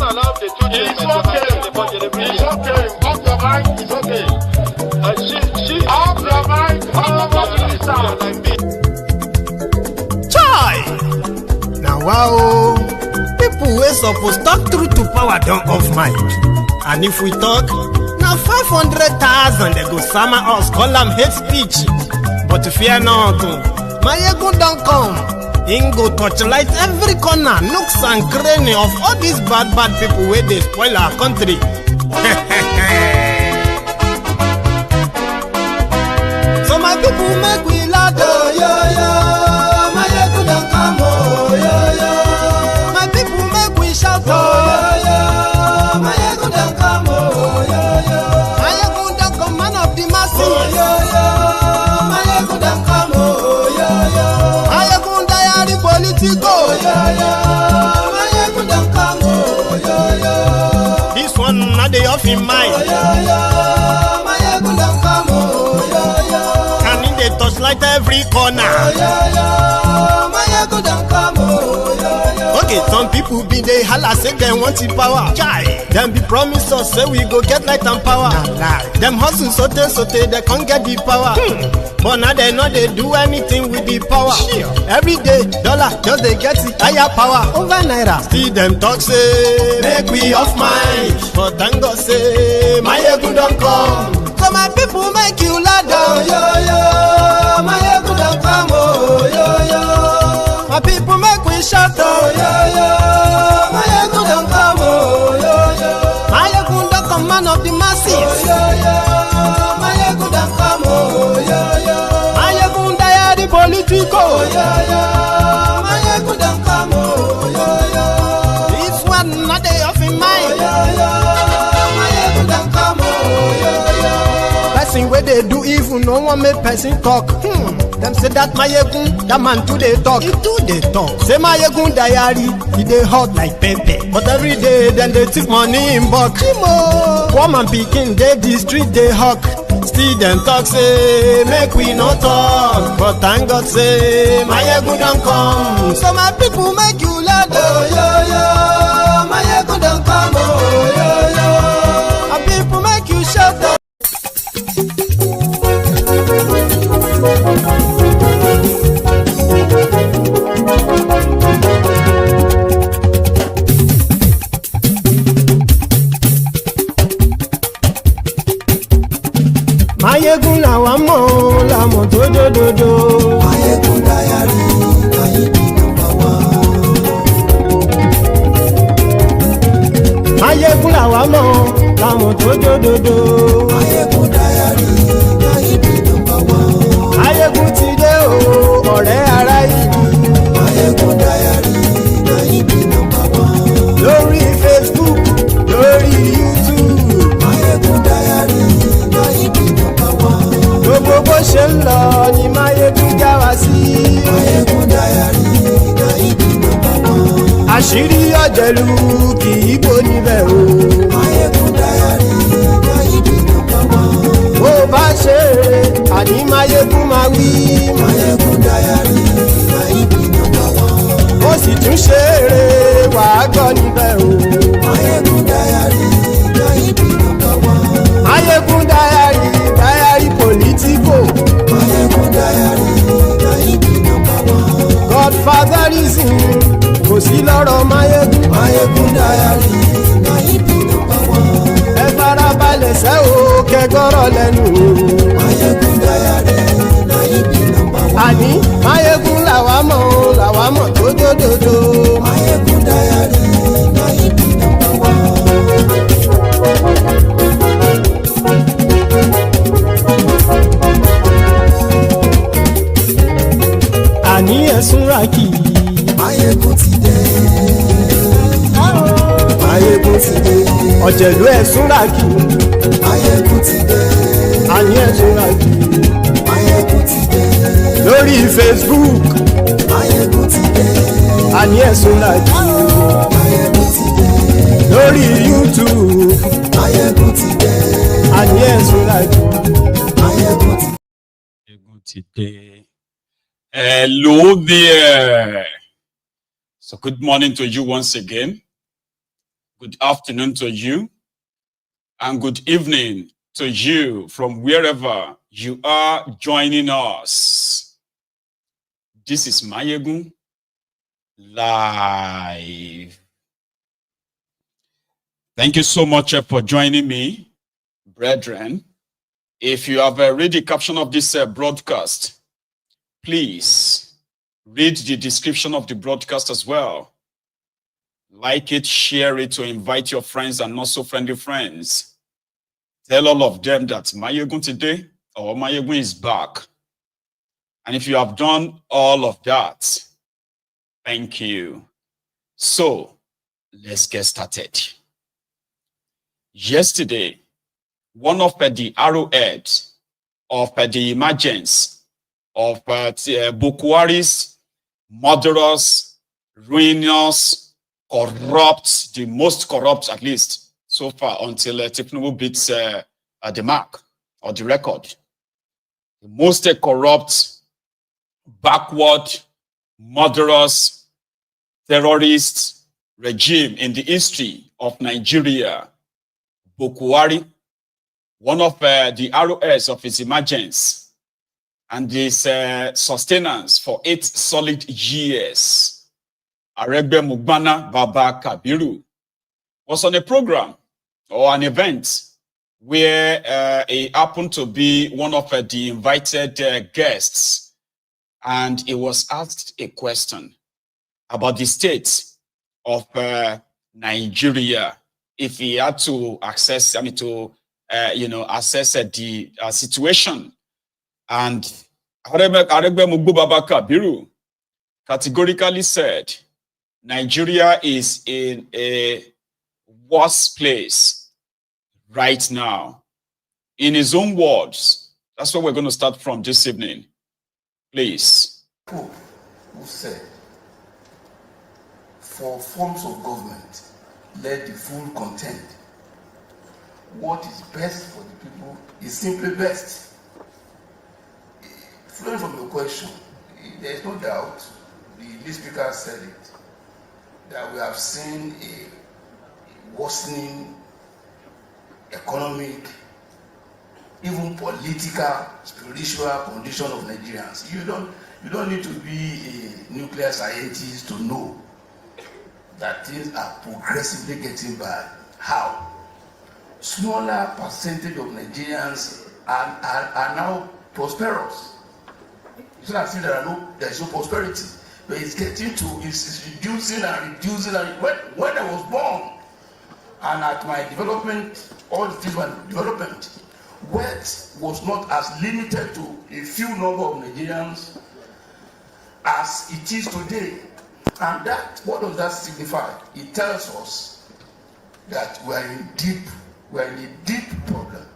allow the children to have the budget every year. It's okay. Off your mind. It's okay. Off your mind. Like me. Chai! Now wow, people wey suppose talk truth to power don off mic. And if we talk, now 500,000 they go sama us, call them hate speech. But fear not, my ego don't come. Ingo torchlight every corner, nooks and cranny of all these bad people where they spoil our country. So my people make we laugh, oh yo yo. My ego don't come, oh yo yo. My people make we shout, oh yo yo. My ego don't come, oh yo yo. My ego don't come, man of the masses, oh yo yo. My ego don't come, oh yo yo. My ego Geopolitical, oh yo yo. My ego don't come, oh yo yo. This one not the off in mind, oh yo yo. My ego don't come, oh yo yo. Can in the touchlight every corner, oh yo yo. My ego don't come, oh yo yo. Okay, some people be they holla say they want the power. Chai, them be promise us say we go get light and power. Them hustle sote they can't get the power. But now they know they do anything with the power. Every day, dollar just they get the higher power over naira. See them talk say make we off mind, but thank God say my ego don't come. So my people make you laugh, oh yo yo. My ego don't come, oh yo yo. My people make we shout, oh yo yo. My ego don't come, oh yo yo. My ego don't come, man of the masses, oh yo yo. My ego don't come, oh yo yo. My ego the political, oh yo yo. My ego don't come, oh yo yo. This one not they off in mind, oh yo yo. My ego don't come, oh yo yo. Person where they do evil, no one make person talk. Them say that my egun, that man too they talk. He too they talk. Say my egun diary, he they hot like pepper. But every day then they take money in bulk. Poor man picking, they the street they hawk. Still them talk say make we no talk. But thank God say my egun don't come. So my people make you laugh, oh yo yo. My egun don't come, oh yo yo. My people make you shout, oh. Mayegun làwa mọ̀ làmọ̀ tó dòdòdò. Mayegun dayari ayíbi nọ́mbà wá. Mayegun làwa mọ̀ làmọ̀ tó dòdòdò. Mayegun dayari ayíbi nọ́mbà wá. Mayegun ti dé o ọ̀rẹ́ ara ìlú. Mayegun dayari ayíbi nọ́mbà wá. Lórí Facebook lórí YouTube. Mayegun dayari ayíbi nọ́mbà wá. Gbogbo bó ṣe ń lọ ni Mayegun já wa sí. Mayegun dayari ayíbi nọ́mbà wá. Àṣírí ọ̀jẹ̀lú kì í bò níbẹ̀ o. Mayegun dayari ayíbi nọ́mbà wá. Bó bá ṣe eré àní Mayegun máa wí. Mayegun dayari ayíbi nọ́mbà wá. Ó sì tún ṣe eré wàá gbọ́ níbẹ̀ o. Mayegun dayari ayíbi nọ́mbà wá. Mayegun dayari political. Mayegun dayari ayíbi nọ́mbà wá. Godfatherism kò sí lọ́rọ̀ Mayegun. Mayegun dayari ayíbi nọ́mbà wá. Ẹ farabalẹ̀ sẹ́ o kẹgọ́rọ̀ lẹ́nu o. Mayegun dayari ayíbi nọ́mbà wá. Àní Mayegun làwa mọ̀ tó dòdòdò. Mayegun dayari ayíbi nọ́mbà wá. Àní ẹ̀sùn ràkì. Mayegun ti dé. Mayegun ti dé. Ọ̀jẹ̀lú ẹ̀sùn ràkì. Mayegun ti dé. Àní ẹ̀sùn ràkì. Mayegun ti dé. Lórí Facebook. Mayegun ti dé. Àní ẹ̀sùn ràkì. Mayegun ti dé. Lórí YouTube. Mayegun ti dé. Àní ẹ̀sùn ràkì. Mayegun ti dé. Hello there. So good morning to you once again. Good afternoon to you, and good evening to you from wherever you are joining us. This is Mayegun Live. Thank you so much for joining me, brethren. If you have read the caption of this broadcast, please read the description of the broadcast as well. Like it, share it, to invite your friends and not so friendly friends. Tell all of them that Mayegun today or Mayegun is back. And if you have done all of that, thank you. So let's get started. Yesterday, one of the arrowheads of the emergence of Bokohari's murderous, ruinous, corrupt, the most corrupt at least so far until Tinubu beats the mark or the record. The most corrupt, backward, murderous, terrorist regime in the history of Nigeria, Bokohari, one of the arrowheads of its emergence and its sustenance for 8 solid years, Aregbemugbo Baba Kabiru, was on a program or an event where he happened to be one of the invited guests, and he was asked a question about the state of Nigeria if he had to access, assess the situation. And Aregbemugbo Baba Kabiru categorically said, Nigeria is in a worse place right now. In his own words, that's what we're going to start from this evening. Please. Who said, for forms of government, let the fool contend. What is best for the people is simply best. Flowing from your question, there is no doubt, the lead speaker said it, that we have seen a worsening economic, even political, spiritual condition of Nigerians. You don't need to be a nuclear scientist to know that things are progressively getting bad. How? Smaller percentage of Nigerians are now prosperous. It's not as if there is no prosperity, but it's reducing and reducing. And when I was born, and at my development, all the things were development, wealth was not as limited to a few number of Nigerians as it is today. And that, what does that signify? It tells us that we are in a deep problem.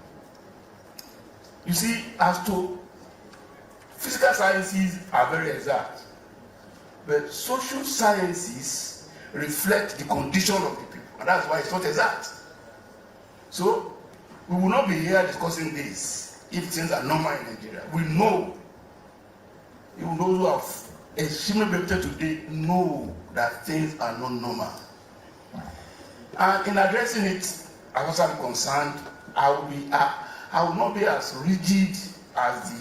You see, as to physical sciences are very exact, but social sciences reflect the condition of the people, and that's why it's not exact. So we will not be here discussing this if things are normal in Nigeria. We know, even those who have extremely better today know that things are not normal. And in addressing it, as far as I'm concerned, I will not be as rigid as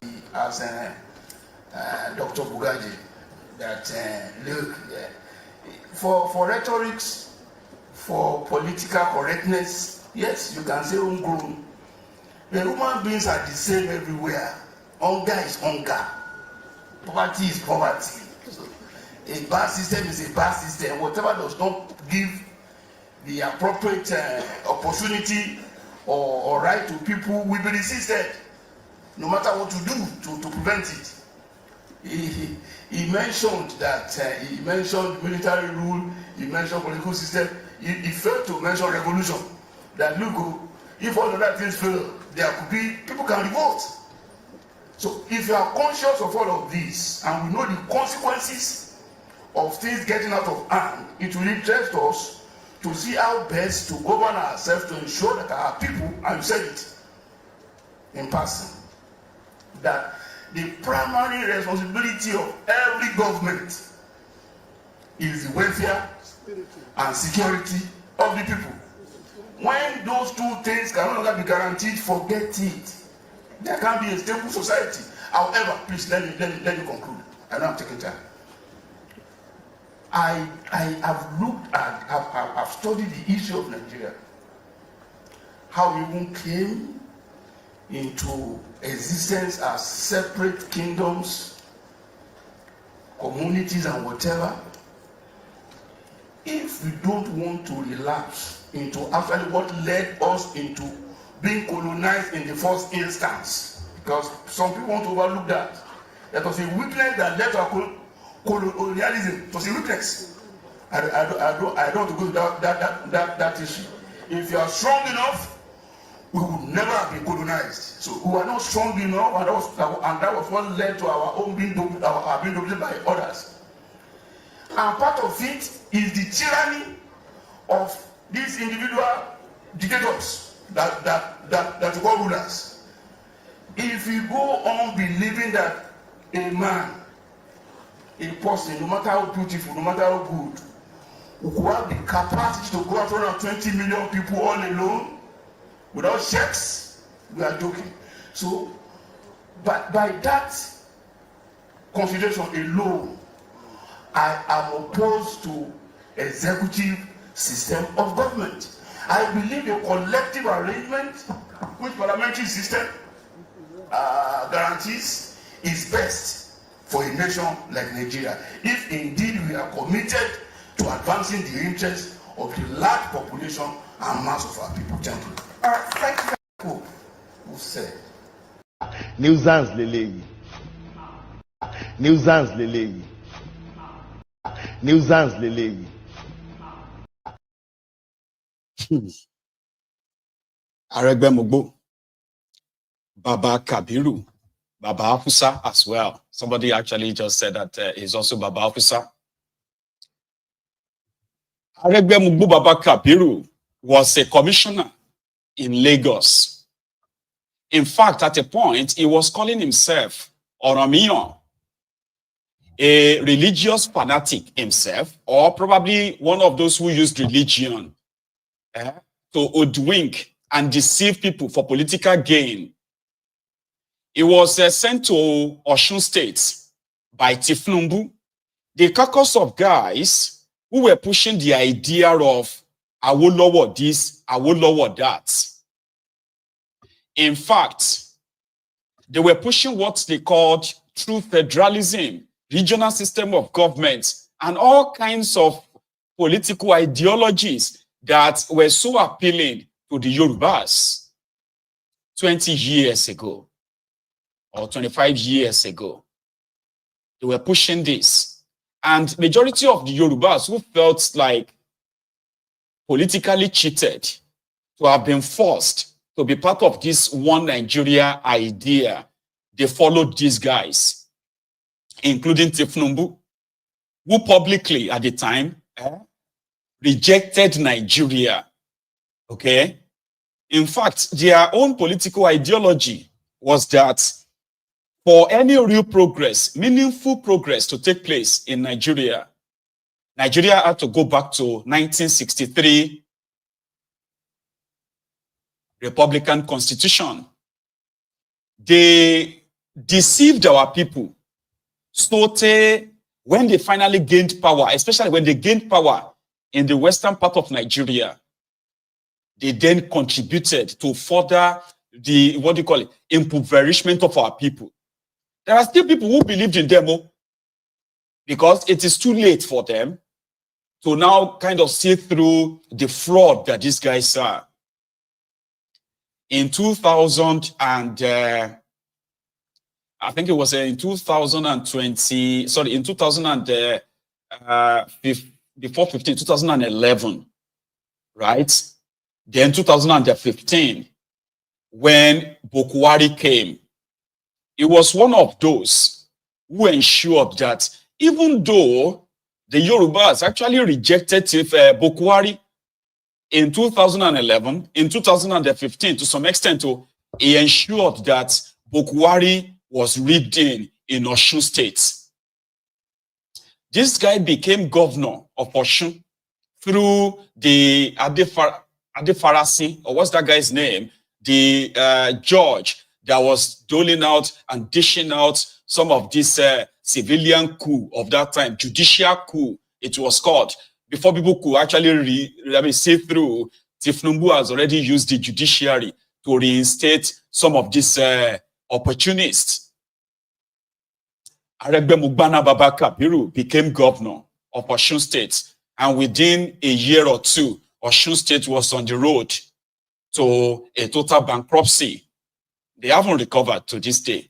Dr. Bugaji. That look, for rhetorics, for political correctness, yes, you can say homegrown. The human beings are the same everywhere. Hunger is hunger. Poverty is poverty. So, a bad system is a bad system. Whatever does not give the appropriate opportunity or right to people will be resisted, no matter what you do to prevent it. He mentioned that he mentioned military rule, he mentioned political system, he failed to mention revolution. That look, if all of that things fail, there could be, people can revolt. So if you are conscious of all of this, and we know the consequences of things getting out of hand, it will interest us to see how best to govern ourselves to ensure that our people, and you said it in passing, that the primary responsibility of every government is the welfare and security of the people. When those two things can no longer be guaranteed, forget it. There can be a stable society. However, please let me conclude. I know I'm taking time. I have looked at, I've studied the issue of Nigeria, how we even came into existence as separate kingdoms, communities, and whatever. If we don't want to relapse into actually what led us into being colonized in the first instance, because some people want to overlook that. That was a weakness that led to our colonialism. It was a weakness. I don't want to go to that issue. If you are strong enough, we would never have been colonized. So we were not strong enough, and that was what led to our own being dominated by others. And part of it is the tyranny of these individual dictators that we call rulers. If you go on believing that a man, a person, no matter how beautiful, no matter how good, who have the capacity to go out 120 million people all alone without checks, we are joking. So, but by that consideration alone, I am opposed to executive system of government. I believe a collective arrangement which parliamentary system guarantees is best for a nation like Nigeria, if indeed we are committed to advancing the interests of the large population and mass of our people. Thank you. Thank you. Who said? Nuisance leleyi. Nuisance leleyi. Nuisance leleyi. Aregbemugbo, Baba Kabiru, Baba Afusa as well. Somebody actually just said that he's also Baba Afusa. Aregbemugbo Baba Kabiru was a commissioner in Lagos. In fact, at a point, he was calling himself Oromiyan, a religious fanatic himself, or probably one of those who used religion to hoodwink and deceive people for political gain. He was sent to Osun State by Tinubu, the caucus of guys who were pushing the idea of Awolowo this, Awolowo that. In fact, they were pushing what they called true federalism, regional system of government, and all kinds of political ideologies that were so appealing to the Yorubas 20 years ago or 25 years ago. They were pushing this. And majority of the Yorubas who felt like politically cheated to have been forced to be part of this one Nigeria idea, they followed these guys, including Tinubu, who publicly at the time rejected Nigeria. Okay? In fact, their own political ideology was that for any real progress, meaningful progress to take place in Nigeria, Nigeria had to go back to 1963 Republican Constitution. They deceived our people. So when they finally gained power, especially when they gained power in the western part of Nigeria, they then contributed to further the, what do you call it, impoverishment of our people. There are still people who believed in them, because it is too late for them to now kind of see through the fraud that these guys are. In 2000 and I think it was in 2020, sorry, in 2011, right? Then 2015, when Bokohari came, it was one of those who ensured that even though the Yorubas actually rejected Bokohari in 2011, in 2015, to some extent, he ensured that Bokohari was rigged in Osun State. This guy became governor of Osun through the Farasi, or what's that guy's name? The judge that was doling out and dishing out some of this civilian coup of that time, judicial coup, it was called. Before people could actually see through, Tinubu has already used the judiciary to reinstate some of these opportunists. Aregbemugbo Baba Kabiru became governor of Osun State, and within a year or two, Osun State was on the road to a total bankruptcy. They haven't recovered to this day,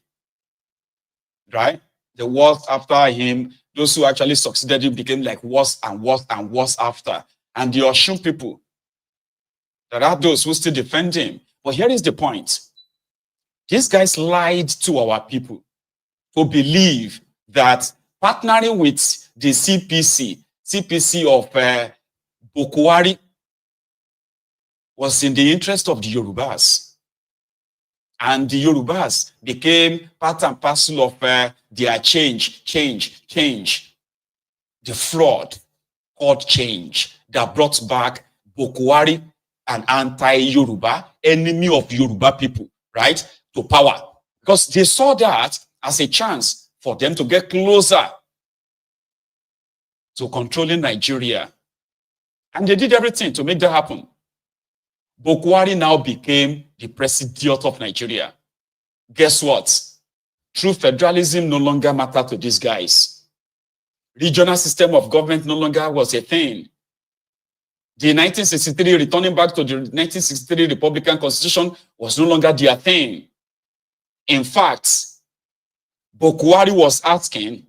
right? The worst after him, those who actually succeeded him became like worse and worse and worse after. And the Osun people, there are those who still defend him. But here is the point. These guys lied to our people to believe that partnering with the CPC of Bokohari was in the interest of the Yorubas. And the Yorubas became part and parcel of their change. The fraud called change that brought back Bokohari, an anti-Yoruba, enemy of Yoruba people, right, to power. Because they saw that as a chance for them to get closer to controlling Nigeria. And they did everything to make that happen. Bokohari now became the president of Nigeria. Guess what? True federalism no longer mattered to these guys. Regional system of government no longer was a thing. The 1963, returning back to the 1963 Republican Constitution was no longer their thing. In fact, Bokohari was asking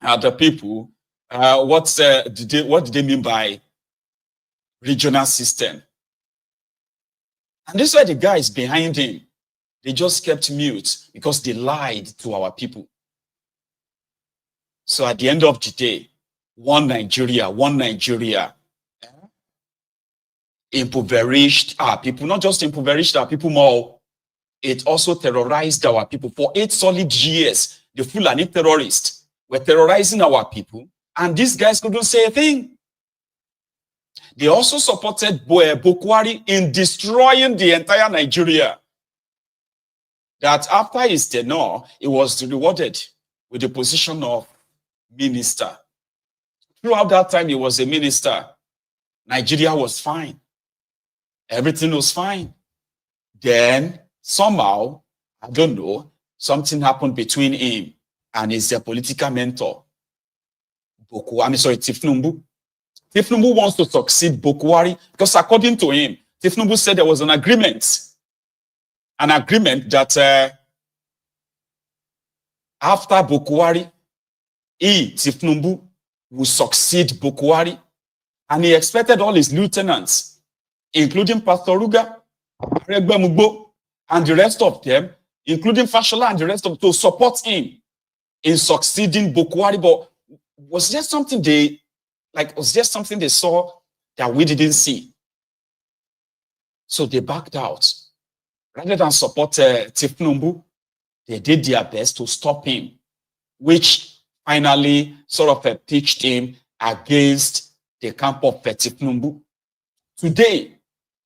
the people, what did they mean by regional system? And this is why the guys behind him, they just kept mute because they lied to our people. So at the end of the day, one Nigeria, impoverished our people, not just impoverished our people more, it also terrorized our people. For 8 solid years, the Fulani terrorists were terrorizing our people, and these guys couldn't say a thing. They also supported Bokohari in destroying the entire Nigeria. That after his tenure, he was rewarded with the position of minister. Throughout that time, he was a minister. Nigeria was fine. Everything was fine. Then, somehow, I don't know, something happened between him and his political mentor, Tinubu. Tinubu wants to succeed Bokohari because according to him, Tinubu said there was an agreement that after Bokohari, Tinubu, will succeed Bokohari, and he expected all his lieutenants, including Pastor Ruga, Aregbemugbo, and the rest of them, including Fashola and the rest of them, to support him in succeeding Bokohari. But was there something they saw that we didn't see? So they backed out. Rather than support Tinubu, they did their best to stop him, which finally sort of pitched him against the camp of Tinubu. Today,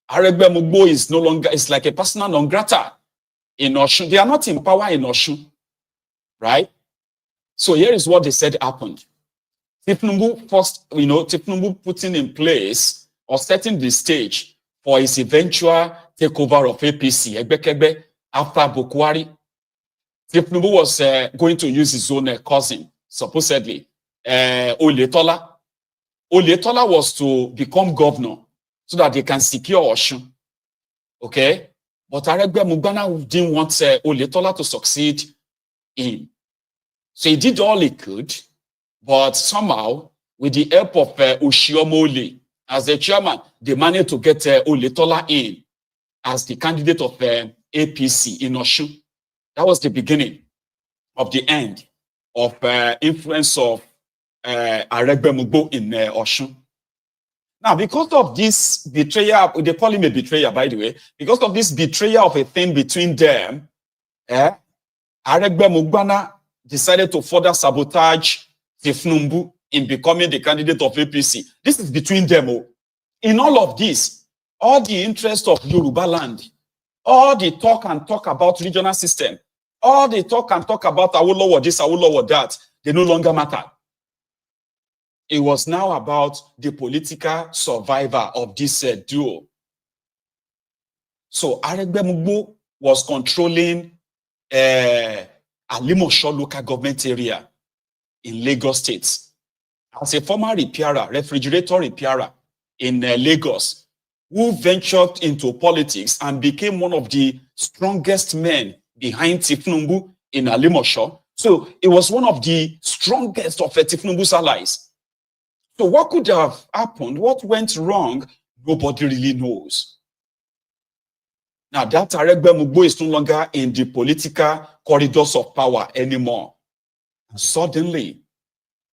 Aregbemugbo is no longer, it's like a persona non grata in Osun. They are not in power in Osun, right? So here is what they said happened. Tinubu first, Tinubu putting in place or setting the stage for his eventual takeover of APC, Egbekegbe, after Bokohari. Tinubu was going to use his own cousin, supposedly, Oyetola. Oyetola was to become governor so that they can secure Osun. Okay? But Aregbemugbo didn't want Oyetola to succeed him. So he did all he could, but somehow, with the help of Oshiomhole as the chairman, they managed to get Oyetola in as the candidate of APC in Osun. That was the beginning of the end of influence of Aregbemugbo in Osun. Now, because of this betrayal, they call him a betrayer, by the way, because of this betrayal of a thing between them, Aregbemugbo decided to further sabotage Tinubu in becoming the candidate of APC. This is between them. In all of this, all the interest of Yoruba land, all the talk and talk about regional system, all the talk and talk about Awolowo this, Awolowo that, they no longer matter. It was now about the political survivor of this duo. So Aregbemugbo was controlling Alimosho local government area in Lagos State. As a former repairer, refrigerator repairer in Lagos, who ventured into politics and became one of the strongest men behind Tinubu in Alimosho. So it was one of the strongest of Tinubu's allies. So what could have happened? What went wrong? Nobody really knows. Now that Aregbemugbo is no longer in the political corridors of power anymore. And suddenly,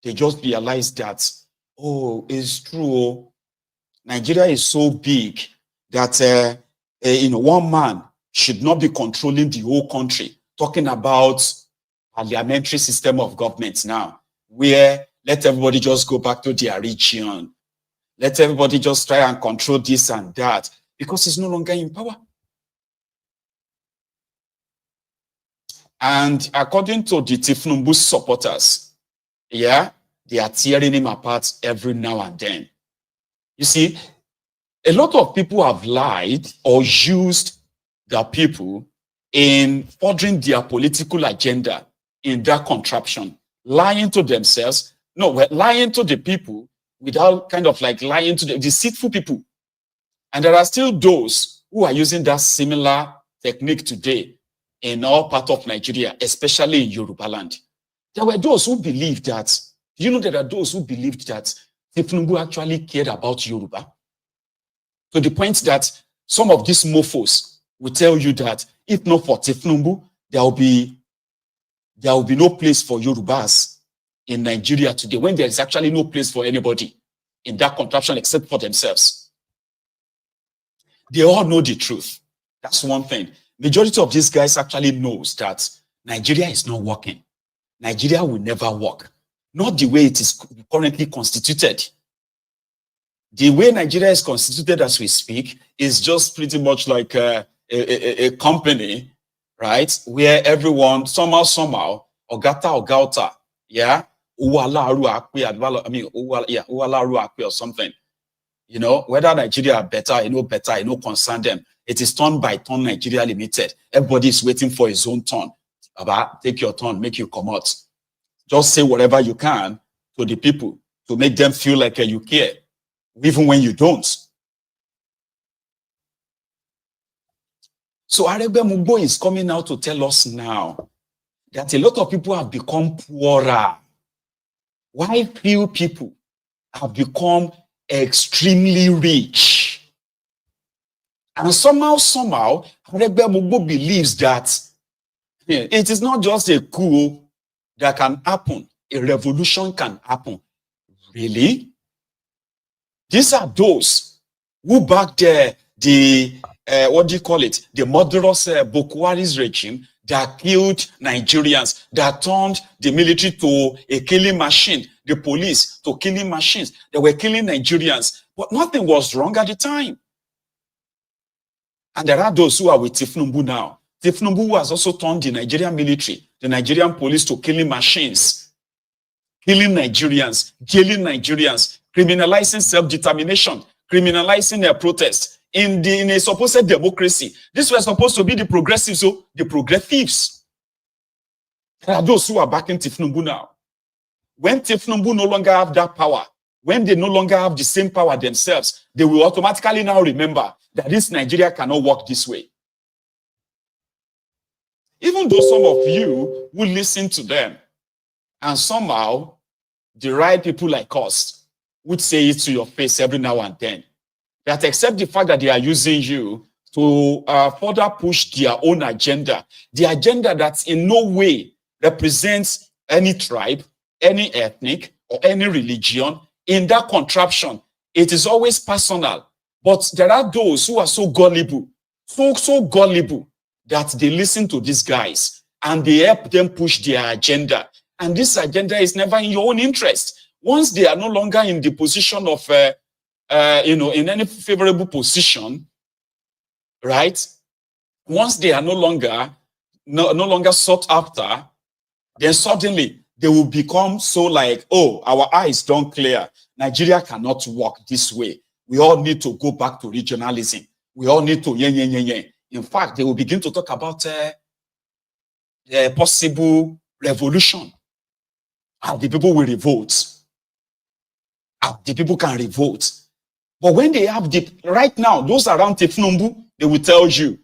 they just realized that, oh, it's true. Nigeria is so big that one man should not be controlling the whole country. Talking about parliamentary system of government now, where let everybody just go back to their region. Let everybody just try and control this and that, because he's no longer in power. And according to the Tinubu supporters, yeah, they are tearing him apart every now and then. You see, a lot of people have lied or used the people in furthering their political agenda in that contraption, lying to themselves. No, we're lying to the people without kind of like lying to the deceitful people. And there are still those who are using that similar technique today in all parts of Nigeria, especially in Yoruba land. There were those who believed that, you know, there are those who believed that Tinubu actually cared about Yoruba. To the point that some of these mofos will tell you that if not for Tinubu, there will be no place for Yorubas in Nigeria today, when there is actually no place for anybody in that contraption except for themselves. They all know the truth. That's one thing. Majority of these guys actually knows that Nigeria is not working. Nigeria will never work. Not the way it is currently constituted. The way Nigeria is constituted as we speak is just pretty much like a company, right? Where everyone, somehow, Ogata, yeah, or something. You know, whether Nigeria are better, concern them. It is turn by turn Nigeria Limited. Everybody is waiting for his own turn. About take your turn, make you come out. Just say whatever you can to the people to make them feel like you care, even when you don't. So Aregbemugbo is coming out to tell us now that a lot of people have become poorer. Why few people have become extremely rich? And somehow, Aregbemugbo believes that it is not just a coup that can happen. A revolution can happen. Really? These are those who backed the murderous Bokohari's regime that killed Nigerians, that turned the military to a killing machine, the police to killing machines. They were killing Nigerians, but nothing was wrong at the time. And there are those who are with Tinubu now. Tinubu has also turned the Nigerian military, the Nigerian police to killing machines, killing Nigerians, jailing Nigerians, criminalizing self-determination, criminalizing their protest in a supposed democracy. These were supposed to be the progressives, so the progressives. There are those who are backing Tinubu now. When Tinubu no longer have that power, when they no longer have the same power themselves, they will automatically now remember that this Nigeria cannot work this way. Even though some of you will listen to them and somehow the right people like us would say it to your face every now and then, that accept the fact that they are using you to further push their own agenda, the agenda that in no way represents any tribe, any ethnic, or any religion. In that contraption, it is always personal. But there are those who are so gullible, so gullible, that they listen to these guys and they help them push their agenda. And this agenda is never in your own interest. Once they are no longer in the position of in any favorable position, right? Once they are no longer sought after, then suddenly they will become so like, oh, our eyes don't clear. Nigeria cannot work this way. We all need to go back to regionalism. We all need to In fact, they will begin to talk about a possible revolution. How the people will revolt. How the people can revolt. But when they have right now, those around Tifnumbu, they will tell you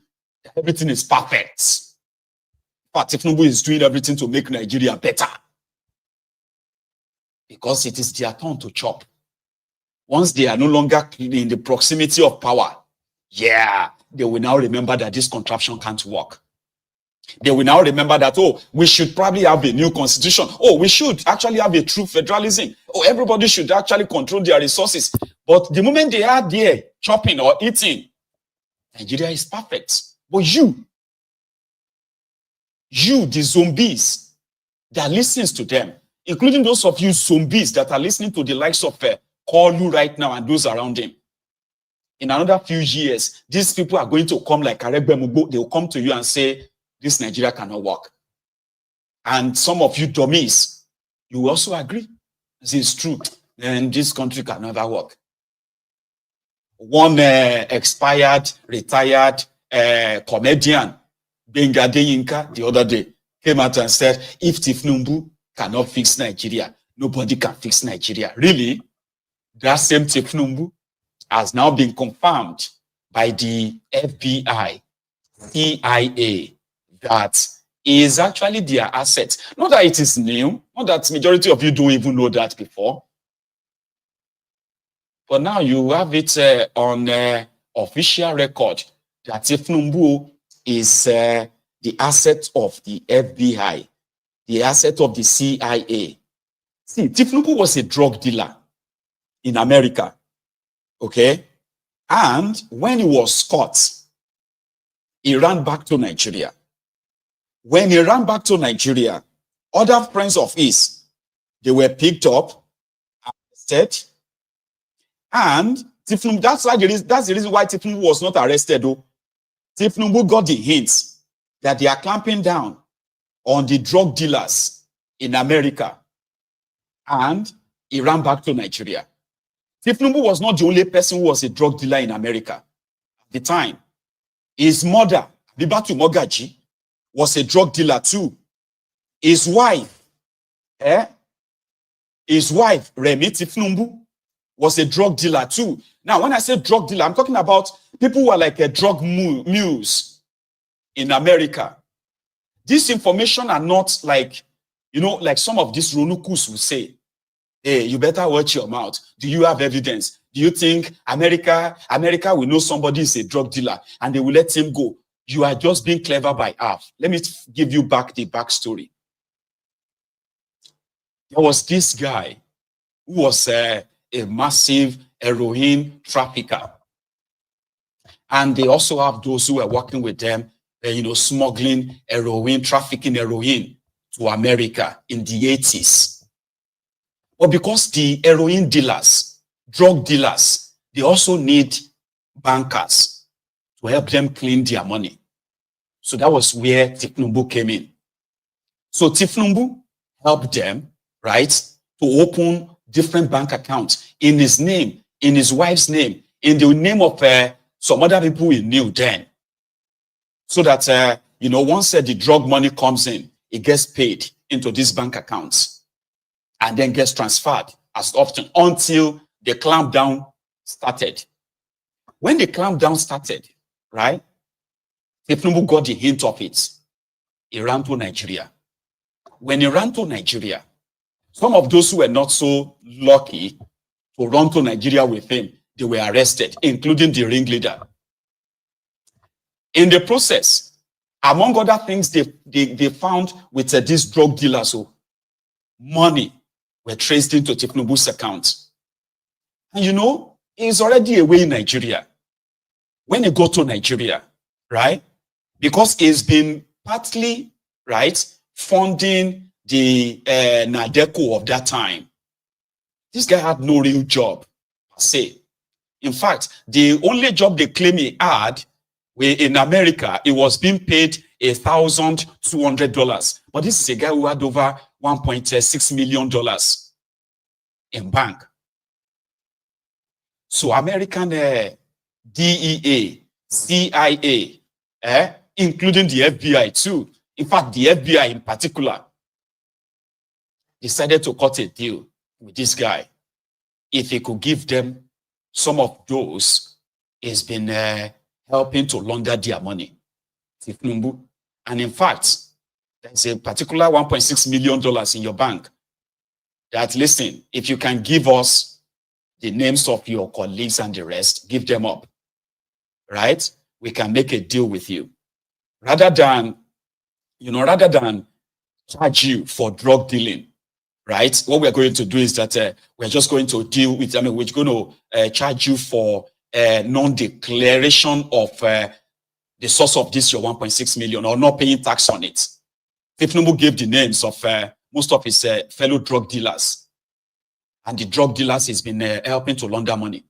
that everything is perfect. But Tifnumbu is doing everything to make Nigeria better. Because it is their turn to chop. Once they are no longer in the proximity of power, they will now remember that this contraption can't work. They will now remember that, oh, we should probably have a new constitution. Oh, we should actually have a true federalism. Oh, everybody should actually control their resources. But the moment they are there chopping or eating, Nigeria is perfect. But you, the zombies that listens to them, including those of you zombies that are listening to the likes of Kalu right now and those around him. In another few years, these people are going to come like Aregbemugbo. They will come to you and say, this Nigeria cannot work. And some of you dummies, you will also agree. This is true. And this country can never work. One expired, retired comedian, Benga Deyinka, the other day, came out and said, if Tifnumbu cannot fix Nigeria, nobody can fix Nigeria. Really? That same Tifnumbu has now been confirmed by the FBI, CIA, that is actually their asset. Not that it is new, not that majority of you don't even know that before. But now you have it on official record that Tifnumbu is the asset of the FBI, the asset of the CIA. See, Tifnumbu was a drug dealer in America, okay? And when he was caught, he ran back to Nigeria. When he ran back to Nigeria, other friends of his, they were picked up, arrested, and Tifnumbu, that's the reason why Tifnumbu was not arrested, though. Tifnumbu got the hints that they are clamping down on the drug dealers in America, and he ran back to Nigeria. Tifnumbu was not the only person who was a drug dealer in America at the time. His mother, Bibatu Mogaji, was a drug dealer too. His wife, Remi Tifnumbu, was a drug dealer too. Now, when I say drug dealer, I'm talking about people who are like a drug mules in America. This information are not like, like some of these Ronukus will say, hey, you better watch your mouth. Do you have evidence? Do you think America will know somebody is a drug dealer and they will let him go? You are just being clever by half. Let me give you back the backstory. There was this guy who was a massive heroin trafficker. And they also have those who are working with them, smuggling heroin, trafficking heroin to America in the 80s. But because the heroin dealers, drug dealers, they also need bankers to help them clean their money. So that was where Tifnumbu came in. So Tifnumbu helped them, right, to open different bank accounts in his name, in his wife's name, in the name of some other people he knew then. So that, once the drug money comes in, it gets paid into these bank accounts and then gets transferred as often until the clampdown started. When the clampdown started, right, Tifnumbu got the hint of it. He ran to Nigeria. When he ran to Nigeria, some of those who were not so lucky to run to Nigeria with him, they were arrested, including the ringleader. In the process, among other things, they found with these drug dealers, so money were traced into Tifnumbu's account. And he's already away in Nigeria. When he got to Nigeria, right, because he's been partly, right, funding the Nadeco of that time. This guy had no real job, per se. In fact, the only job they claim he had in America, it was being paid $1,200. But this is a guy who had over $1.6 million in bank. So American DEA, CIA, including the FBI too. In fact, the FBI in particular decided to cut a deal with this guy. If he could give them some of those, he's been helping to launder their money. And in fact, there's a particular $1.6 million in your bank that, listen, if you can give us the names of your colleagues and the rest, give them up, right? We can make a deal with you. Rather than charge you for drug dealing, right? What we're going to do is that we're just going to deal with, we're going to charge you for non-declaration of the source of this, your 1.6 million, or not paying tax on it. Tinubu gave the names of most of his fellow drug dealers. And the drug dealers has been helping to launder money.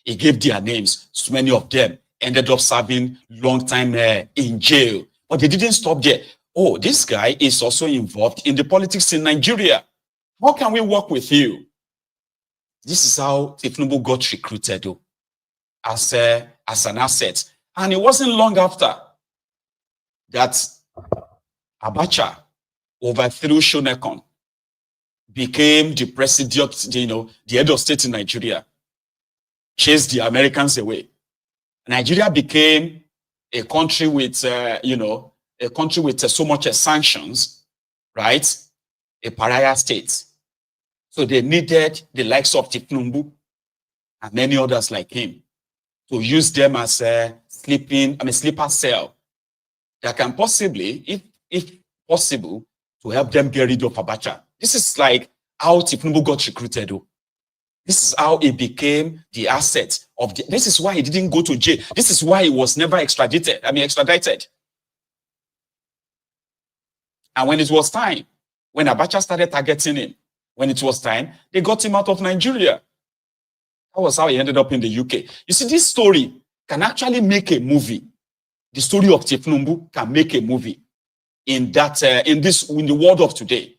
He gave their names. So many of them ended up serving long time in jail. But they didn't stop there. Oh, this guy is also involved in the politics in Nigeria. How can we work with you? This is how Tinubu got recruited as an asset. And it wasn't long after that Abacha overthrew Shonekon, became the president, the Edo State in Nigeria, chased the Americans away. Nigeria became a country with, so much sanctions, right? A pariah state. So they needed the likes of Tinubu and many others like him to use them as a sleeper cell that can possibly, if possible, to help them get rid of Abacha. This is like how Tinubu got recruited. This is how he became the asset of the, this is why he didn't go to jail. This is why he was never extradited. And when it was time, when Abacha started targeting him, when it was time, they got him out of Nigeria. That was how he ended up in the UK. You see, this story can actually make a movie. The story of Tinubu can make a movie in the world of today.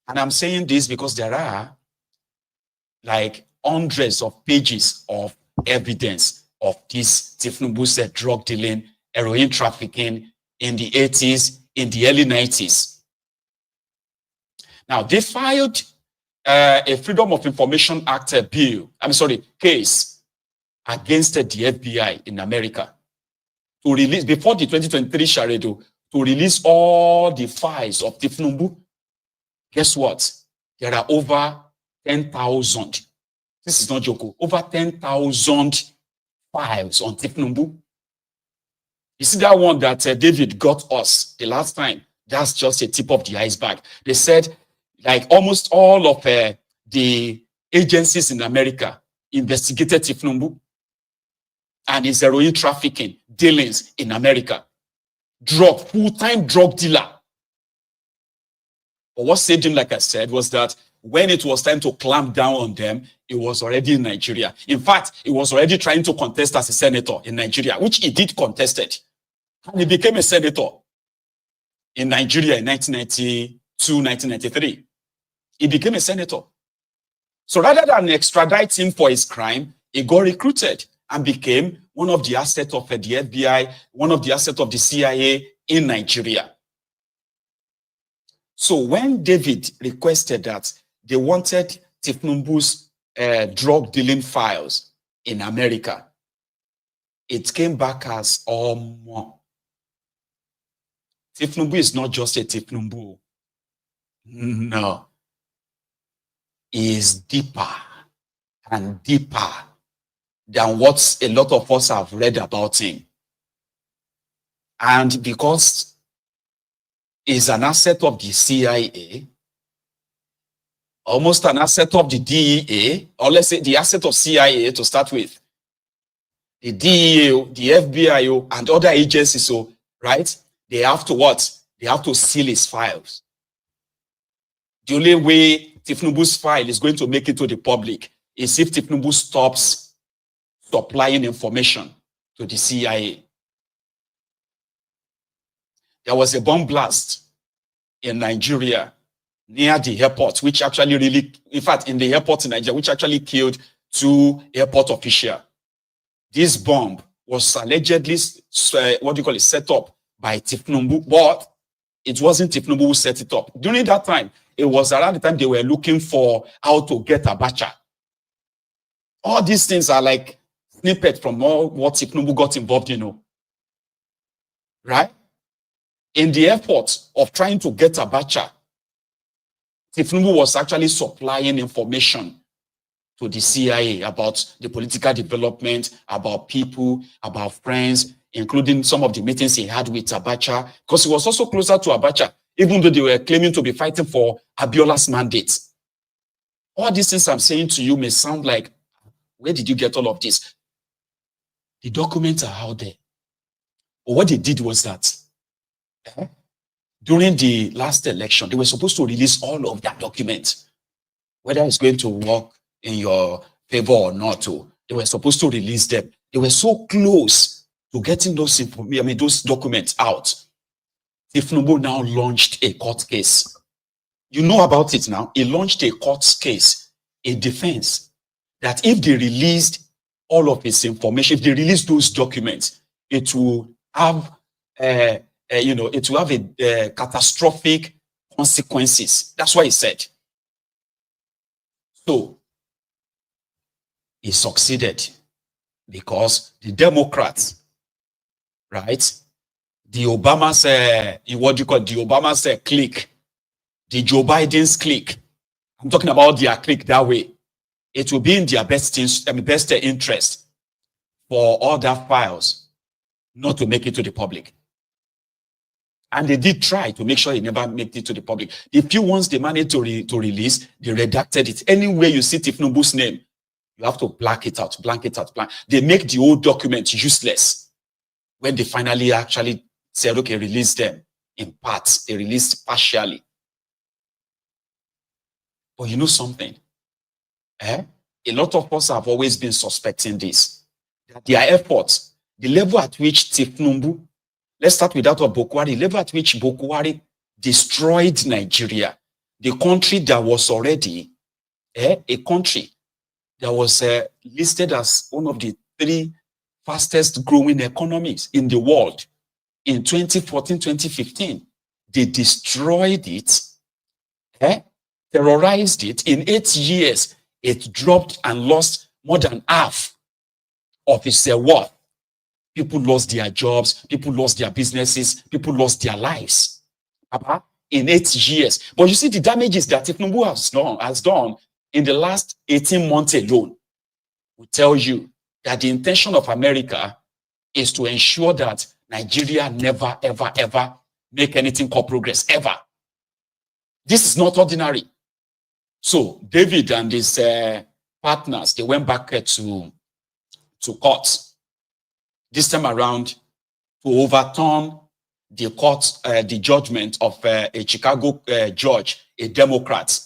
And I'm saying this because there are like hundreds of pages of evidence of this Tinubu's drug dealing, heroin trafficking in the 80s, in the early 90s. Now, they filed a Freedom of Information Act case against the FBI in America to release, before the 2023 Sharedo, to release all the files of Tinubu. Guess what? There are over 10,000. This is not joke. Over 10,000 files on Tinubu. You see that one that David got us the last time? That's just a tip of the iceberg. They said like almost all of the agencies in America investigated Tinubu and his heroin trafficking dealings in America. Full-time drug dealer. But what saved him, like I said, was that when it was time to clamp down on them, he was already in Nigeria. In fact, he was already trying to contest as a senator in Nigeria, which he did contested. And he became a senator in Nigeria in 1992, 1993. He became a senator. So rather than extradite him for his crime, he got recruited and became one of the assets of the FBI, one of the assets of the CIA in Nigeria. So when David requested that they wanted Tinubu's drug dealing files in America, it came back as Tinubu is not just a Tinubu. No. He is deeper and deeper than what a lot of us have read about him. And because is an asset of the CIA, almost an asset of the DEA, or let's say the asset of CIA to start with. The DEA, the FBI, and other agencies, right? They have to what? They have to seal his files. The only way Tinubu's file is going to make it to the public is if Tinubu stops supplying information to the CIA. There was a bomb blast in Nigeria near the airport, which actually really, in fact, in the airport in Nigeria, which actually killed 2 airport officials. This bomb was allegedly, set up by Tinubu, but it wasn't Tinubu who set it up. During that time, it was around the time they were looking for how to get Abacha. All these things are like snippets from all what Tinubu got involved in, right? In the effort of trying to get Abacha, Tinubu was actually supplying information to the CIA about the political development, about people, about friends, including some of the meetings he had with Abacha, because he was also closer to Abacha, even though they were claiming to be fighting for Abiola's mandate. All these things I'm saying to you may sound like, where did you get all of this? The documents are out there. But what they did was that during the last election, they were supposed to release all of that documents, whether it's going to work in your favor or not. They were supposed to release them. They were so close to getting those documents out. Tinubu now launched a court case. You know about it now. He launched a court case, a defense, that if they released all of his information, if they released those documents, it will have it will have a catastrophic consequences. That's what he said. So he succeeded because the Democrats, right? The Obama's the Obama's clique, the Joe Biden's clique. I'm talking about their clique that way. It will be in their best interest for all their files not to make it to the public. And they did try to make sure it never made it to the public. The few ones they managed to release, they redacted it. Anywhere you see Tinubu's name, you have to blank it out. They make the old document useless. When they finally actually said, okay, release them in parts. They released partially. But you know something? A lot of us have always been suspecting this. That their efforts, the level at which Tinubu, let's start with that of Bokohari, the level at which Bokohari destroyed Nigeria, the country that was already a country that was listed as one of the 3 fastest growing economies in the world in 2014, 2015. They destroyed it, terrorized it. In 8 years, it dropped and lost more than half of its worth. People lost their jobs, people lost their businesses, people lost their lives in 8 years. But you see the damages that Tinubu has done in the last 18 months alone will tell you that the intention of America is to ensure that Nigeria never, ever, ever make anything called progress, ever. This is not ordinary. So David and his partners, they went back to court. This time around, to overturn the court, the judgment of a Chicago judge, a Democrat,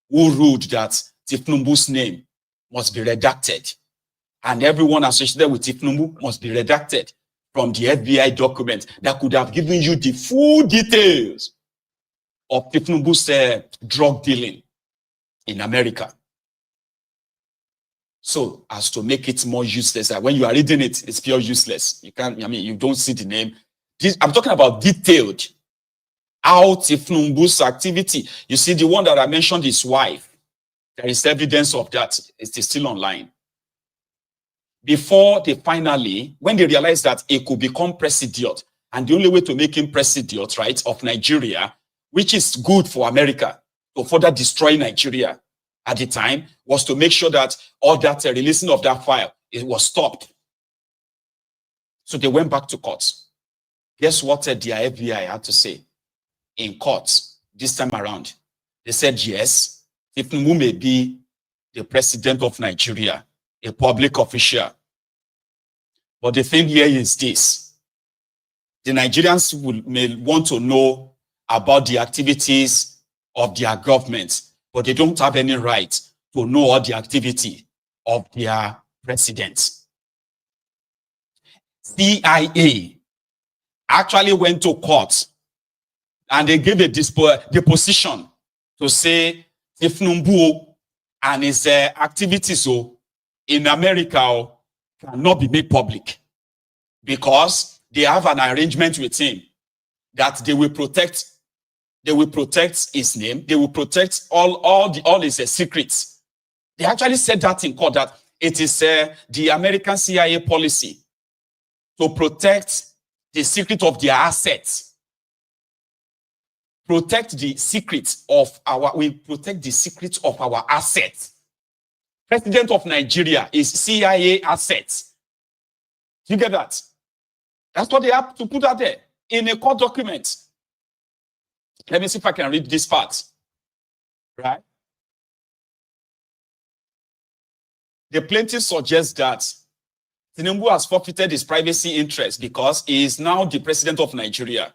who ruled that Tinubu's name must be redacted. And everyone associated with Tinubu must be redacted from the FBI document that could have given you the full details of Tinubu's drug dealing in America. So as to make it more useless, when you are reading it, it's pure useless. You can't, you don't see the name. I'm talking about detailed how Tinubu's activity. You see, the one that I mentioned, his wife, there is evidence of that. It's still online. Before they finally, when they realized that it could become president, and the only way to make him president, right, of Nigeria, which is good for America, to further destroy Nigeria at the time, was to make sure that all that releasing of that file, it was stopped. So they went back to court. Guess what the FBI had to say in court this time around? They said, yes, Tinubu may be the president of Nigeria, a public official. But the thing here is this. The Nigerians may want to know about the activities of their government, but they don't have any right to know all the activity of their president. CIA actually went to court and they gave a deposition to say Tinubu and his activities in America cannot be made public because they have an arrangement with him that they will protect his name, they will protect all his secrets. They actually said that in court, that it is the American CIA policy to protect the secret of their assets. Protect the secrets of our assets. President of Nigeria is CIA assets. You get that? That's what they have to put out there in a court document. Let me see if I can read this part. Right? The plaintiff suggests that Tinubu has forfeited his privacy interest because he is now the president of Nigeria.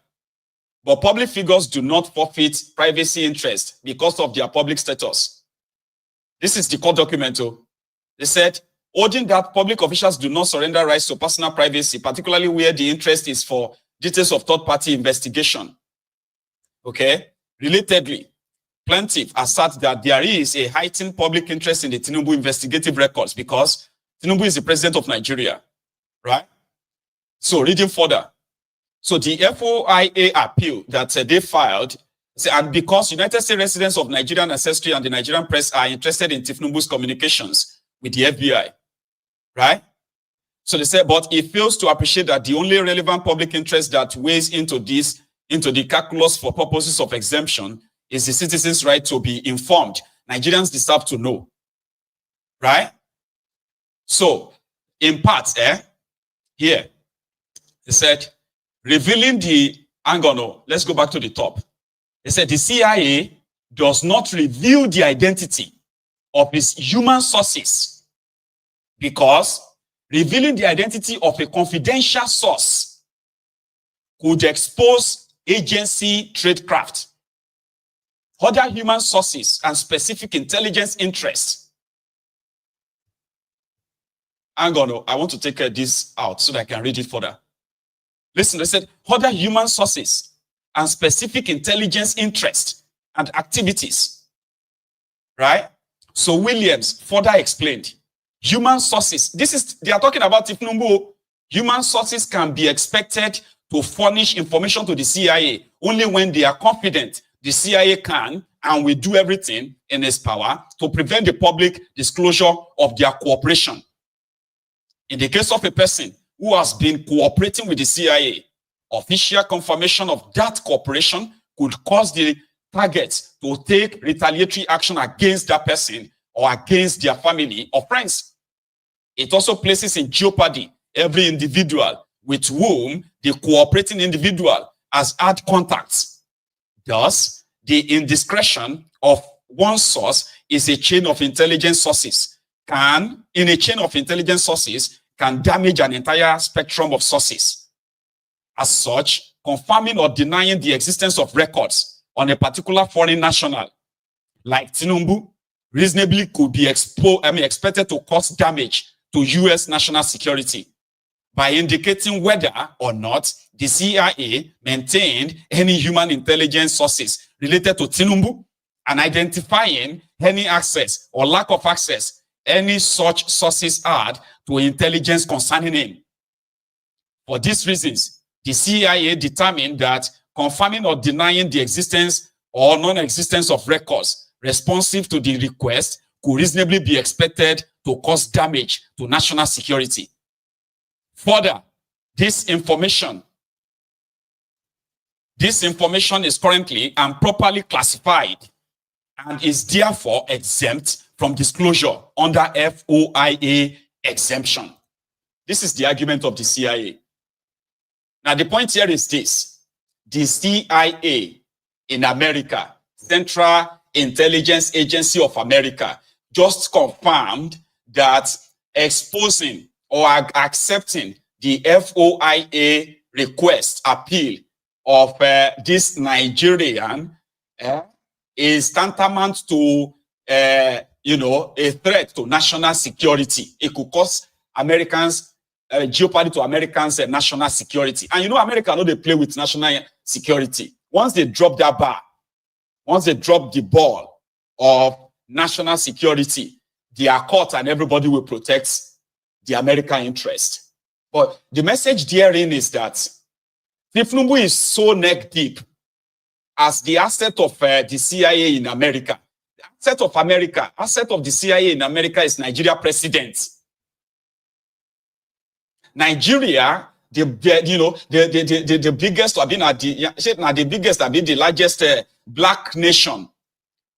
But public figures do not forfeit privacy interest because of their public status. This is the court document. They said, holding that public officials do not surrender rights to personal privacy, particularly where the interest is for details of third-party investigation. Okay? Relatedly, plaintiff asserts that there is a heightened public interest in the Tinubu investigative records because Tinubu is the president of Nigeria, right? So reading further. So the FOIA appeal that they filed, and because United States residents of Nigerian ancestry and the Nigerian press are interested in Tinubu's communications with the FBI, right? So they said, but it fails to appreciate that the only relevant public interest that weighs into the calculus for purposes of exemption is the citizens' right to be informed. Nigerians deserve to know, right? So, in part, here, they said, revealing the, let's go back to the top. They said the CIA does not reveal the identity of its human sources because revealing the identity of a confidential source could expose agency tradecraft, other human sources, and specific intelligence interests. I want to take this out so that I can read it further. Listen, they said, other human sources and specific intelligence interests and activities. Right? So Williams further explained, human sources, they are talking about Tinubu. Human sources can be expected to furnish information to the CIA only when they are confident the CIA can and will do everything in its power to prevent the public disclosure of their cooperation. In the case of a person who has been cooperating with the CIA, official confirmation of that cooperation could cause the target to take retaliatory action against that person or against their family or friends. It also places in jeopardy every individual with whom the cooperating individual has had contacts. Thus, the indiscretion of one source is a chain of intelligence sources. Can damage an entire spectrum of sources. As such, confirming or denying the existence of records on a particular foreign national, like Tinubu, reasonably could be expected to cause damage to U.S. national security by indicating whether or not the CIA maintained any human intelligence sources related to Tinubu and identifying any access or lack of access any such sources had to intelligence concerning him. For these reasons, the CIA determined that confirming or denying the existence or non-existence of records responsive to the request could reasonably be expected to cause damage to national security. Further, this information is currently and properly classified and is therefore exempt from disclosure under FOIA exemption. This is the argument of the CIA. Now, the point here is this. The CIA in America, Central Intelligence Agency of America, just confirmed that exposing or accepting the FOIA request appeal of this Nigerian is tantamount to, a threat to national security. It could cause Americans, jeopardy to Americans' national security. And America know they play with national security. Once they drop that bar, once they drop the ball of national security, their court and everybody will protect the American interest. But the message therein is that Tinubu is so neck deep as the asset of the CIA in America. The asset of the CIA in America is Nigeria president. Nigeria, the biggest, the largest black nation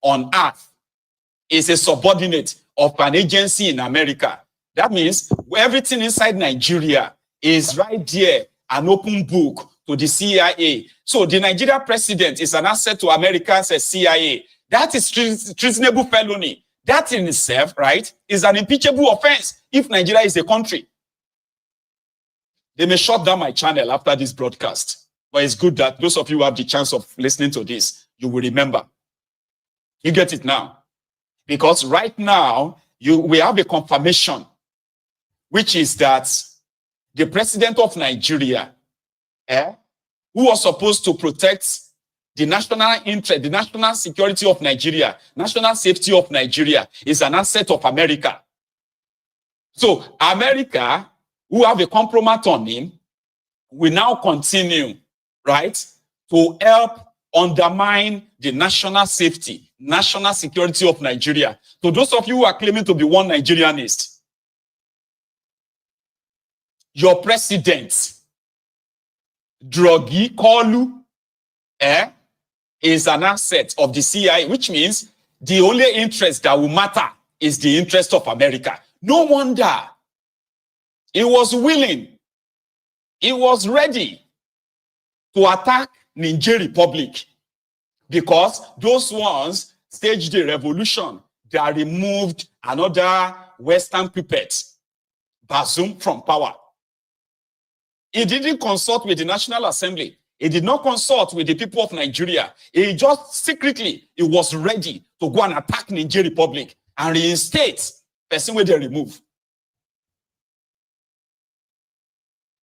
on earth, is a subordinate of an agency in America. That means everything inside Nigeria is right there, an open book to the CIA. So the Nigeria president is an asset to America's CIA. That is treasonable felony. That in itself, right, is an impeachable offense if Nigeria is a country. They may shut down my channel after this broadcast, but it's good that those of you who have the chance of listening to this, you will remember. You get it now? Because right now, we have a confirmation, which is that the president of Nigeria, who was supposed to protect the national interest, the national security of Nigeria, national safety of Nigeria, is an asset of America. So America, who have a compromise on him, will now continue, right, to help undermine the national safety, national security of Nigeria. So those of you who are claiming to be one Nigerianist, your president, Drogi Kolu, is an asset of the CIA, which means the only interest that will matter is the interest of America. No wonder he was willing, he was ready to attack Niger Republic, because those ones staged a revolution that removed another Western puppet, Bazoum, from power. He didn't consult with the National Assembly. He did not consult with the people of Nigeria. He just secretly, he was ready to go and attack Niger Republic and reinstate the person where they remove.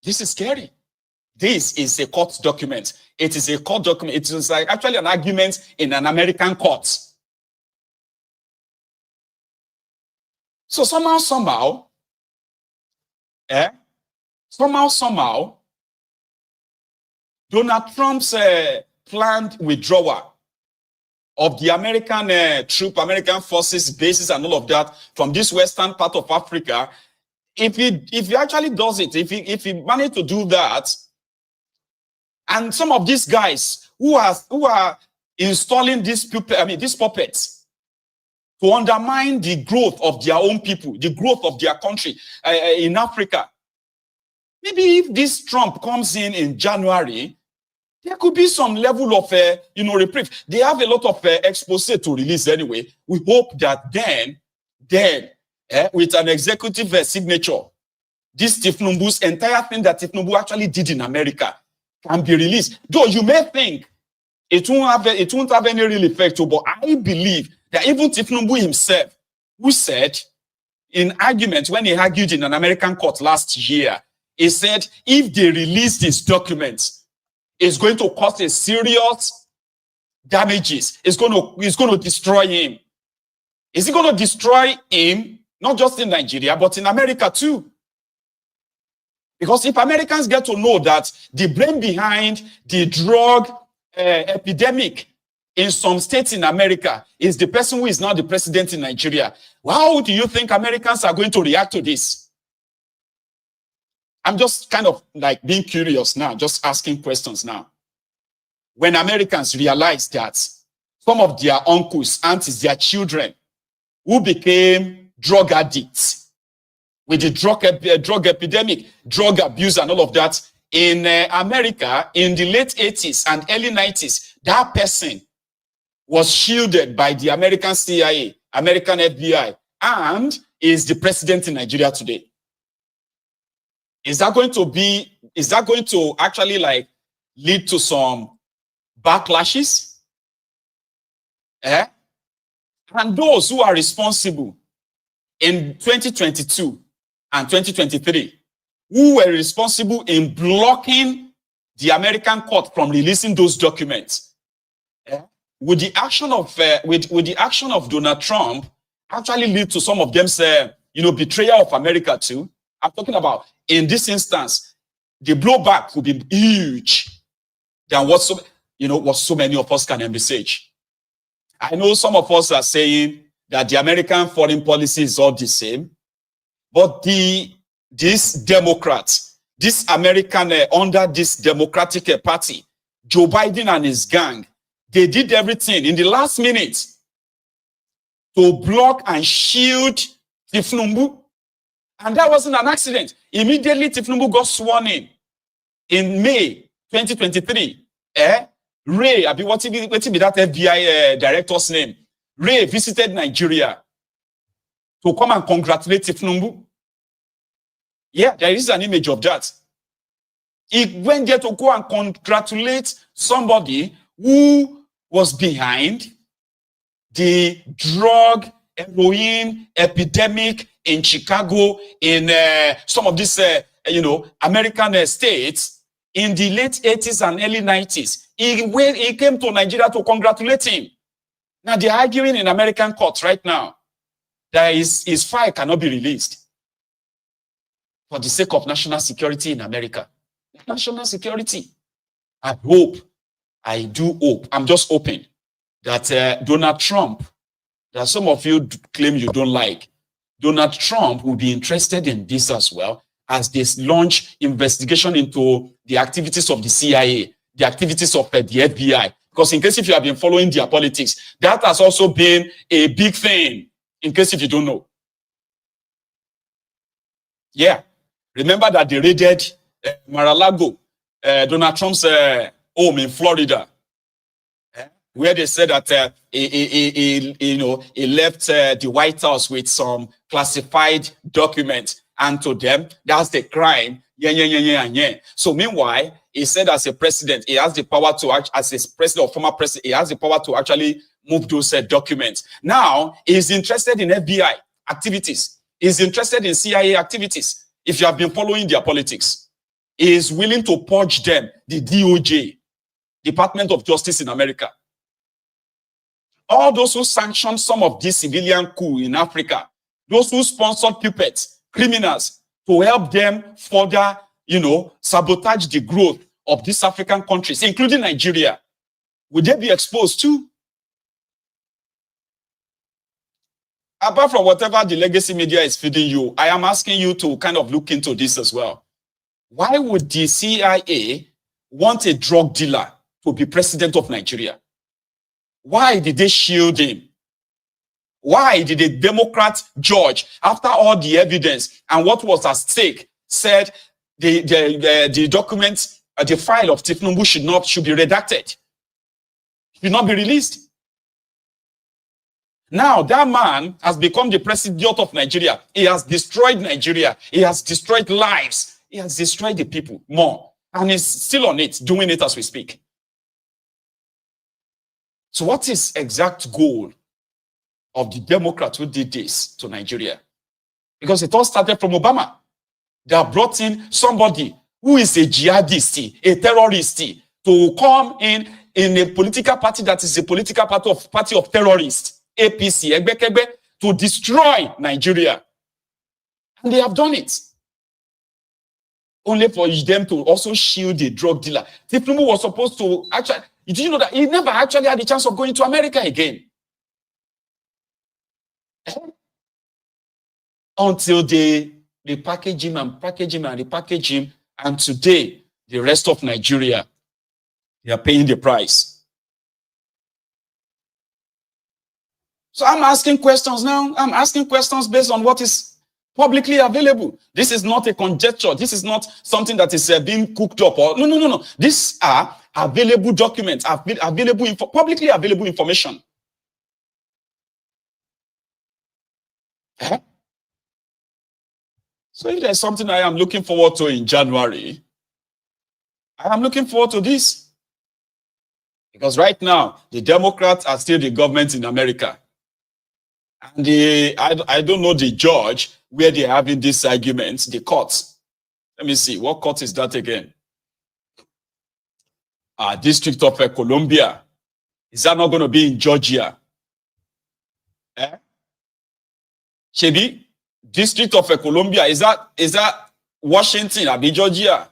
This is scary. This is a court document. It is a court document. It is like actually an argument in an American court. So somehow, Donald Trump's planned withdrawal of the American American forces, bases, and all of that from this western part of Africa, if he actually does it, if he managed to do that, and some of these guys who are installing these puppets to undermine the growth of their own people, the growth of their country in Africa, maybe if this Trump comes in January, there could be some level of reprieve. They have a lot of expose to release anyway. We hope that then with an executive signature, this Tinubu's entire thing that Tinubu actually did in America can be released. Though you may think it won't have any real effect, but I believe that even Tinubu himself, who said in argument when he argued in an American court last year, he said if they release these documents, it's going to cause a serious damages. It's going to destroy him. Is it going to destroy him? Not just in Nigeria, but in America too. Because if Americans get to know that the brain behind the drug epidemic in some states in America is the person who is now the president in Nigeria, how do you think Americans are going to react to this? I'm just kind of like being curious now, just asking questions now. When Americans realize that some of their uncles, aunties, their children who became drug addicts with the drug epidemic, drug abuse and all of that in America in the late 80s and early 90s, that person was shielded by the American CIA, American FBI, and is the president in Nigeria today. Is that going to actually like lead to some backlashes? Eh? And those who are responsible in 2022 and 2023, who were responsible in blocking the American court from releasing those documents, with the action of with the action of Donald Trump, actually lead to some of them say, betrayal of America too. I'm talking about in this instance, the blowback will be huge than what so many of us can envisage. I know some of us are saying that the American foreign policy is all the same, but this Democrats, this American under this Democratic Party, Joe Biden and his gang, they did everything in the last minute to block and shield Tinubu. And that wasn't an accident. Immediately, Tinubu got sworn in May 2023. Ray, what be that FBI director's name? Ray visited Nigeria to come and congratulate Tinubu. Yeah, there is an image of that. He went there to go and congratulate somebody who was behind the drug, heroin epidemic in Chicago, in some of these, American states in the late 80s and early 90s. He came to Nigeria to congratulate him. Now they're arguing in American courts right now that his file cannot be released for the sake of national security in America. National security. I do hope, I'm just hoping that Donald Trump, that some of you claim you don't like, Donald Trump will be interested in this as well, as they launch investigation into the activities of the CIA, the activities of the FBI. Because in case if you have been following their politics, that has also been a big thing, in case if you don't know. Yeah. Remember that they raided Mar-a-Lago, Donald Trump's home in Florida, where they said that he left the White House with some classified documents, and to them, that's the crime. Yeah. So meanwhile, he said as a president, he has the power to, as a president or former president, he has the power to actually move those documents. Now, he's interested in FBI activities. He's interested in CIA activities. If you have been following their politics, he is willing to purge them, the DOJ, Department of Justice in America. All those who sanctioned some of these civilian coup in Africa, those who sponsored puppets, criminals, to help them further, sabotage the growth of these African countries, including Nigeria, would they be exposed too? Apart from whatever the legacy media is feeding you, I am asking you to kind of look into this as well. Why would the CIA want a drug dealer to be president of Nigeria? Why did they shield him? Why did a Democrat judge, after all the evidence and what was at stake, said the documents, the file of Tinubu should be redacted, should not be released? Now that man has become the president of Nigeria. He has destroyed Nigeria. He has destroyed lives. He has destroyed the people more. And he's still on it, doing it as we speak. So what is exact goal of the Democrats who did this to Nigeria? Because it all started from Obama. They have brought in somebody who is a jihadist, a terrorist, to come in a political party that is a political party of terrorists, APC, Egbekegbe, to destroy Nigeria. And they have done it. Only for them to also shield a drug dealer. Tinubu was supposed to actually, did you know that he never actually had the chance of going to America again? Until they package him and repackage him, and today, the rest of Nigeria, they are paying the price. So I'm asking questions now. I'm asking questions based on what is publicly available. This is not a conjecture. This is not something that is being cooked up. Or no. These are available documents, publicly available information. So if there's something I am looking forward to in January, I am looking forward to this. Because right now, the Democrats are still the government in America. And I don't know the judge where they're having this argument, the courts. Let me see, what court is that again? District of Columbia. Is that not going to be in Georgia? Shebi, District of Columbia, is that Washington, or Georgia?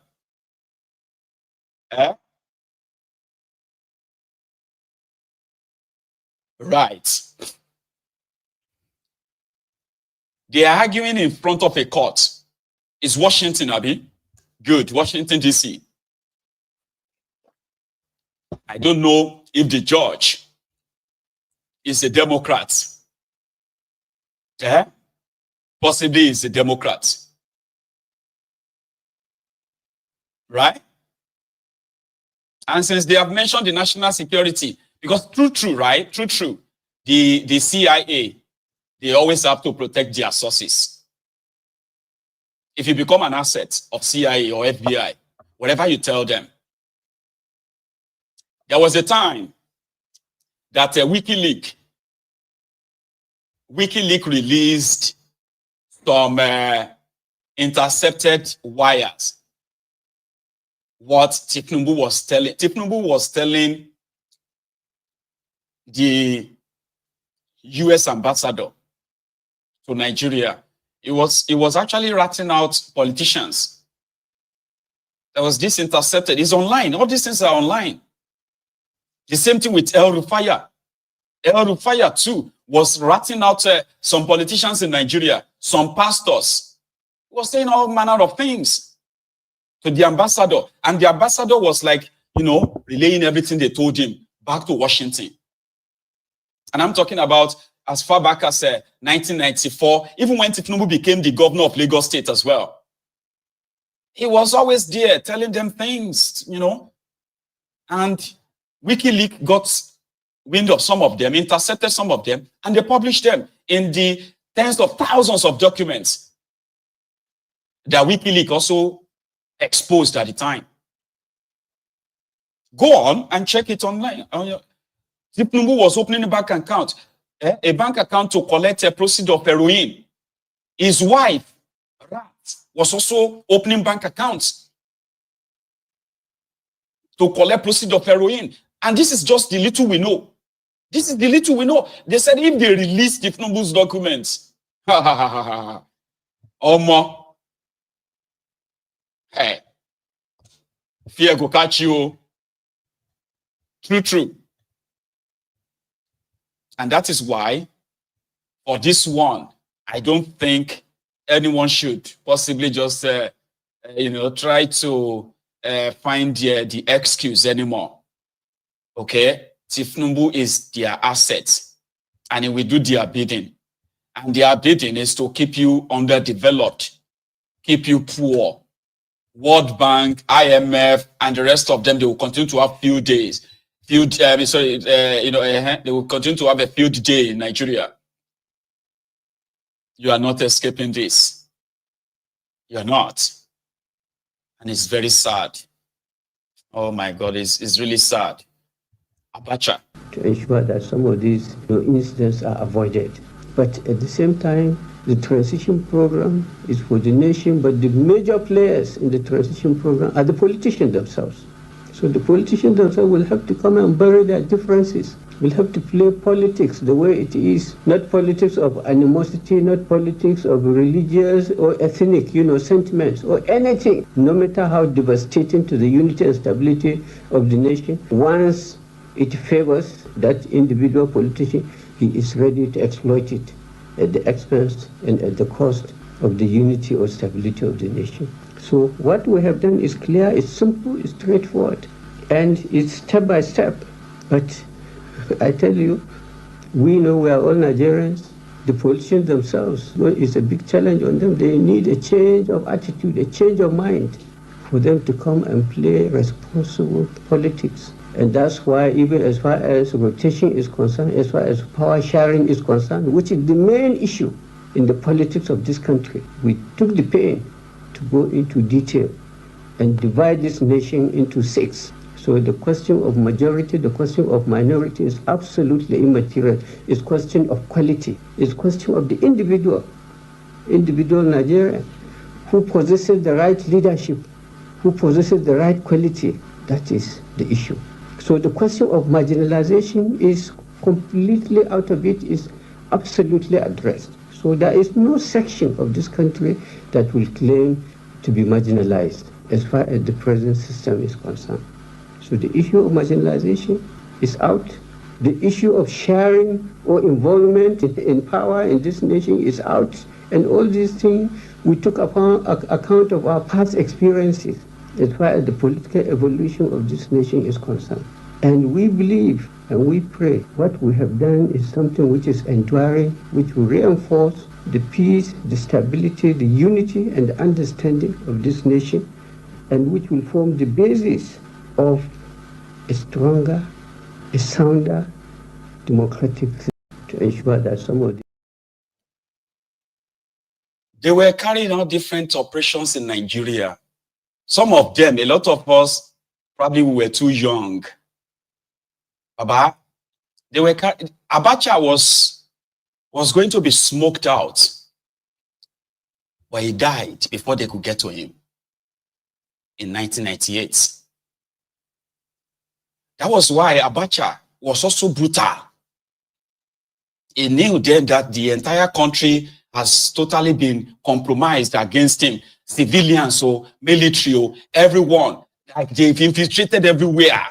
Right. They are arguing in front of a court. Is Washington, Abi? Good, Washington, D.C. I don't know if the judge is a Democrat. Possibly is a Democrat. Right? And since they have mentioned the national security, because true, right? True. The CIA, they always have to protect their sources. If you become an asset of CIA or FBI, whatever you tell them. There was a time that WikiLeaks released some intercepted wires. What Tinubu was telling the US ambassador to Nigeria. It was actually ratting out politicians. There was this intercepted. It's online. All these things are online. The same thing with El Rufaya. El Rufaya too was ratting out some politicians in Nigeria, some pastors. He was saying all manner of things to the ambassador. And the ambassador was like, relaying everything they told him back to Washington. And I'm talking about as far back as 1994, even when Tinubu became the governor of Edo State as well. He was always there telling them things, And WikiLeaks got wind of some of them, intercepted some of them, and they published them in the tens of thousands of documents that WikiLeaks also exposed at the time. Go on and check it online. Tinubu was opening a bank account to collect a proceeds of heroin. His wife, Rat, was also opening bank accounts to collect proceeds of heroin. And this is just the little we know. This is the little we know. They said if they release Tinubu's documents, hey, fear go catch you. True. And that is why, for this one, I don't think anyone should possibly just, try to find the excuse anymore. Okay? Tinubu is their asset, and it will do their bidding. And their bidding is to keep you underdeveloped, keep you poor. World Bank, IMF, and the rest of them, they will continue to have field days. They will continue to have a field day in Nigeria. You are not escaping this. You are not. And it's very sad. Oh my God, it's really sad. Abacha. To ensure that some of these incidents are avoided. But at the same time, the transition program is for the nation, but the major players in the transition program are the politicians themselves. So the politicians themselves will have to come and bury their differences. We'll have to play politics the way it is, not politics of animosity, not politics of religious or ethnic, sentiments or anything, no matter how devastating to the unity and stability of the nation. Once it favors that individual politician, he is ready to exploit it at the expense and at the cost of the unity or stability of the nation. So what we have done is clear, it's simple, it's straightforward, and it's step by step. But I tell you, we know we are all Nigerians. The politicians themselves, it's a big challenge on them. They need a change of attitude, a change of mind for them to come and play responsible politics. And that's why, even as far as rotation is concerned, as far as power sharing is concerned, which is the main issue in the politics of this country, we took the pain to go into detail and divide this nation into 6 So the question of majority, the question of minority is absolutely immaterial. It's question of quality. It's question of the individual Nigerian who possesses the right leadership, who possesses the right quality. That is the issue. So the question of marginalization is completely out of it, is absolutely addressed. So there is no section of this country that will claim to be marginalized as far as the present system is concerned. So the issue of marginalization is out. The issue of sharing or involvement in power in this nation is out. And all these things, we took upon account of our past experiences as far as the political evolution of this nation is concerned. And we believe and we pray what we have done is something which is enduring, which will reinforce the peace, the stability, the unity, and the understanding of this nation, and which will form the basis of a stronger, a sounder, democratic system to ensure that some of the They were carrying out different operations in Nigeria. Some of them, a lot of us, probably we were too young. Baba, Abacha was going to be smoked out, but he died before they could get to him in 1998. That was why Abacha was also brutal. He knew then that the entire country has totally been compromised against him. Civilians or military or everyone, like they've infiltrated everywhere.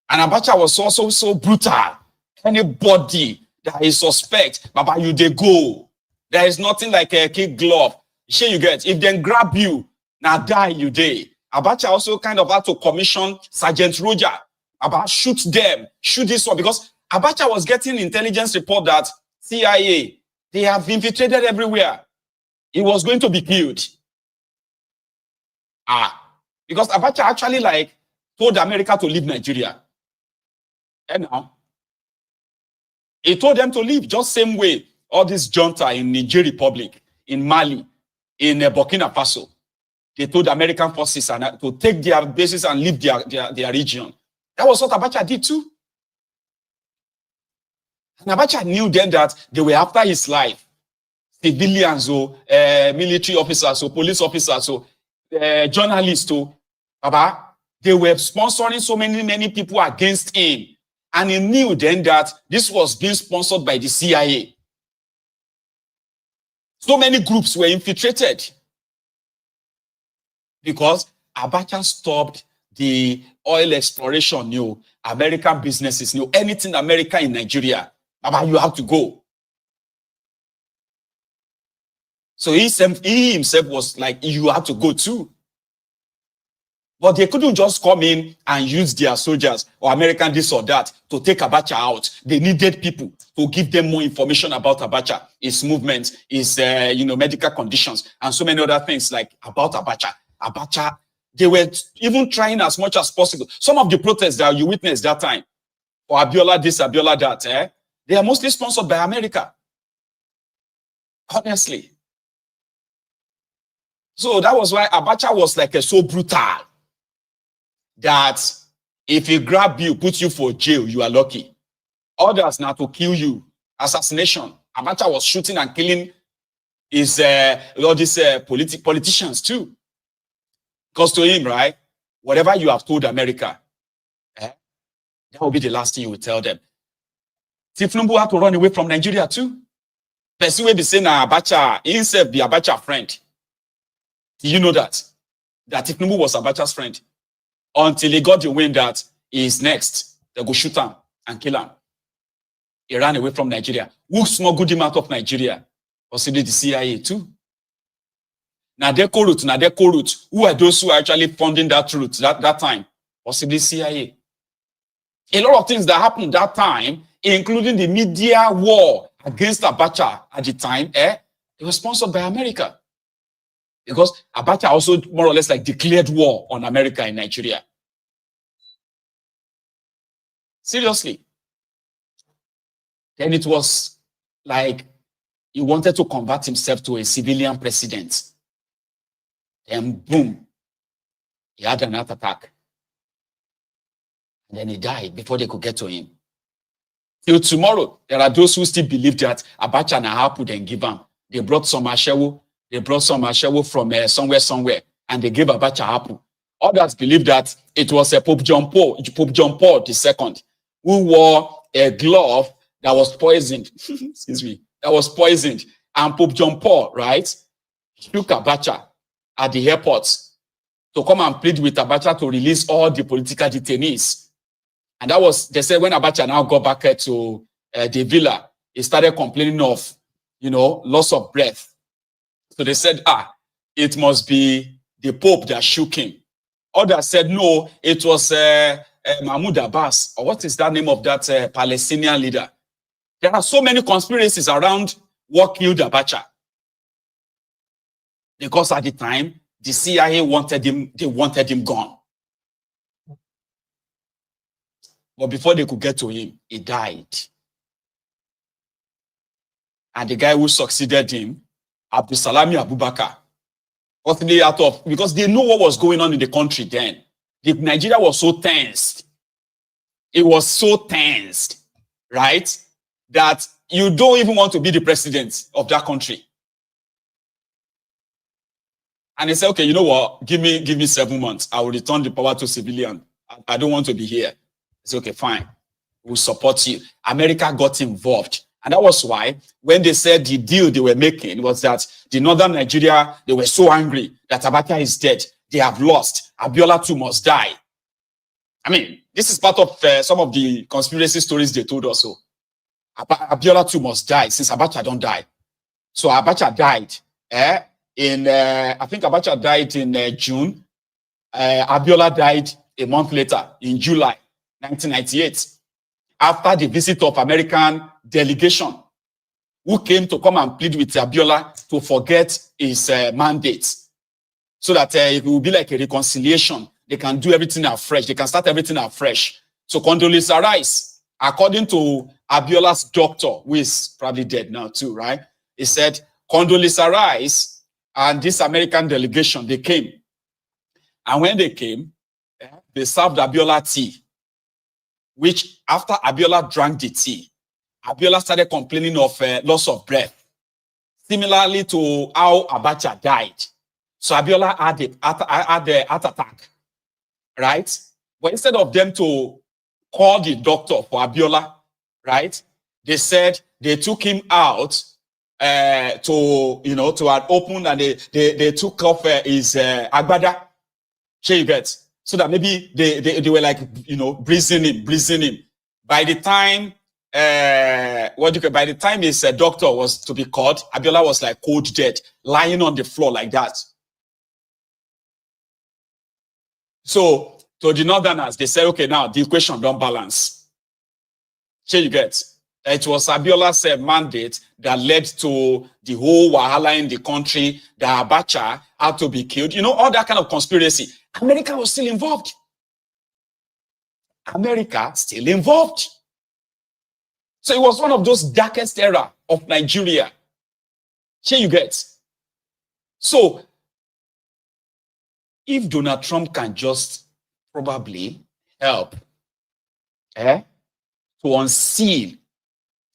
And Abacha was also so brutal. Anybody that is suspect, Baba, you they go. There is nothing like a kid glove. Sure you get. If they grab you, now die you day. Abacha also kind of had to commission Sergeant Roger. Baba, shoot them, shoot this one, because Abacha was getting intelligence report that CIA, they have infiltrated everywhere. He was going to be killed. Because Abacha actually told America to leave Nigeria. And now, he told them to leave just same way all this junta in Niger Republic, in Mali, in Burkina Faso. They told American forces to take their bases and leave their region. That was what Abacha did too. And Abacha knew then that they were after his life. Civilians or military officers or police officers or journalists or Baba, they were sponsoring so many people against him. And he knew then that this was being sponsored by the CIA. So many groups were infiltrated because Abacha stopped the oil exploration, American businesses, anything American in Nigeria. Baba, you have to go. So he himself was like, you have to go too. But they couldn't just come in and use their soldiers or American this or that to take Abacha out. They needed people to give them more information about Abacha, his movements, his medical conditions, and so many other things about Abacha. Abacha, they were even trying as much as possible. Some of the protests that you witnessed that time, or Abiola this, Abiola that, they are mostly sponsored by America. Honestly. So that was why Abacha was so brutal that if he grab you, put you for jail, you are lucky. Others now to kill you. Assassination. Abacha was shooting and killing his all these politicians too. Because to him, right, whatever you have told America, that will be the last thing you will tell them. Tinubu had to run away from Nigeria too. Person will be saying Abacha, himself be Abacha friend. Do you know that? That Tinubu was Abacha's friend. Until he got the wind that he is next. They go shoot him and kill him. He ran away from Nigeria. Who smuggled him out of Nigeria? Possibly the CIA too. Now they co-route. Who are those who are actually funding that route that time? Possibly CIA. A lot of things that happened that time, including the media war against Abacha at the time, it was sponsored by America. Because Abacha also more or less declared war on America in Nigeria. Seriously. Then it was he wanted to convert himself to a civilian president. Then boom. He had an heart attack. And then he died before they could get to him. Till tomorrow, there are those who still believe that Abacha and Ahapu then give him. They brought some Ashewo. They brought some Ashewo from somewhere, and they gave Abacha Ahapu. Others believe that it was Pope John Paul II, who wore a glove that was poisoned. Excuse me, that was poisoned. And Pope John Paul, right, took Abacha at the airport to come and plead with Abacha to release all the political detainees. And that was, they said, when Abacha now got back to the villa, he started complaining of, loss of breath. So they said, it must be the Pope that shook him. Others said, no, it was Mahmoud Abbas, or what is that name of that Palestinian leader? There are so many conspiracies around what killed Abacha. Because at the time, the CIA wanted him, they wanted him gone. But before they could get to him, he died. And the guy who succeeded him, Abdulsalami Abubakar, because they know what was going on in the country then. Nigeria was so tensed. It was so tensed, right? That you don't even want to be the president of that country. And they said, okay, you know what? Give me 7 months. I will return the power to civilian. I don't want to be here. It's okay, fine. We'll support you. America got involved. And that was why, when they said the deal they were making was that the northern Nigeria, they were so angry that Abacha is dead. They have lost. Abiola too must die. I mean, this is part of some of the conspiracy stories they told us. So, Abiola too must die since Abacha don't die. So Abacha died. I think Abacha died in June. Abiola died a month later in July 1998. After the visit of American delegation who came to come and plead with Abiola to forget his mandate so that it will be like a reconciliation. They can do everything afresh. They can start everything afresh. So Condoleezza Rice, according to Abiola's doctor, who is probably dead now too, right? He said, Condoleezza Rice and this American delegation, they came. And when they came, they served Abiola tea, which after Abiola drank the tea, Abiola started complaining of loss of breath, similarly to how Abacha died. So Abiola had the heart attack, right? But instead of them to call the doctor for Abiola, right, they said they took him out to an open, and they took off his agbada, you get, so that maybe they were like, breathing him. By the time by the time his doctor was to be called, Abiola was like cold dead, lying on the floor like that. So to the northerners, they said, okay, now the equation don't balance. You get, it was Abiola's mandate that led to the whole wahala in the country, that Abacha had to be killed. All that kind of conspiracy. America was still involved. America still involved. So it was one of those darkest era of Nigeria. You get. So if Donald Trump can just probably help to unseal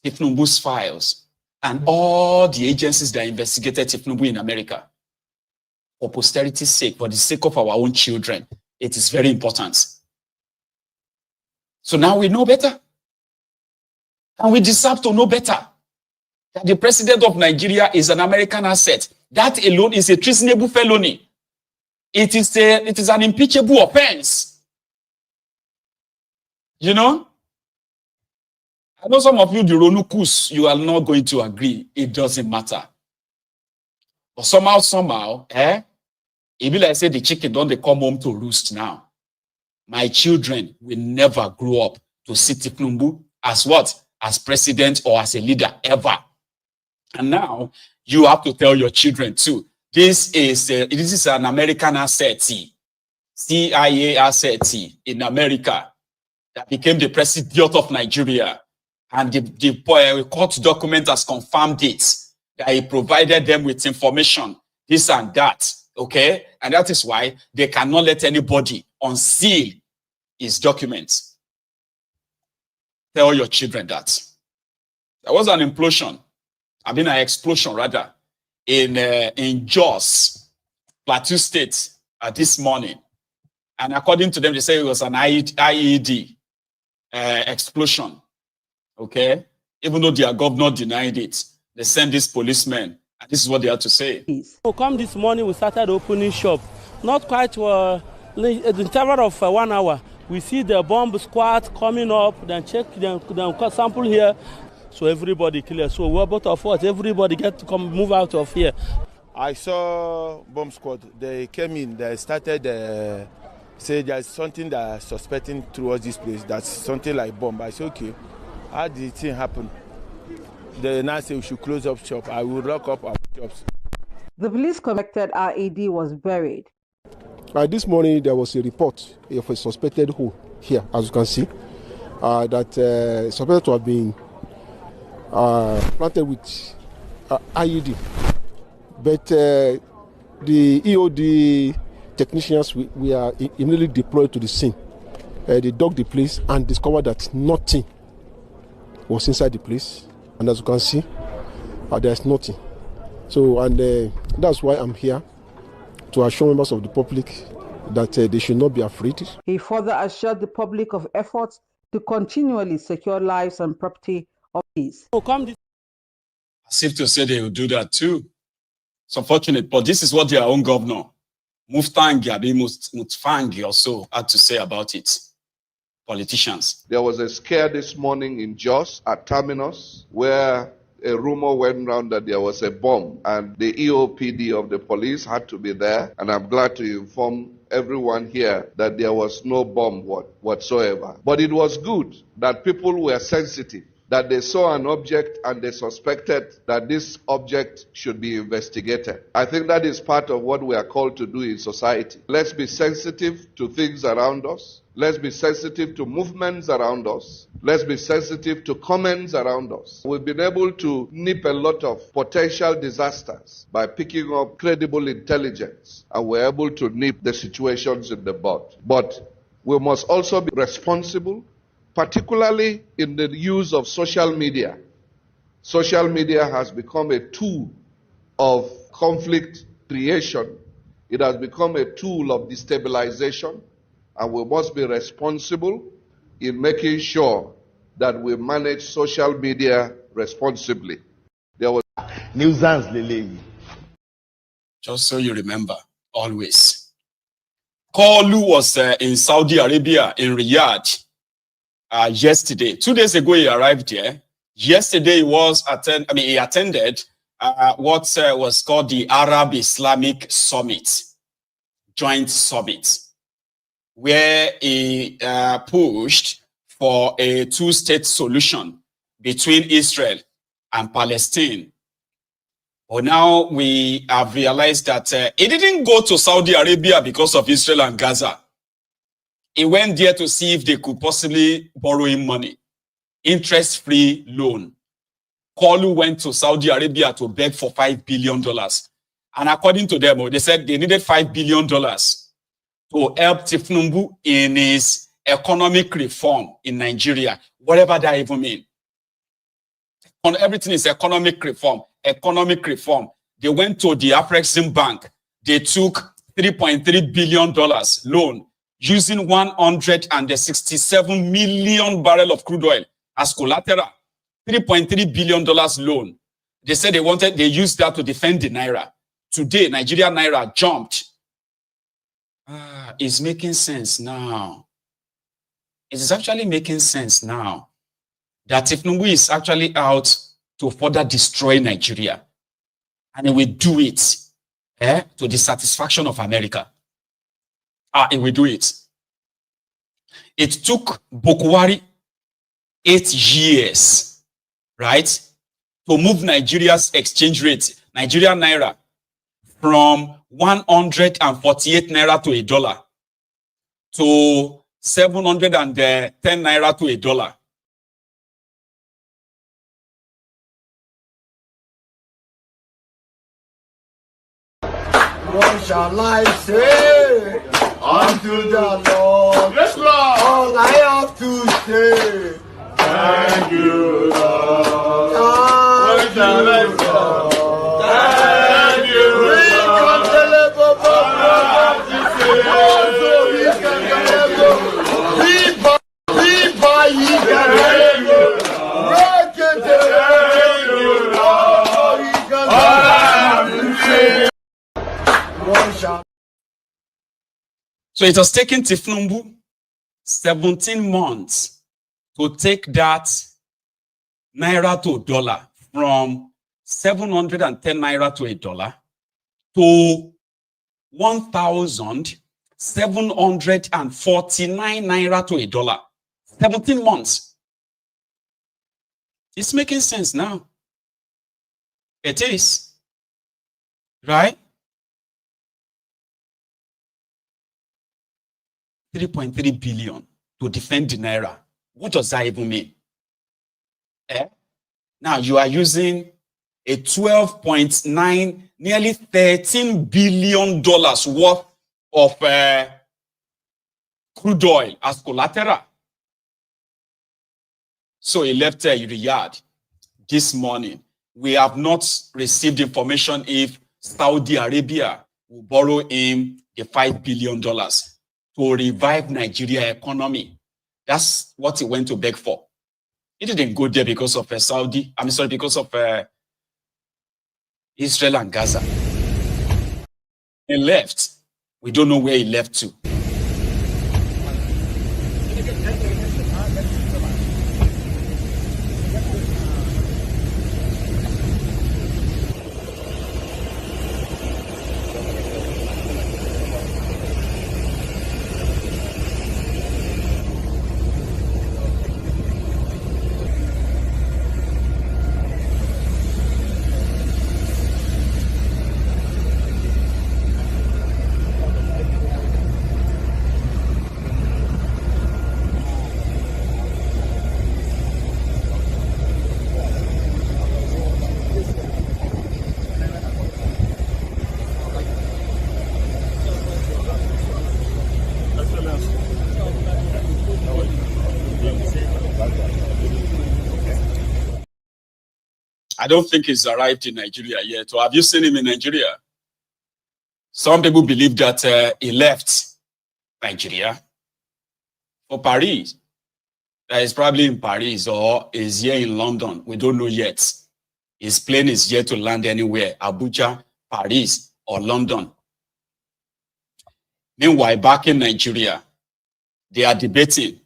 Tinubu's files and all the agencies that investigated Tinubu in America, for posterity's sake, for the sake of our own children, it is very important. So now we know better. And we deserve to know better. That the president of Nigeria is an American asset. That alone is a treasonable felony. It is an impeachable offense. I know some of you, the Ronukus, you are not going to agree. It doesn't matter. But somehow, it be like say the chicken don't they come home to roost now. My children will never grow up to see Tinubu as what? As president or as a leader ever. And now you have to tell your children too. This is an American asset, CIA asset in America that became the president of Nigeria. And the court document has confirmed it, that he provided them with information, this and that. Okay? And that is why they cannot let anybody unseal his documents. Tell your children that. There was an implosion. I mean, an explosion rather in Jos, Plateau State this morning. And according to them, they say it was an IED explosion. Okay? Even though their governor denied it, they sent these policemen. And this is what they had to say. So come this morning, we started opening shop. Not quite in the interval of 1 hour. We see the bomb squad coming up, then check, then sample here. So everybody clear. So we're both of us, everybody get to come move out of here. I saw bomb squad. They came in. They started say there's something that suspecting towards this place. That's something like bomb. I said, okay, how did the thing happen? They now say we should close up shop. I will lock up our shops. The police connected RAD was buried. This morning there was a report of a suspected hole here, as you can see, that suspected to have been planted with IED. But the EOD technicians, we are immediately deployed to the scene. They dug the place and discovered that nothing was inside the place. And as you can see, there's nothing. So, and that's why I'm here, to assure members of the public that they should not be afraid. He further assured the public of efforts to continually secure lives and property of these. As if to say they will do that too. It's unfortunate, but this is what their own governor, Mutfangi also, had to say about it. Politicians. There was a scare this morning in Jos at Terminus where a rumor went around that there was a bomb, and the EOPD of the police had to be there, and I'm glad to inform everyone here that there was no bomb whatsoever. But it was good that people were sensitive, that they saw an object and they suspected that this object should be investigated. I think that is part of what we are called to do in society. Let's be sensitive to things around us. Let's be sensitive to movements around us. Let's be sensitive to comments around us. We've been able to nip a lot of potential disasters by picking up credible intelligence, and we're able to nip the situations in the bud. But we must also be responsible, particularly in the use of social media. Social media has become a tool of conflict creation. It has become a tool of destabilization. And we must be responsible in making sure that we manage social media responsibly. There was Nuisance, Lele. Just so you remember, always. Kalu was in Saudi Arabia, in Riyadh, yesterday. 2 days ago, he arrived there. Yesterday, he attended what was called the Arab Islamic Summit, joint summit, where he pushed for a two-state solution between Israel and Palestine. But now we have realized that he didn't go to Saudi Arabia because of Israel and Gaza. He went there to see if they could possibly borrow him money, interest-free loan. Kalu went to Saudi Arabia to beg for $5 billion. And according to them, they said they needed $5 billion to help Tinubu in his economic reform in Nigeria, whatever that even means. Everything is economic reform. Economic reform. They went to the Afrexim Bank. They took $3.3 billion loan using 167 million barrels of crude oil as collateral. $3.3 billion loan. They said they used that to defend the Naira. Today, Nigerian Naira jumped. It's making sense now. It is actually making sense now that Tinubu is actually out to further destroy Nigeria. And he will do it to the satisfaction of America. He will do it. It took Bokohari 8 years, right, to move Nigeria's exchange rate, Nigerian Naira, from 148 Naira to $1 to 710 Naira to $1. What shall I say unto the Lord? Yes, Lord. All I have to say, Thank you, Lord. thank shall I you, say? Lord. Thank you, We can tell it, Baba. Also, we can tell it, Baba. We buy it, can tell it, Baba. We can tell it, Baba. We can tell it, Baba. What shall So it has taken Tinubu 17 months to take that naira to dollar from 710 naira to $1 to 1,749 naira to $1. 17 months. It's making sense now. It is. Right? 3.3 billion to defend the naira. What does that even mean? Now you are using a 12.9, nearly $13 billion worth of crude oil as collateral. So he left the yard this morning. We have not received information if Saudi Arabia will borrow him the $5 billion to revive Nigeria economy. That's what he went to beg for. He didn't go there because of because of Israel and Gaza. He left. We don't know where he left to. I don't think he's arrived in Nigeria yet. Or have you seen him in Nigeria? Some people believe that he left Nigeria for Paris. That is probably in Paris or is here in London. We don't know yet. His plane is yet to land anywhere. Abuja, Paris, or London. Meanwhile, back in Nigeria, they are debating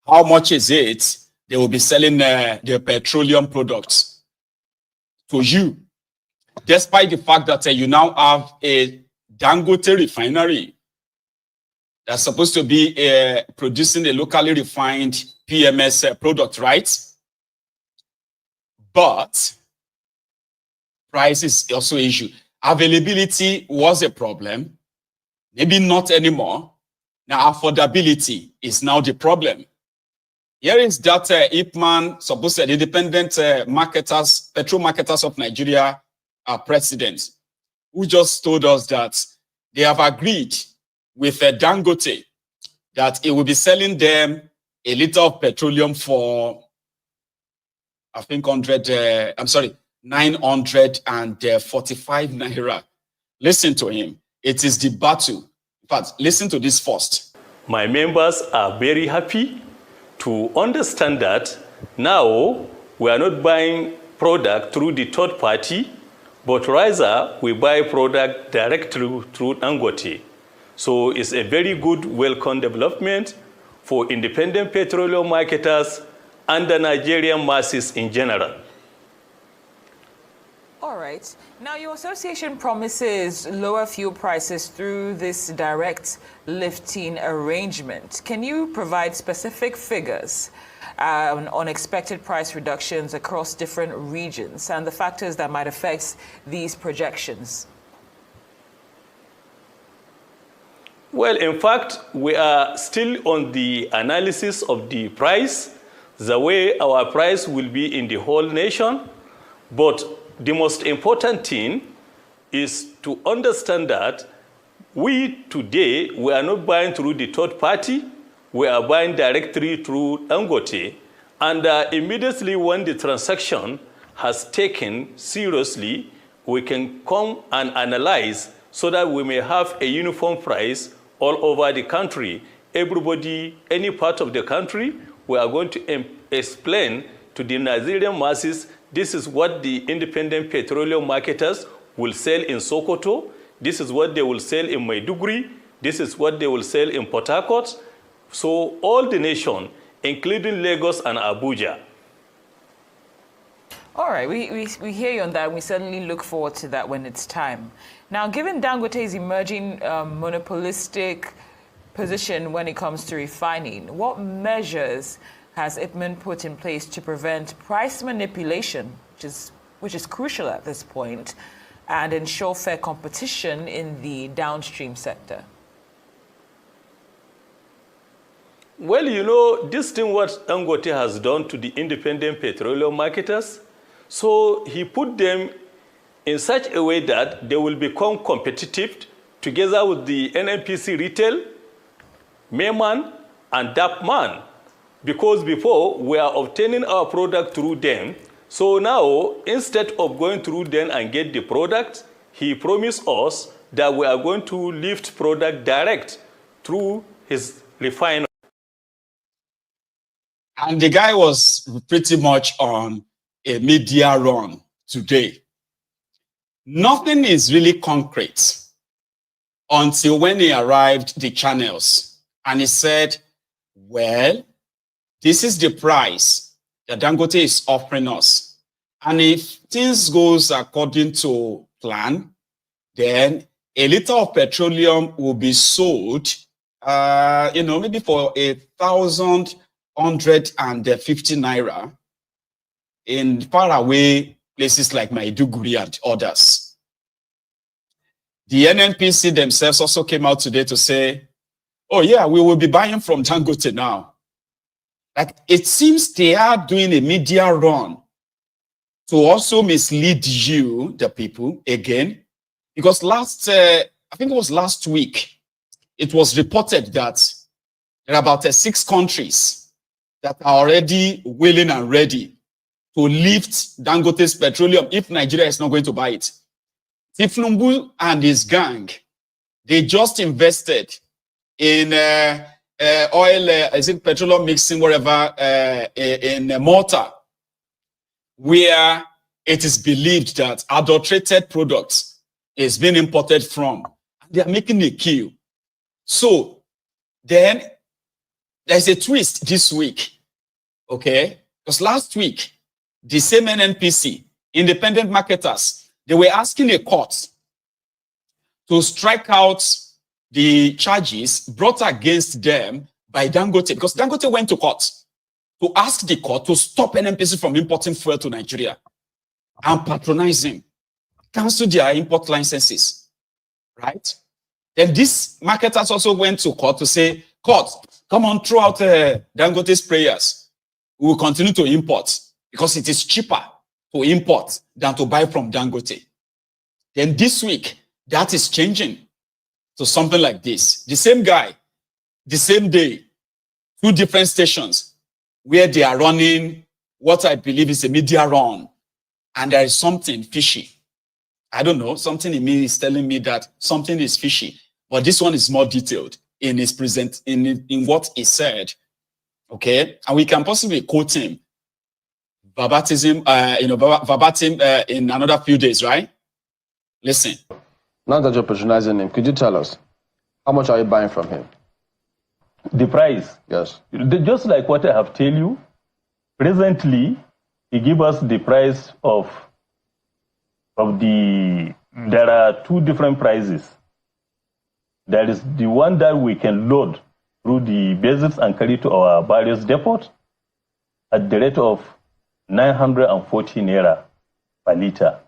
how much is it they will be selling their petroleum products to you, despite the fact that you now have a Dangote refinery that's supposed to be producing a locally refined PMS product, right? But price is also an issue. Availability was a problem, maybe not anymore. Now affordability is now the problem. Here is that Ipman, supposed independent marketers, petrol marketers of Nigeria, president, who just told us that they have agreed with Dangote that it will be selling them a liter of petroleum for, I think 945 naira. Listen to him. It is the battle. In fact, listen to this first. My members are very happy to understand that now we are not buying product through the third party, but rather we buy product directly through Dangote. So it's a very good, welcome development for independent petroleum marketers and the Nigerian masses in general. All right. Now, your association promises lower fuel prices through this direct lifting arrangement. Can you provide specific figures on expected price reductions across different regions and the factors that might affect these projections? Well, in fact, we are still on the analysis of the price, the way our price will be in the whole nation, but the most important thing is to understand that we today, we are not buying through the third party, we are buying directly through Dangote, and immediately when the transaction has taken seriously, we can come and analyze so that we may have a uniform price all over the country. Everybody, any part of the country, we are going to explain to the Nigerian masses, this is what the independent petroleum marketers will sell in Sokoto, this is what they will sell in Maiduguri, this is what they will sell in Port Harcourt. So all the nation, including Lagos and Abuja. All right, we hear you on that. We certainly look forward to that when it's time. Now, given Dangote's emerging monopolistic position when it comes to refining, what measures has Ipman put in place to prevent price manipulation, which is crucial at this point, and ensure fair competition in the downstream sector? Well, you know, this thing what Dangote has done to the independent petroleum marketers, so he put them in such a way that they will become competitive together with the NNPC retail, Mayman, and Dapman. Because before, we are obtaining our product through them. So now, instead of going through them and get the product, he promised us that we are going to lift product direct through his refinery. And the guy was pretty much on a media run today. Nothing is really concrete until when he arrived the channels and he said, well, this is the price that Dangote is offering us. And if things goes according to plan, then a liter of petroleum will be sold, maybe for 1,150 naira in faraway places like Maiduguri and others. The NNPC themselves also came out today to say, oh yeah, we will be buying from Dangote now. Like, it seems they are doing a media run to also mislead you, the people, again. Because I think it was last week, it was reported that there are about 6 countries that are already willing and ready to lift Dangote's petroleum if Nigeria is not going to buy it. Tinubu and his gang, they just invested in petroleum mixing, wherever, in Malta, where it is believed that adulterated products is being imported from. They are making a kill. So then there's a twist this week, okay? Because last week, the same NNPC, independent marketers, they were asking a court to strike out the charges brought against them by Dangote, because Dangote went to court to ask the court to stop NNPC from importing fuel to Nigeria and patronizing, cancel their import licenses, right? Then these marketers also went to court to say, court, come on, throw out Dangote's prayers. We will continue to import because it is cheaper to import than to buy from Dangote. Then this week, that is changing to something like this. The same guy, the same day, 2 different stations where they are running what I believe is a media run, and there is something fishy. I don't know, something in me is telling me that something is fishy, but this one is more detailed in his in what he said. Okay, and we can possibly quote him verbatim, in another few days, right? Listen. Now that you're patronizing him, could you tell us how much are you buying from him? The price? Yes. Just like what I have told you, presently, he gives us the price of there are 2 different prices. There is the one that we can load through the bases and carry to our various depots at the rate of 940 naira per liter.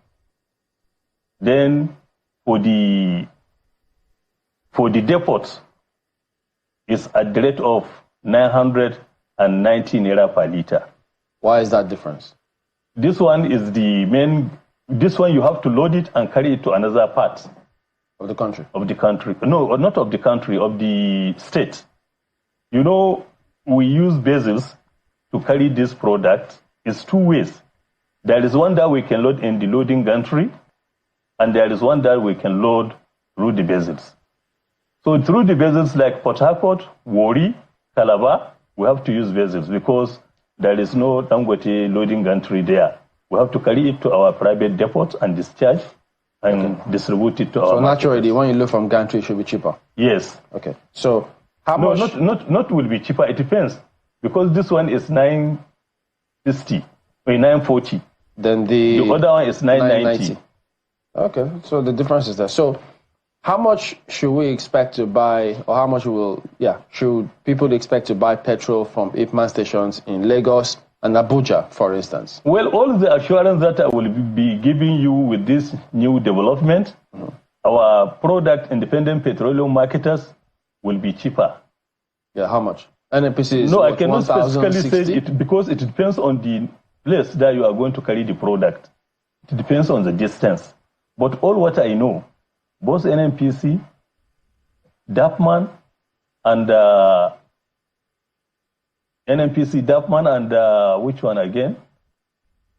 Then for the depots, it's at the rate of 990 naira per liter. Why is that difference? This one is the main This one you have to load it and carry it to another part of the country. Of the country. No, not of the country, of the state. You know, we use vessels to carry this product. It's two ways. There is one that we can load in the loading gantry, and there is one that we can load through the vessels. So through the vessels like Port Harcourt, Warri, Calabar, we have to use vessels because there is no Dangote loading gantry there. We have to carry it to our private depots and discharge and distribute it to our. So naturally, when you load from gantry, it should be cheaper. Yes. Okay. So how much? Not will be cheaper. It depends because this one is 960 or 940. Then the other one is 990. Okay. So the difference is there. So how much should we expect to buy, or how much should people expect to buy petrol from Ipman stations in Lagos and Abuja, for instance? Well, all the assurance that I will be giving you with this new development, our product, independent petroleum marketers, will be cheaper. Yeah, how much? NNPC is no, what, I cannot specifically say it because it depends on the place that you are going to carry the product. It depends on the distance. But all what I know, both NNPC, DAPMAN, and NNPC, DAPMAN, and which one again?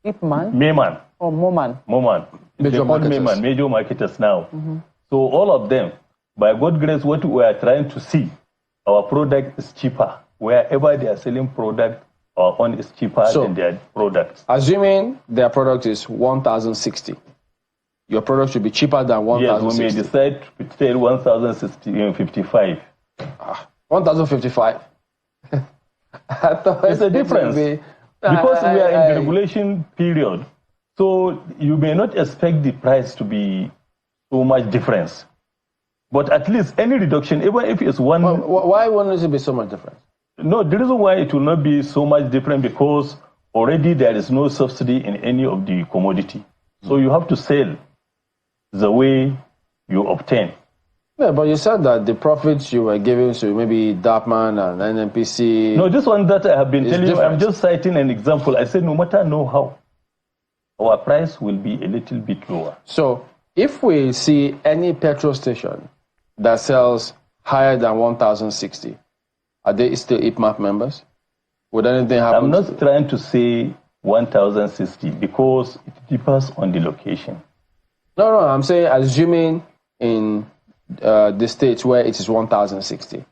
Ipman? Mayman. Or Moman? Moman. Major marketers. Mayman, major marketers now. Mm-hmm. So all of them, by God's grace, what we are trying to see, our product is cheaper. Wherever they are selling product, our own is cheaper than their product. Assuming their product is 1,060, your product should be cheaper than 1,060. Yes, we may decide to sell 1,055. 1,055? I thought it's a difference. Because we are in the regulation period, so you may not expect the price to be so much difference. But at least any reduction, even if it's one... Why wouldn't it be so much difference? No, the reason why it will not be so much different because already there is no subsidy in any of the commodity. So you have to sell the way you obtain. Yeah, but you said that the profits you were giving to maybe DAPMAN and NNPC... No, this one that I have been telling different. you, I'm just citing an example. I said no matter how, our price will be a little bit lower. So if we see any petrol station that sells higher than 1,060, are they still IPMAP members? Would anything happen? I'm not trying to say 1,060 because it differs on the location. No, I'm saying assuming in the states where it is 1,060.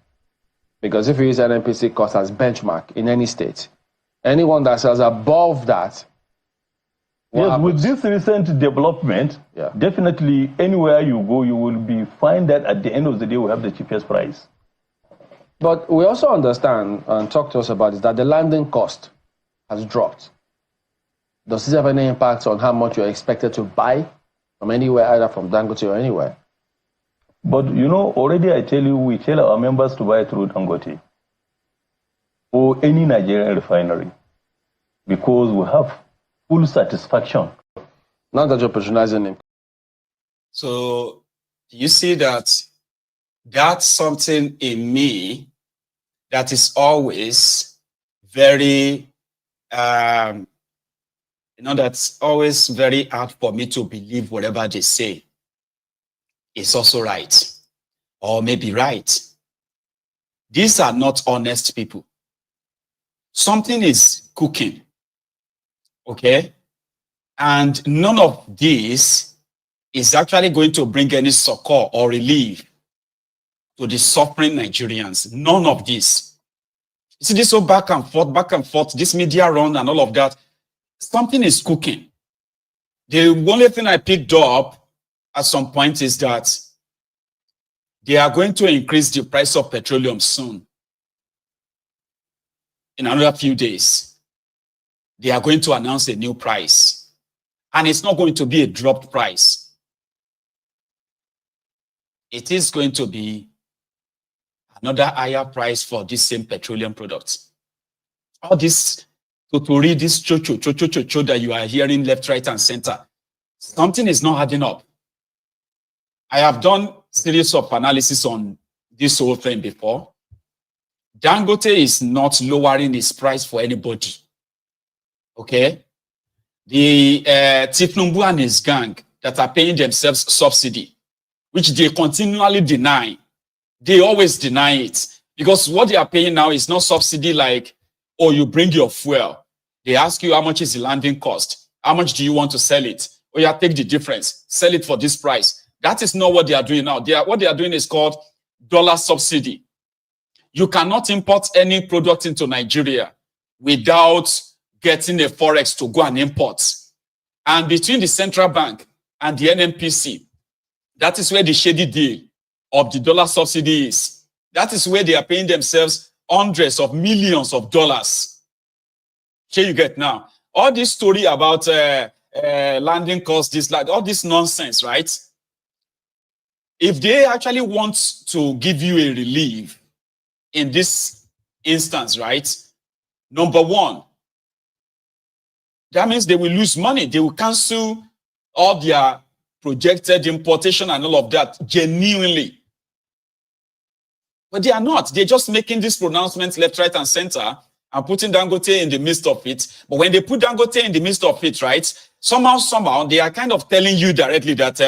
Because if you use NNPC cost as benchmark in any state, anyone that sells above that, yes, with this recent development, definitely anywhere you go, you will find that at the end of the day, we have the cheapest price. But we also understand, and talk to us about it, that the landing cost has dropped. Does this have any impact on how much you're expected to buy from anywhere, either from Dangote or anywhere? But you know, already I tell you, we tell our members to buy through Dangote or any Nigerian refinery because we have full satisfaction. Now that you're patronizing him. So you see that that's something in me that is always very, that's always very hard for me to believe whatever they say is also right or maybe right. These are not honest people. Something is cooking, okay? And none of this is actually going to bring any succor or relief to the suffering Nigerians. None of this. You see this whole back and forth, this media run and all of that. Something is cooking. The only thing I picked up at some point is that they are going to increase the price of petroleum soon. In another few days, they are going to announce a new price. And it's not going to be a dropped price. It is going to be another higher price for this same petroleum products. All this, to read this cho that you are hearing left, right, and center, something is not adding up. I have done series of analysis on this whole thing before. Dangote is not lowering its price for anybody. Okay? the Tinubu and his gang that are paying themselves subsidy, which they continually deny. They always deny it because what they are paying now is not subsidy like, oh, you bring your fuel. They ask you how much is the landing cost? How much do you want to sell it? Oh, yeah, take the difference. Sell it for this price. That is not what they are doing now. What they are doing is called dollar subsidy. You cannot import any product into Nigeria without getting a forex to go and import. And between the central bank and the NNPC, that is where the shady deal of the dollar subsidy is. That is where they are paying themselves hundreds of millions of dollars. Here you get now. All this story about landing costs, all this nonsense, right? If they actually want to give you a relief in this instance, right? Number one, that means they will lose money. They will cancel all their projected importation and all of that genuinely. But they are not. They're just making these pronouncements left, right, and center and putting Dangote in the midst of it. But when they put Dangote in the midst of it, right, somehow, they are kind of telling you directly that,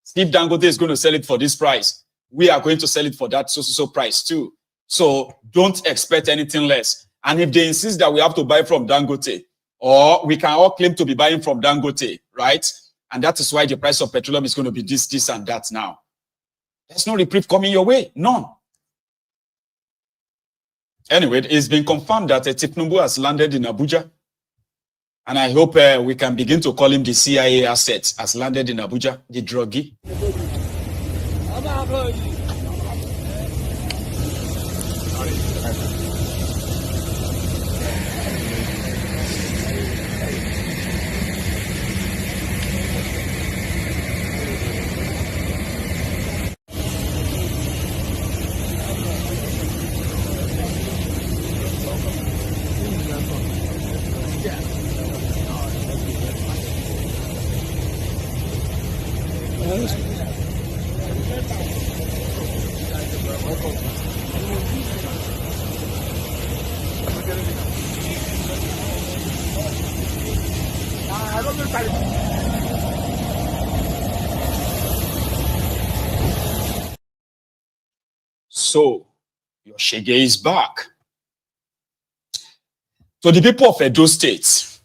Steve Dangote is going to sell it for this price. We are going to sell it for that so price too. So don't expect anything less. And if they insist that we have to buy from Dangote, or we can all claim to be buying from Dangote, right? And that is why the price of petroleum is going to be this, and that now. There's no reprieve coming your way. None. Anyway, it's been confirmed that Tinubu has landed in Abuja. And I hope we can begin to call him the CIA asset, has landed in Abuja, the druggie. So, your Shege is back. To the people of Edo State,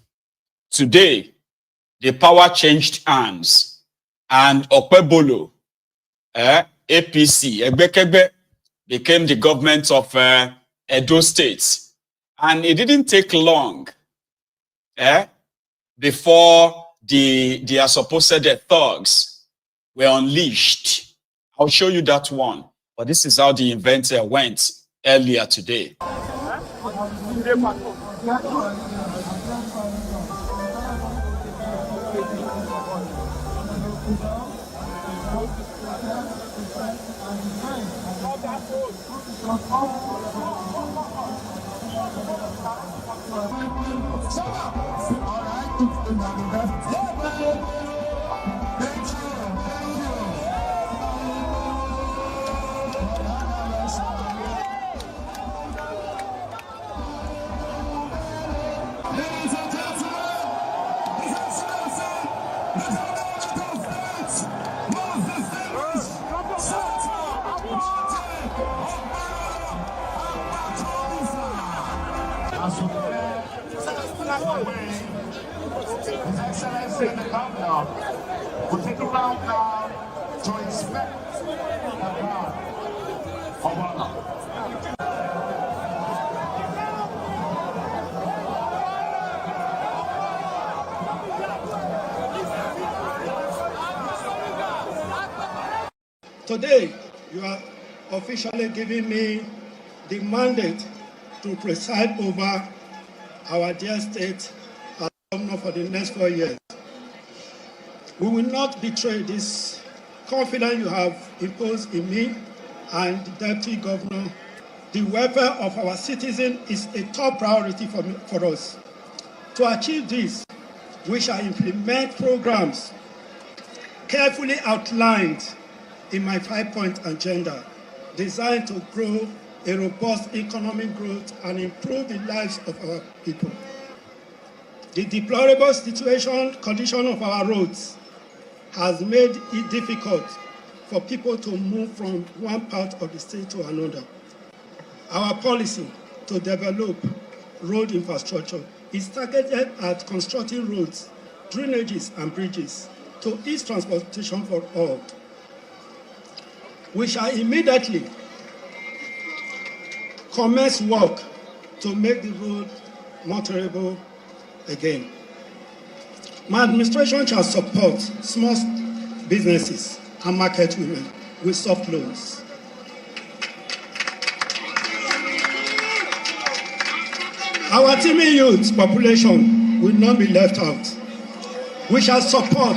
today, the power changed hands, and Okpebolo, APC, Egbekegbe, became the government of Edo State. And it didn't take long before their supposed thugs were unleashed. I'll show you that one. But this is how the event went earlier today. His Excellency the Governor will take around now to inspect the ground of honor. Today, you are officially giving me the mandate to preside over our dear state as governor for the next 4 years. We will not betray this confidence you have imposed in me and the deputy governor. The welfare of our citizens is a top priority for us. To achieve this, we shall implement programs carefully outlined in my 5-point agenda, designed to grow a robust economic growth and improve the lives of our people. The deplorable condition of our roads has made it difficult for people to move from one part of the state to another. Our policy to develop road infrastructure is targeted at constructing roads, drainages, and bridges to ease transportation for all. We shall immediately commence work to make the road motorable again. My administration shall support small businesses and market women with soft loans. Our teeming youth population will not be left out. We shall support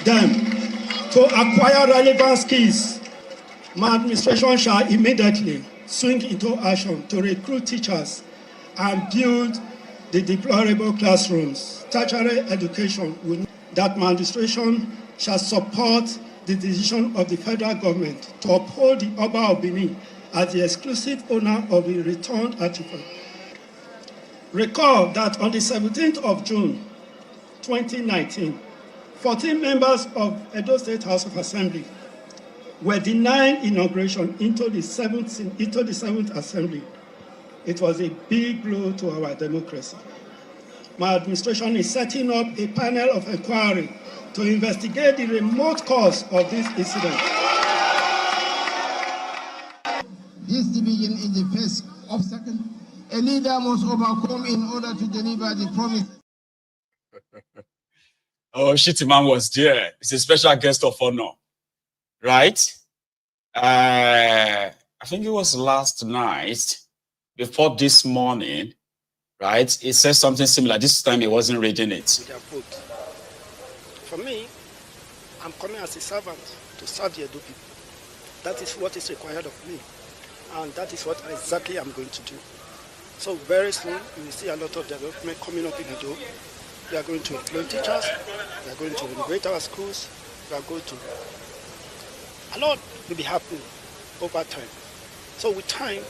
them to acquire relevant skills. My administration shall immediately swing into action to recruit teachers and build the deplorable classrooms. Tertiary education that my administration shall support the decision of the federal government to uphold the Oba of Benin as the exclusive owner of the returned artifact. Recall that on the 17th of June 2019, 14 members of Edo State House of Assembly were denied inauguration into the 7th Assembly. It was a big blow to our democracy. My administration is setting up a panel of inquiry to investigate the remote cause of this incident. This division is the first obstacle a leader must overcome in order to deliver the promise. Oh, Shitiman was there. He's a special guest of honor, right? I think it was last night, before this morning, right? It says something similar. This time he wasn't reading it. For me, I'm coming as a servant to serve the Edo people. That is what is required of me. And that is what exactly I'm going to do. So very soon, you will see a lot of development coming up in Edo. We are going to employ teachers. We are going to renovate our schools. We are going to... A lot will be happening over time. So with time,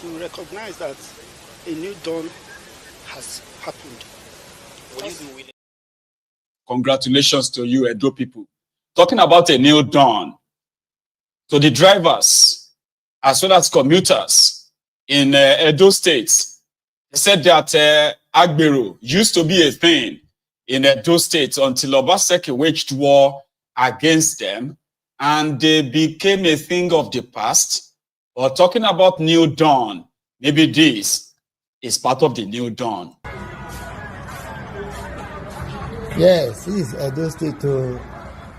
you will recognize that a new dawn has happened. Congratulations to you, Edo people. Talking about a new dawn. To the drivers, as well as commuters in Edo State, they said that Aregbesola used to be a thing in Edo State until Obaseki waged war against them, and they became a thing of the past. But talking about new dawn, maybe this is part of the new dawn. Yes, this is Edo State.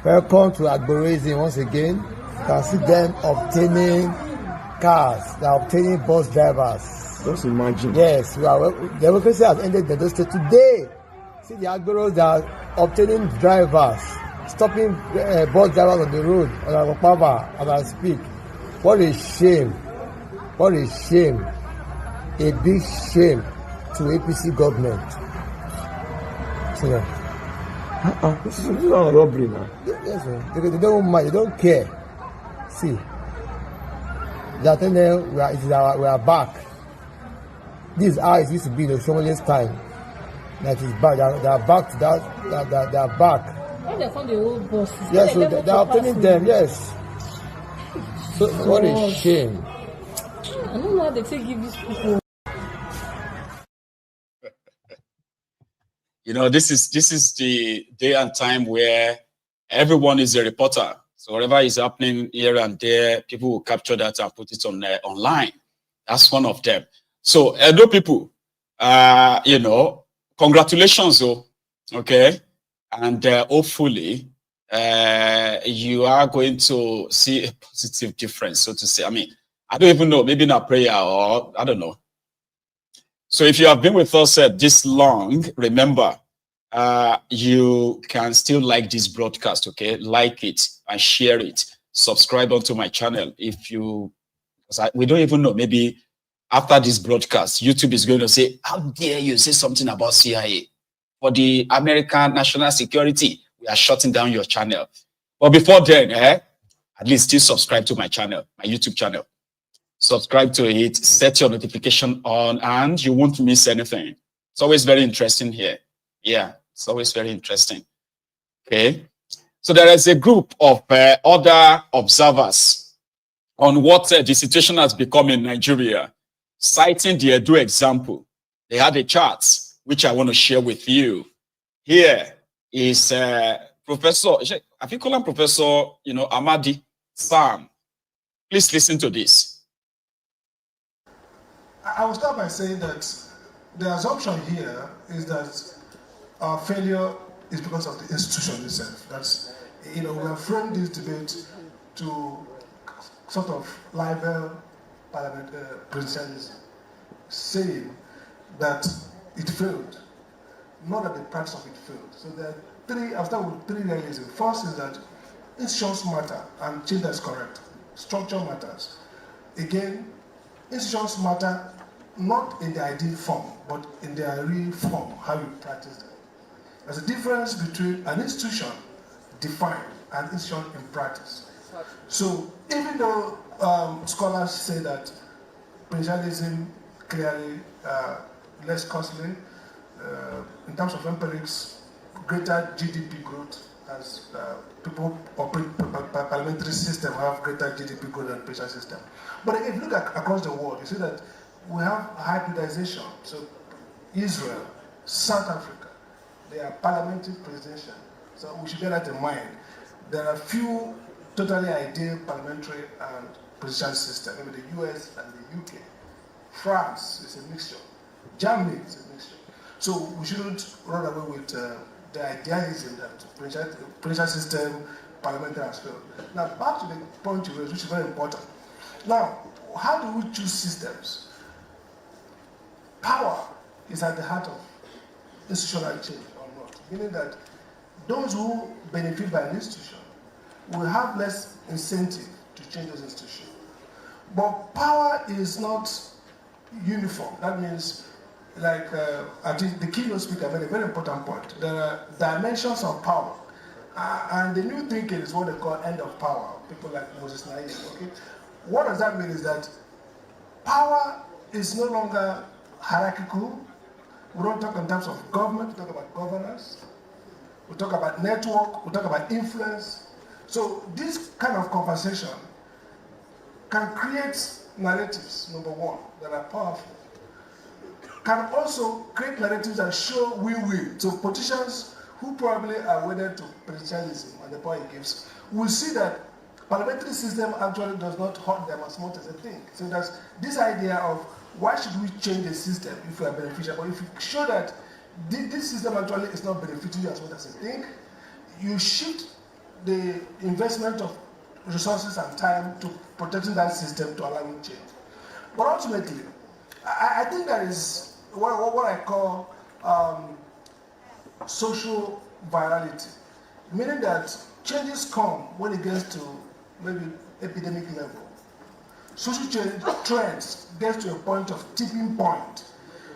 Welcome to Aregbesola once again. You can see them obtaining cars, they are obtaining bus drivers. Just imagine. Yes, democracy has ended in Edo State today. See the Agberos that are obtaining drivers, stopping bus drivers on the road, on Aregbemugbo as I speak. What a shame. What a shame. A big shame to APC government. So, this is not a robbery now. Yes, sir. They don't mind, they don't care. See, that we are back. This is how it used to be in the Somalians' time. That is back. They are back to that. They are back. When they found the old bosses, yes, so they are obtaining them. Yes. So what a shame. I don't know how they take give these people. You know, this is the day and time where everyone is a reporter. So whatever is happening here and there, people will capture that and put it on online. That's one of them. So Edo people, you know, congratulations, though. Okay, and hopefully, you are going to see a positive difference, so to say. I mean, I don't even know, maybe not prayer or I don't know. So if you have been with us this long, remember, you can still like this broadcast, okay? Like it and share it. Subscribe onto my channel. If you, we don't even know, maybe after this broadcast, YouTube is going to say, how dare you say something about CIA? For the American national security, we are shutting down your channel. But before then, at least still subscribe to my channel, my YouTube channel. Subscribe to it, set your notification on, and you won't miss anything. It's always very interesting here. Yeah, it's always very interesting. Okay. So there is a group of other observers on what the situation has become in Nigeria, citing the Edo example. They had a chart, which I want to share with you. Here is Professor, I think call him Professor, Amadi Sam. Please listen to this. I will start by saying that the assumption here is that our failure is because of the institution itself. That's, we have framed this debate to sort of libel parliament presidentialism, saying that it failed, not that the practice of it failed. So there are three, I'll start with three realisms. First is that institutions matter, and Childa is correct. Structure matters. Again, institutions matter not in the ideal form, but in their real form, how you practice them. There's a difference between an institution defined and institution in practice. So even though scholars say that presidentialism clearly less costly, in terms of empirics, greater GDP growth as people operate parliamentary system have greater GDP growth than presidential system. But if you look across the world, you see that we have hybridization. So Israel, South Africa, they are parliamentary presidential. So we should bear that in mind. There are few totally ideal parliamentary and presidential systems. Maybe the US and the UK. France is a mixture. Germany is a mixture. So we shouldn't run away with the idealism that presidential system, parliamentary as well. Now back to the point you raised, which is very important. Now, how do we choose systems? Power is at the heart of institutional change or not, meaning that those who benefit by an institution will have less incentive to change those institutions. But power is not uniform. That means, like I think the keynote speaker made a very important point. There are dimensions of power. And the new thinking is what they call end of power. People like Moses Naim, okay? What does that mean is that power is no longer hierarchical. We don't talk in terms of government, we talk about governance. We talk about network, we talk about influence. So this kind of conversation can create narratives, number one, that are powerful. Can also create narratives that show win-win. So politicians who probably are wedded to presidentialism and the power it gives will see that parliamentary system actually does not hurt them as much as they think. So there's this idea of why should we change the system if we are beneficial? But if you show that this system actually is not benefiting you as much as you think, you shift the investment of resources and time to protecting that system to allow it change. But ultimately, I think there is what I call social virality, meaning that changes come when it gets to maybe epidemic level. Social change trends get to a point of tipping point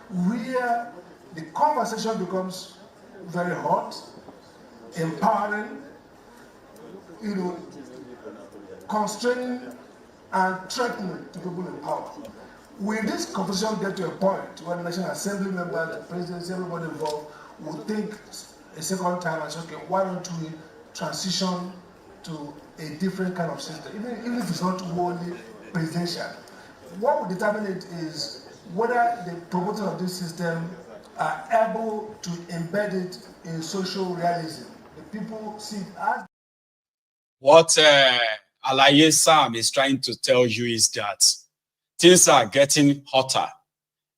where the conversation becomes very hot, empowering, constraining and threatening to people in power. Will this conversation get to a point where the National Assembly members, the presidency, everybody involved will think a second time and say, okay, why don't we transition to a different kind of system, even if it's not wholly presidential? What will determine it is whether the promoters of this system are able to embed it in social realism. The people see it as... What Alaye Sam is trying to tell you is that things are getting hotter.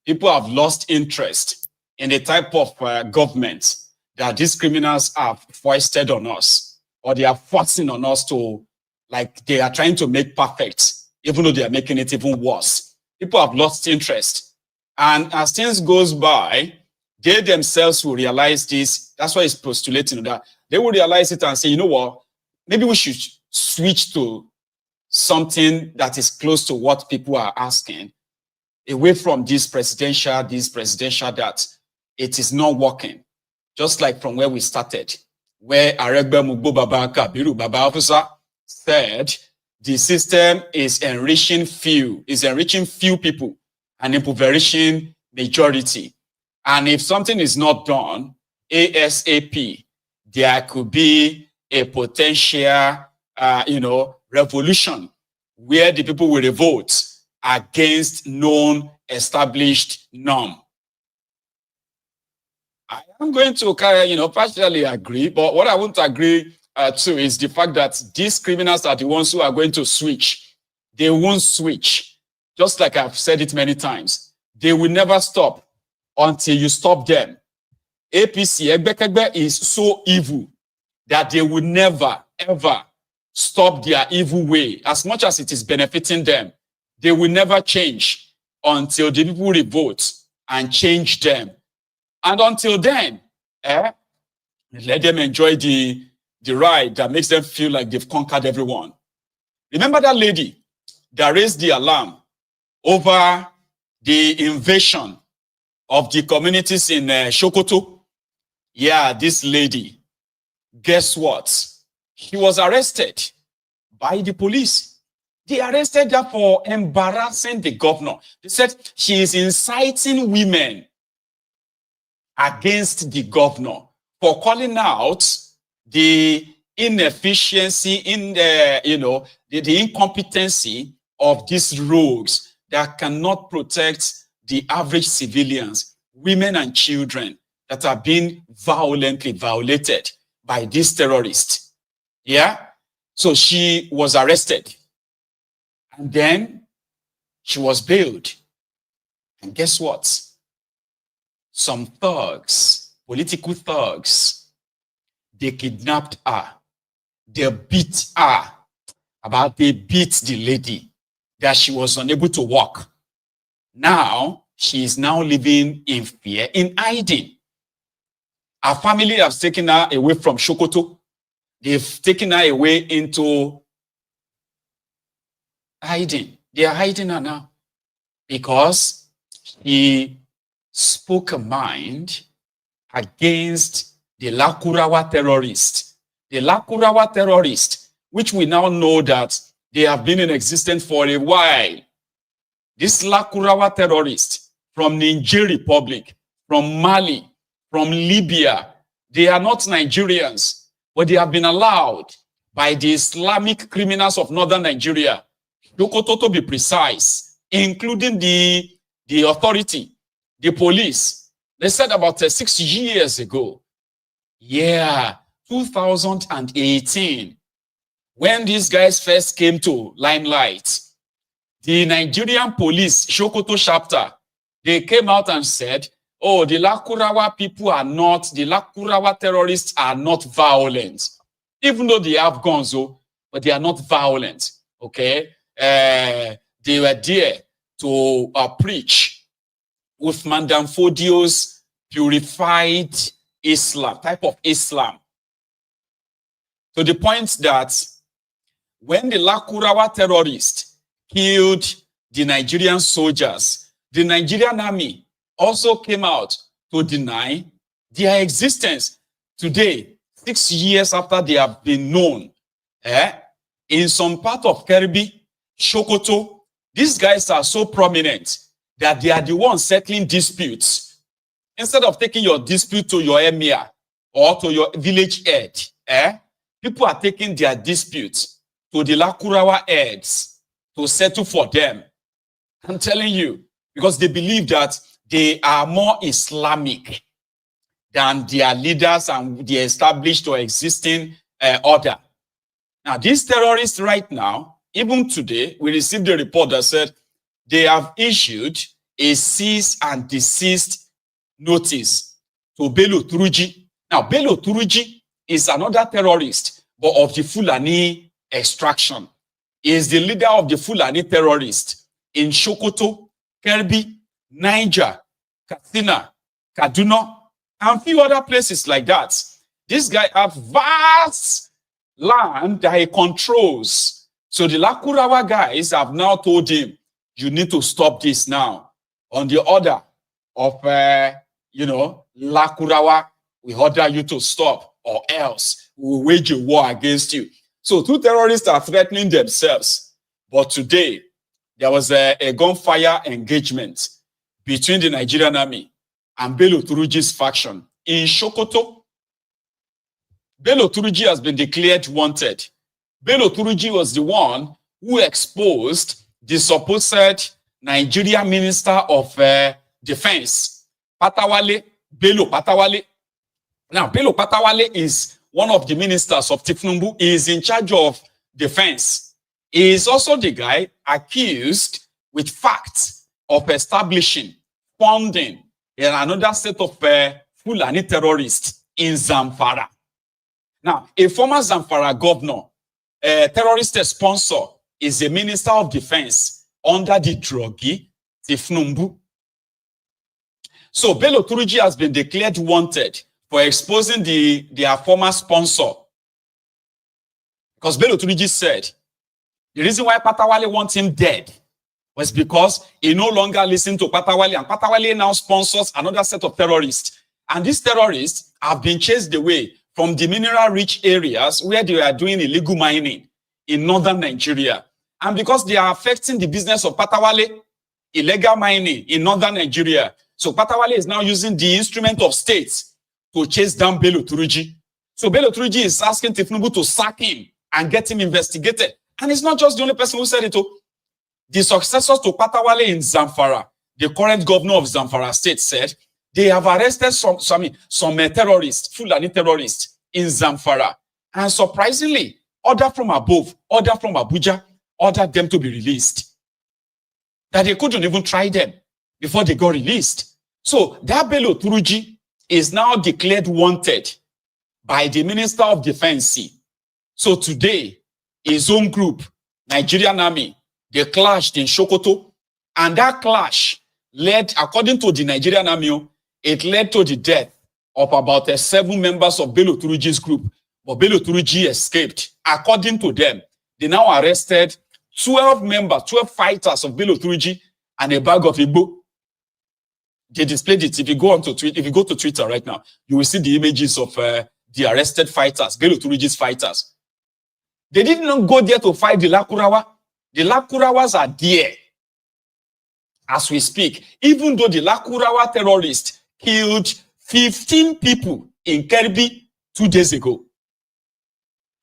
People have lost interest in the type of government that these criminals have foisted on us, or they are forcing on us to, like they are trying to make perfect, even though they are making it even worse. People have lost interest. And as things goes by, they themselves will realize this. That's why it's postulating that. They will realize it and say, you know what, maybe we should switch to something that is close to what people are asking, away from this presidential, that it is not working. Just like from where we started, where Aregbemugbo Baba Kabiru Baba Officer said the system is enriching few people and impoverishing majority. And if something is not done ASAP, there could be a potential, revolution where the people will revolt against known established norm. I am going to, partially agree, but what I won't agree to is the fact that these criminals are the ones who are going to switch. They won't switch. Just like I've said it many times, they will never stop until you stop them. APC, Egbekegbe is so evil that they will never, ever stop their evil way. As much as it is benefiting them, they will never change until the people revolt and change them. And until then, let them enjoy the ride that makes them feel like they've conquered everyone. Remember that lady that raised the alarm over the invasion of the communities in Sokoto? Yeah, this lady, guess what? She was arrested by the police. They arrested her for embarrassing the governor. They said she is inciting women against the governor for calling out the inefficiency in the, the incompetency of these rogues that cannot protect the average civilians, women and children that are being violently violated by these terrorists. Yeah? So she was arrested. And then she was bailed. And guess what? Some thugs, political thugs, they kidnapped her. They beat her. They beat the lady that she was unable to walk. Now, she is now living in fear, in hiding. Her family has taken her away from Sokoto. They've taken her away into hiding. They are hiding her now because she spoke a mind against the Lakurawa terrorists. The Lakurawa terrorists, which we now know that they have been in existence for a while. This Lakurawa terrorists from Niger Republic, from Mali, from Libya, they are not Nigerians, but they have been allowed by the Islamic criminals of northern Nigeria, Sokoto to be precise, including the authority, the police. They said about 6 years ago, 2018, when these guys first came to limelight, the Nigerian police, Sokoto chapter, they came out and said, oh, the Lakurawa people are not, the Lakurawa terrorists are not violent. Even though they have guns, but they are not violent, okay? They were there to preach Uthman Danfodio's purified Islam, type of Islam. To the point that when the Lakurawa terrorists killed the Nigerian soldiers, the Nigerian army also came out to deny their existence. Today, 6 years after they have been known, in some part of Kebbi, Sokoto, these guys are so prominent that they are the ones settling disputes. Instead of taking your dispute to your emir or to your village head, people are taking their disputes to the Lakurawa heads to settle for them. I'm telling you, because they believe that they are more Islamic than their leaders and the established or existing order. Now, these terrorists right now, even today, we received a report that said they have issued a cease and desist notice to Bello Turji. Now, Bello Turji is another terrorist, but of the Fulani extraction. He is the leader of the Fulani terrorists in Sokoto, Kebbi, Niger, Katsina, Kaduna, and a few other places like that. This guy has vast land that he controls. So the Lakurawa guys have now told him, you need to stop this now. On the order of, Lakurawa, we order you to stop, or else we will wage a war against you. So two terrorists are threatening themselves. But today, there was a gunfire engagement between the Nigerian army and Bello Turji's faction. In Sokoto, Bello Turji has been declared wanted. Bello Turji was the one who exposed the supposed Nigerian Minister of Defense, Patawale, Bello Patawale. Now, Bello Patawale is one of the ministers of Tinubu. He is in charge of defense. He is also the guy accused with facts of establishing, funding another set of Fulani terrorists in Zamfara. Now, a former Zamfara governor, a terrorist sponsor, is a minister of defense under the druggy Tinubu. So Bello Turji has been declared wanted for exposing their former sponsor. Because Bello Turji said the reason why Patawale wants him dead was because he no longer listened to Patawale, and Patawale now sponsors another set of terrorists. And these terrorists have been chased away from the mineral-rich areas where they are doing illegal mining in northern Nigeria. And because they are affecting the business of Patawale, illegal mining in northern Nigeria, so Patawale is now using the instrument of states to chase down Bello Turji. So Bello Turji is asking Tinubu to sack him and get him investigated. And it's not just the only person who said it. The successors to Patawale in Zamfara, the current governor of Zamfara state, said they have arrested some terrorists, Fulani terrorists in Zamfara. And surprisingly, order from above, order from Abuja, ordered them to be released. That they couldn't even try them before they got released. So that Bello Turji is now declared wanted by the Minister of Defense. So today, his own group, Nigerian Army, they clashed in Sokoto, and that clash led, according to the Nigerian Army, it led to the death of about 7 members of Bello Turji's group. But Bello Turji escaped. According to them, they now arrested 12 members, 12 fighters of Bello Turji and a bag of igbo. They displayed it. If you go to Twitter right now, you will see the images of the arrested fighters, Bello Turji's fighters. They didn't go there to fight the Lakurawa. The Lakurawas are there as we speak. Even though the Lakurawa terrorists killed 15 people in Kebbi 2 days ago.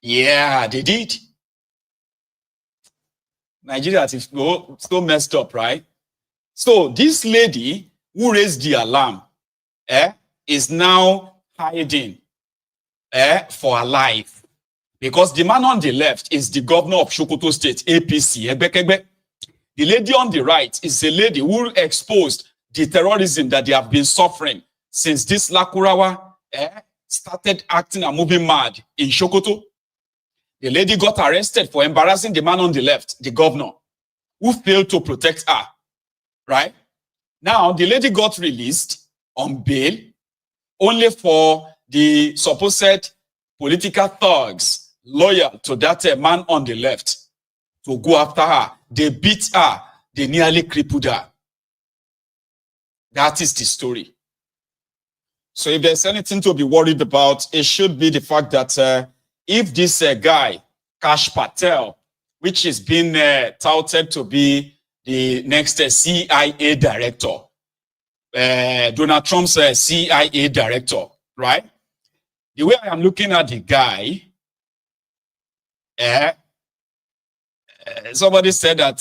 Yeah, they did. Nigeria is so messed up, right? So this lady who raised the alarm is now hiding for her life. Because the man on the left is the governor of Sokoto State, APC, Egbekegbe. The lady on the right is a lady who exposed the terrorism that they have been suffering since this Lakurawa started acting and moving mad in Sokoto. The lady got arrested for embarrassing the man on the left, the governor, who failed to protect her, right? Now, the lady got released on bail only for the supposed political thugs loyal to that man on the left to go after her. They beat her. They nearly crippled her. That is the story. So if there's anything to be worried about, it should be the fact that if this guy, Kash Patel, which is being touted to be the next CIA director, Donald Trump's CIA director, right? The way I am looking at the guy, somebody said that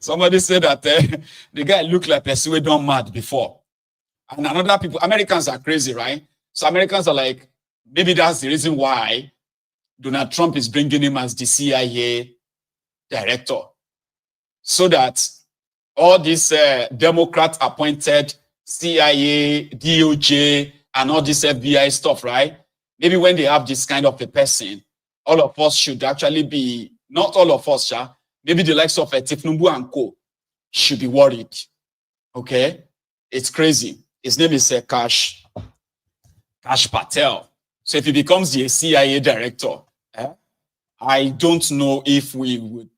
the guy looked like a done mad before. And another people, Americans are crazy, right? So Americans are like, maybe that's the reason why Donald Trump is bringing him as the CIA director. So that all these Democrat-appointed CIA, DOJ, and all this FBI stuff, right? Maybe when they have this kind of a person, all of us should actually be, not all of us, maybe the likes of Tinubu and Co. should be worried. Okay? It's crazy. His name is Kash Patel. So if he becomes the CIA director, I don't know if we would,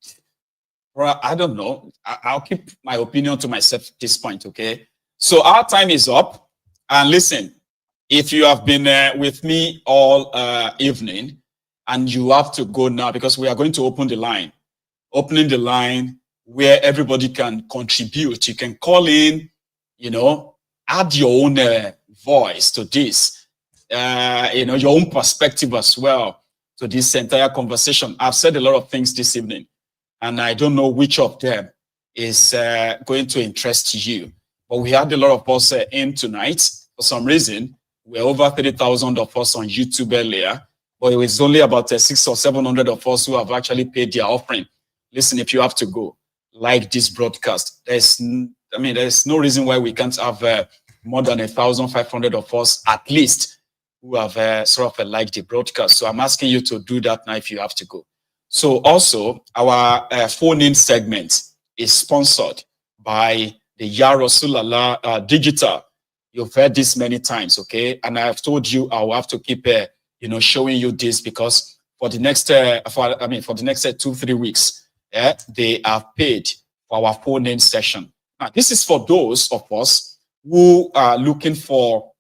I don't know. I'll keep my opinion to myself at this point, okay? So our time is up. And listen, if you have been with me all evening and you have to go now because we are going to open the line, opening the line where everybody can contribute. You can call in, you know, add your own voice to this, your own perspective as well to this entire conversation. I've said a lot of things this evening, and I don't know which of them is going to interest you. But we had a lot of us in tonight. For some reason, we're over 30,000 of us on YouTube earlier, but it was only about 600 or 700 of us who have actually paid their offering. Listen, if you have to go, like this broadcast, there's no reason why we can't have more than 1,500 of us at least who have sort of liked the broadcast. So I'm asking you to do that now if you have to go. So also, our phone-in segment is sponsored by the Ya Rasulallah Digital. You've heard this many times, okay? And I've told you I will have to keep, showing you this because for the next, for the next 2-3 weeks, they have paid for our phone-in session. Now, this is for those of us who are looking for,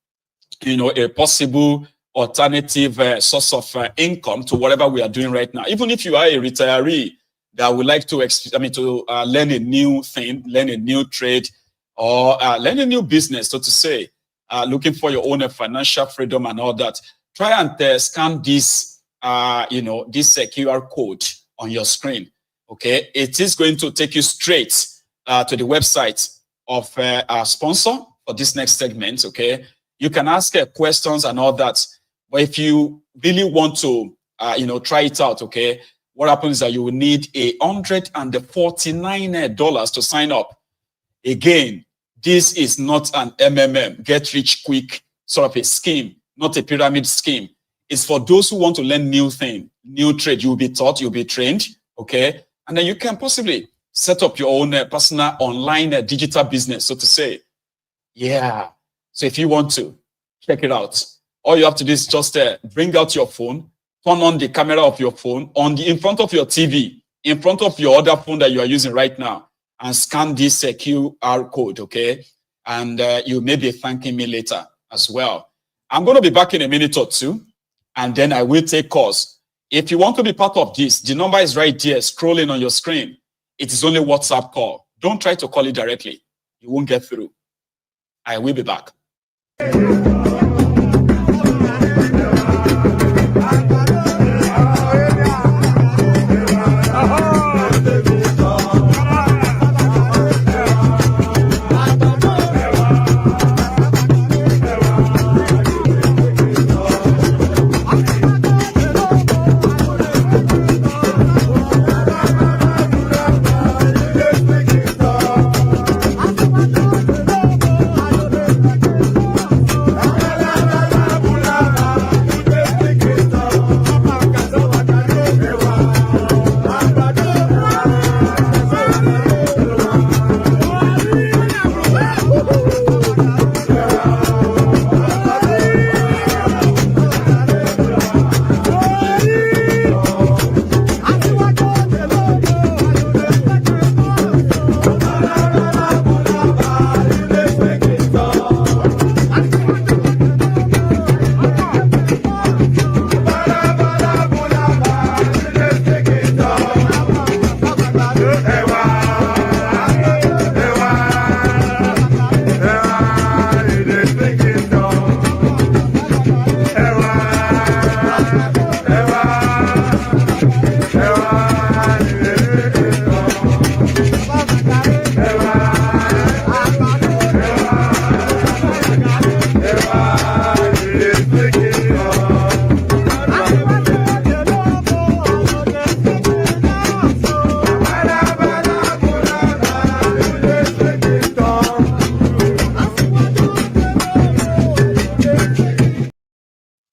a possible alternative source of income to whatever we are doing right now. Even if you are a retiree that would like to, learn a new thing, learn a new trade, or learn a new business, so to say, looking for your own financial freedom and all that, try and scan this, this QR code on your screen. Okay, it is going to take you straight to the website of our sponsor for this next segment. Okay, you can ask questions and all that, but if you really want to, try it out, okay, what happens is that you will need $149 to sign up. Again, this is not an MMM, get rich quick sort of a scheme, not a pyramid scheme. It's for those who want to learn new thing, new trade. You'll be taught, you'll be trained, okay? And then you can possibly set up your own personal online digital business, so to say. Yeah. So if you want to, check it out. All you have to do is just bring out your phone, turn on the camera of your phone in front of your TV, in front of your other phone that you are using right now, and scan this QR code, okay? And you may be thanking me later as well. I'm going to be back in a minute or two, and then I will take calls. If you want to be part of this, the number is right there, scrolling on your screen. It is only WhatsApp call. Don't try to call it directly. You won't get through. I will be back.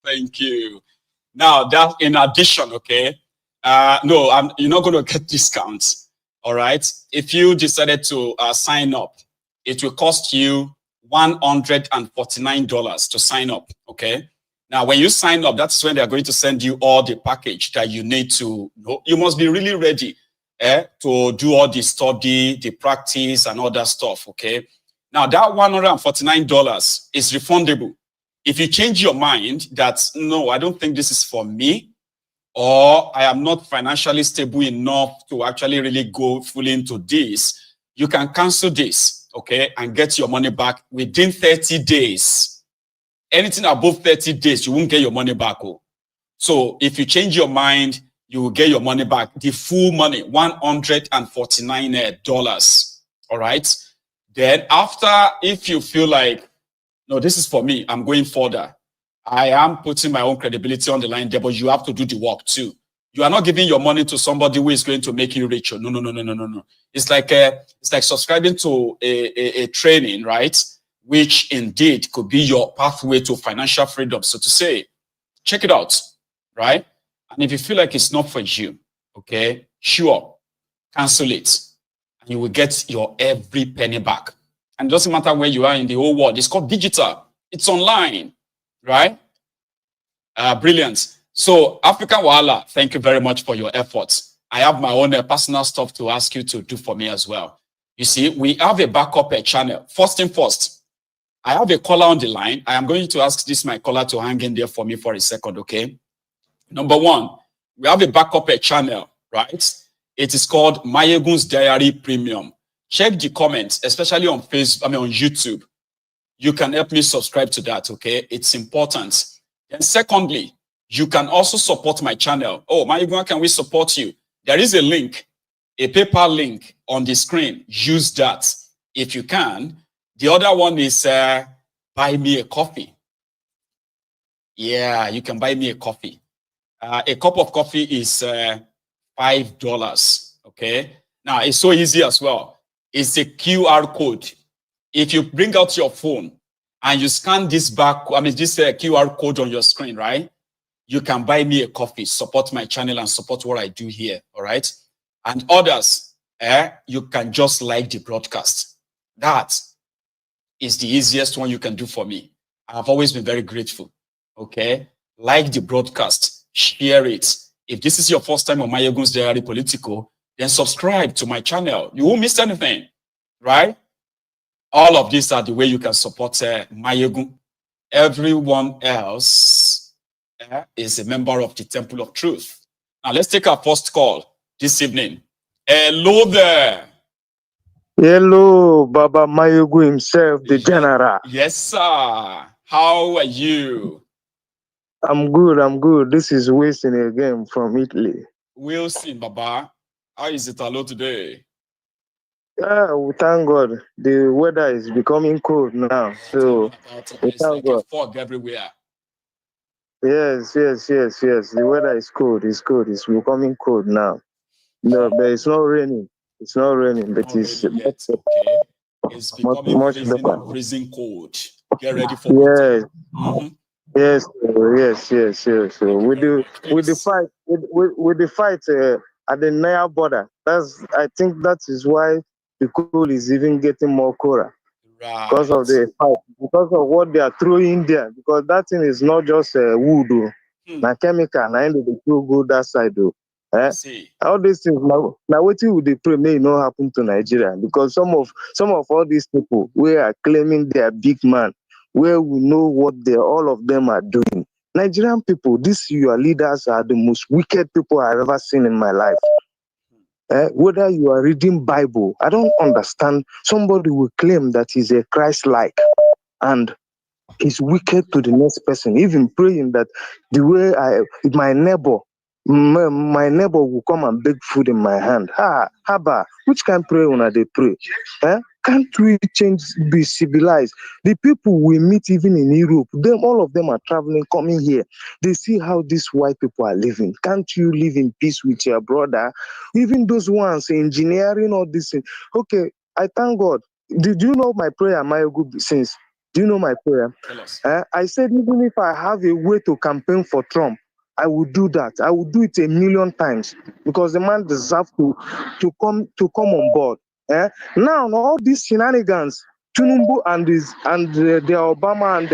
Thank you. Now that in addition, okay, no, you're not going to get discounts. All right. If you decided to sign up, it will cost you $149 to sign up. Okay. Now, when you sign up, that's when they're going to send you all the package that you need to know. You must be really ready to do all the study, the practice, and all that stuff. Okay. Now, that $149 is refundable. If you change your mind that, no, I don't think this is for me, or I am not financially stable enough to actually really go fully into this, you can cancel this. okay, and get your money back within 30 days. Anything above 30 days, you won't get your money back. Oh. So if you change your mind, you will get your money back. The full money, $149. All right. Then after, if you feel like, no, this is for me, I'm going further. I am putting my own credibility on the line there, but you have to do the work too. You are not giving your money to somebody who is going to make you richer. No, no, no, no, no, no, no. It's like subscribing to a training, right? Which indeed could be your pathway to financial freedom. So to say, check it out, right? And if you feel like it's not for you, okay, sure, cancel it. And you will get your every penny back. And it doesn't matter where you are in the whole world. It's called digital. It's online, right? Brilliant. So, African Wahala, thank you very much for your efforts. I have my own personal stuff to ask you to do for me as well. You see, we have a backup channel. First thing first, I have a caller on the line. I am going to ask this my caller to hang in there for me for a second, okay? Number one, we have a backup channel, right? It is called Mayegun's Diary Premium. Check the comments, especially on Facebook, on YouTube. You can help me subscribe to that, okay? It's important. And secondly, you can also support my channel. Oh, Mayegun, how can we support you? There is a link, a PayPal link on the screen. Use that if you can. The other one is buy me a coffee. Yeah, you can buy me a coffee. A cup of coffee is $5, okay? Now, it's so easy as well. It's a QR code. If you bring out your phone and you scan this this QR code on your screen, right? You can buy me a coffee, support my channel and support what I do here, all right? And others, you can just like the broadcast. That is the easiest one you can do for me. I've always been very grateful, okay? Like the broadcast, share it. If this is your first time on Mayegun's Diary Political, then subscribe to my channel. You won't miss anything, right? All of these are the way you can support Mayegun. Everyone else is a member of the Temple of Truth. Now, let's take our first call this evening. Hello there. Hello, Baba Mayegun himself, the general. Yes, sir. How are you? I'm good, I'm good. This is Wilson again from Italy. Wilson, Baba. How is it hello today? Yeah, we thank God. The weather is becoming cold now. So, we It's thank like a God. fog everywhere. Yes. The weather is cold. It's cold. It's becoming cold now. No, but it's not raining. It's not raining, but it's Yet, okay. It's becoming much better. freezing cold. Get ready for Yes. winter. Mm-hmm. Yes. So with the fight at the Naya border, I think that is why the cold is even getting more colder. Right. Because of the fight, because of what they are throwing there. Because that thing is not just wood, na chemical, na end of the go that side, all these things now what would they pray may not happen to Nigeria, because some of all these people we are claiming they are big man, where we know what all of them are doing. Nigerian people, these your leaders are the most wicked people I've ever seen in my life. Whether you are reading Bible, I don't understand. Somebody will claim that he's a Christ-like and he's wicked to the next person, even praying that the way my neighbor will come and beg food in my hand. Haba, which kind of pray when they pray? Can't we be civilized? The people we meet even in Europe, all of them are traveling, coming here. They see how these white people are living. Can't you live in peace with your brother? Even those ones engineering all this thing. Okay, I thank God. Did you know my prayer, Mayegun, since? Do you know my prayer? I said, even if I have a way to campaign for Trump, I will do that. I will do it 1,000,000 times, because the man deserves to come on board. Now all these shenanigans, Tinubu and the Obama and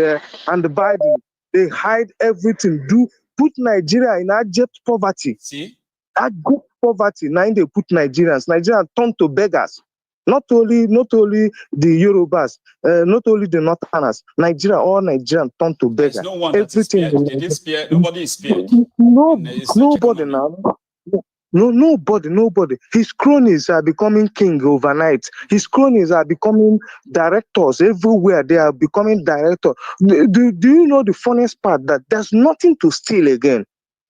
the Biden, they hide everything. Put Nigeria in abject poverty. See? Abject poverty. Now they put Nigerians turn to beggars. Not only the Yorubas, not only the Northerners, all Nigerians turn to beggars. There's no one that is spared. They didn't spare. Nobody is spared. Nobody now. Nobody. His cronies are becoming king overnight. His cronies are becoming directors everywhere. They are becoming directors. Do you know the funniest part? That there's nothing to steal again.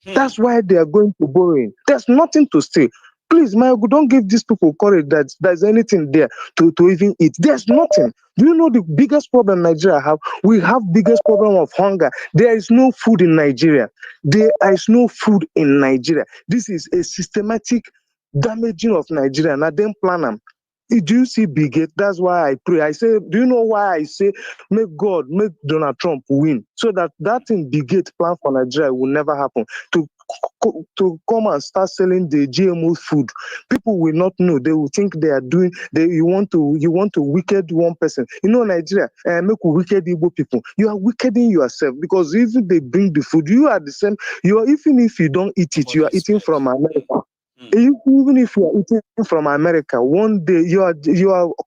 That's why they are going to borrowing. There's nothing to steal. Please, Mayogu, don't give these people courage that there's anything there to even eat. There's nothing. Do you know the biggest problem Nigeria have? We have biggest problem of hunger. There is no food in Nigeria. There is no food in Nigeria. This is a systematic damaging of Nigeria. And I didn't plan them. Do you see Bigot? That's why I pray. I say, do you know why I say, make Donald Trump win? So that thing Bigot plan for Nigeria will never happen. To come and start selling the GMO food, people will not know. They will think they are doing. You want to wicked one person. You know Nigeria, make wicked Igbo people. You are wickeding yourself because if they bring the food, you are the same. You are, even if you don't eat it, you are eating from America. Even if you are eating from America, one day your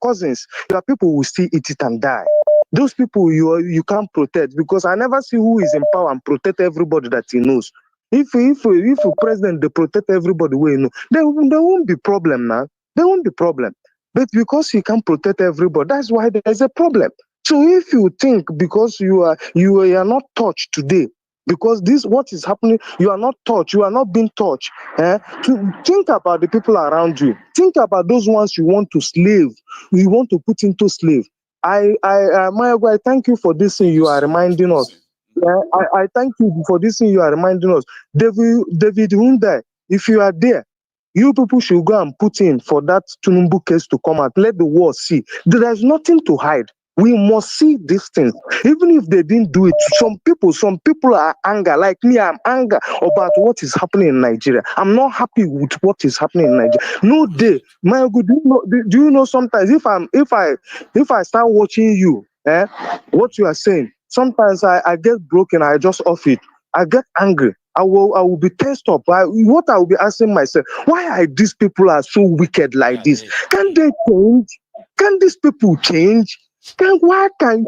cousins, your people will still eat it and die. Those people you can't protect because I never see who is in power and protect everybody that he knows. If a president they protect everybody we know, there won't be problem now. There won't be problem. But because he can't protect everybody, that's why there's a problem. So if you think because you are not touched today, because this what is happening, you are not touched, you are not being touched. To think about the people around you. Think about those ones you want to slave, you want to put into slave. Mayogu, I thank you for this thing you are reminding us. I thank you for this thing you are reminding us. David Hunde, if you are there, you people should go and put in for that Tinubu case to come out. Let the world see. There is nothing to hide. We must see these things. Even if they didn't do it, some people are angry. Like me, I'm angry about what is happening in Nigeria. I'm not happy with what is happening in Nigeria. No day. Mayogu, do you know sometimes if I start watching you, what you are saying, sometimes I get broken, I just off it. I get angry. I will be tensed up. What I will be asking myself, why are these people are so wicked like this? Can they change? Can these people change? What kind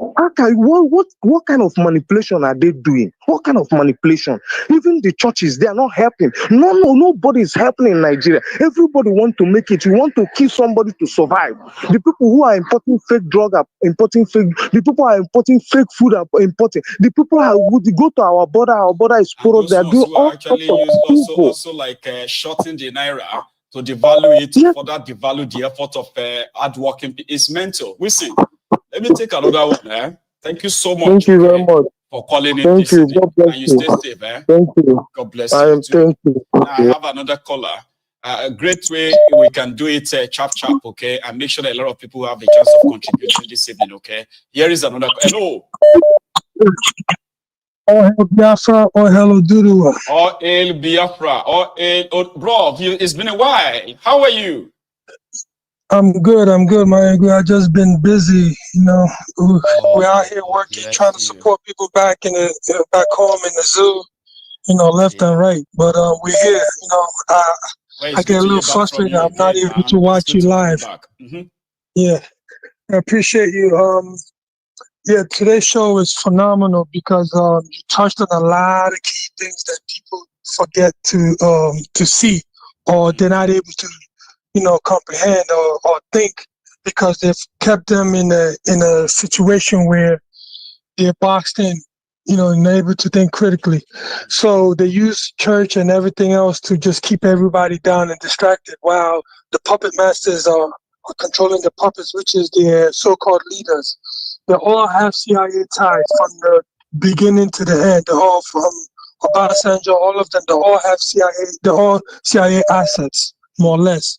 of manipulation are they doing? What kind of manipulation? Even the churches, they are not helping. Nobody is helping in Nigeria. Everybody want to make it. You want to kill somebody to survive. The people who are importing fake drug are importing fake. The people are importing fake food are importing. The people would go to our border is porous. They are doing all actually use also like shorting the naira to devalue it, to further devalue the effort of hard working. It's mental. Listen. Let me take another one. Thank you so much. Thank you very much for calling in. Thank you. God bless and you. Stay safe. Thank you. God bless you. Thank you. I have another caller. A great way we can do it, chap, okay, and make sure that a lot of people have a chance of contributing this evening, okay. Here is another. Hello. Oh, hello, Biafra. Oh, hello, Dudu. Oh, El Biafra. Bro, it's been a while. How are you? I'm good, Mayogu. I just been busy, we're out here working, trying to support people back back home in the zoo, left and right. But we're here, I get a little frustrated. I'm not able to watch you live. Yeah, I appreciate you. Yeah, today's show is phenomenal because you touched on a lot of key things that people forget to see, or they're not able to comprehend or think, because they've kept them in a situation where they're boxed in, and able to think critically. So they use church and everything else to just keep everybody down and distracted, while the puppet masters are controlling the puppets, which is their so-called leaders. They all have CIA ties from the beginning to the end. They're all from Obasanjo, all of them. They all have CIA. They're all CIA assets, more or less.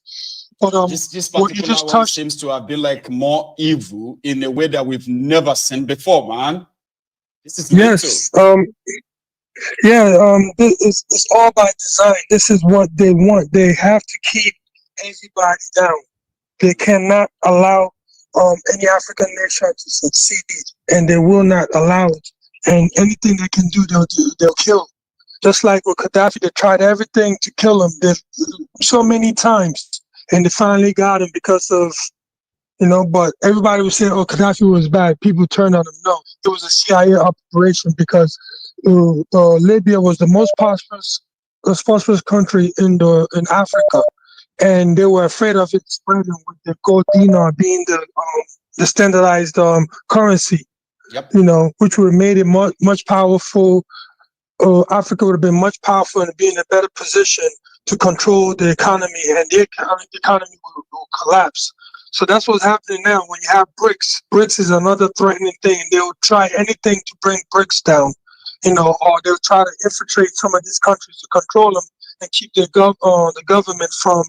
But this particular one seems to have been like more evil in a way that we've never seen before, man. This is yes, it's all by design. This is what they want. They have to keep everybody down. They cannot allow any African nation to succeed, and they will not allow it. And anything they can do, they'll kill. Just like with Gaddafi, they tried everything to kill him. So many times. And they finally got him because of, but everybody was saying, oh, Gaddafi was bad. People turned on him. No, it was a CIA operation because Libya was the most prosperous most prosperous country in Africa, and they were afraid of it spreading with the gold dinar being the standardized currency. Yep. Which would have made it much powerful. Africa would have been much powerful and be in a better position to control the economy, and the economy will collapse. So that's what's happening now. When you have BRICS, BRICS is another threatening thing. They'll try anything to bring BRICS down, or they'll try to infiltrate some of these countries to control them and keep the government from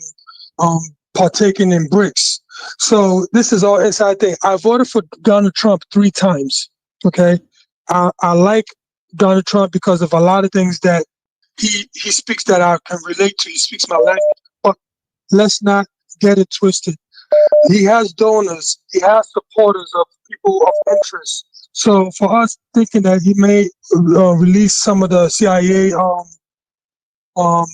partaking in BRICS. So this is all inside thing. I voted for Donald Trump 3 times. Okay, I like Donald Trump because of a lot of things that he speaks that I can relate to. He speaks my language, but let's not get it twisted. He has donors. He has supporters of people of interest. So for us thinking that he may release some of the CIA, how can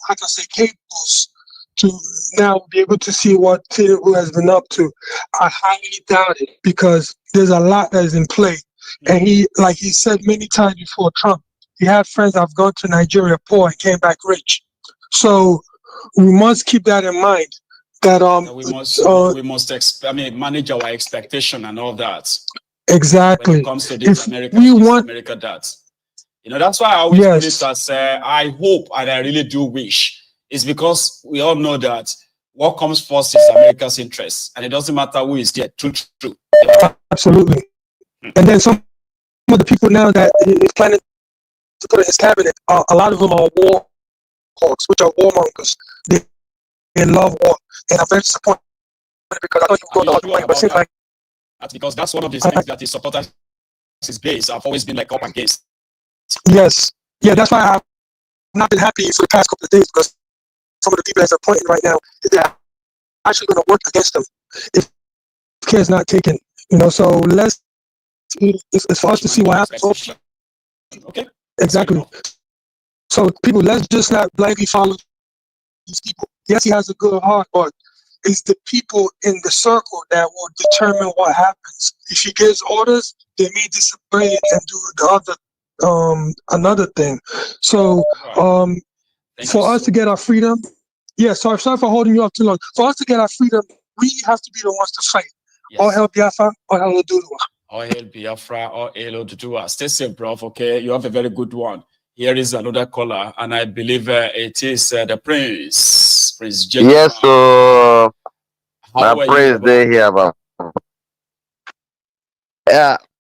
I say, cables to now be able to see what Tinubu has been up to, I highly doubt it because there's a lot that is in play. And he, like he said many times before Trump, he had friends that have gone to Nigeria poor and came back rich. So we must keep that in mind. That we must manage our expectation and all that. Exactly. When it comes to this, America that. That's why I always put it as I hope and I really do wish. It's because we all know that what comes first is America's interest, and it doesn't matter who is there. True. Absolutely. And then some of the people now that he's planning to put in his cabinet, a lot of them are war hawks, which are warmongers. They love war, and I'm very disappointed because I thought you were going the other way, but it seems like that's because that's one of the things that his supporters, his base, have always been like up against. Yes, yeah, that's why I've not been happy for the past couple of days because some of the people that are pointing right now, they're actually going to work against them if care is not taken. So it's for us to see what happens. Okay. Exactly. So people, let's just not blindly follow these people. Yes, he has a good heart, but it's the people in the circle that will determine what happens. If he gives orders, they may disobey and do the other another thing. So for us to get our freedom, sorry for holding you up too long. For us to get our freedom, we have to be the ones to fight. All hell Biafra, all hell Oduduwa. All hail Biafra, all hail Oduduwa. Stay safe, bro. Okay, you have a very good one. Here is another caller, and I believe it is the Prince J. Yes, so how my are praise you, day here, but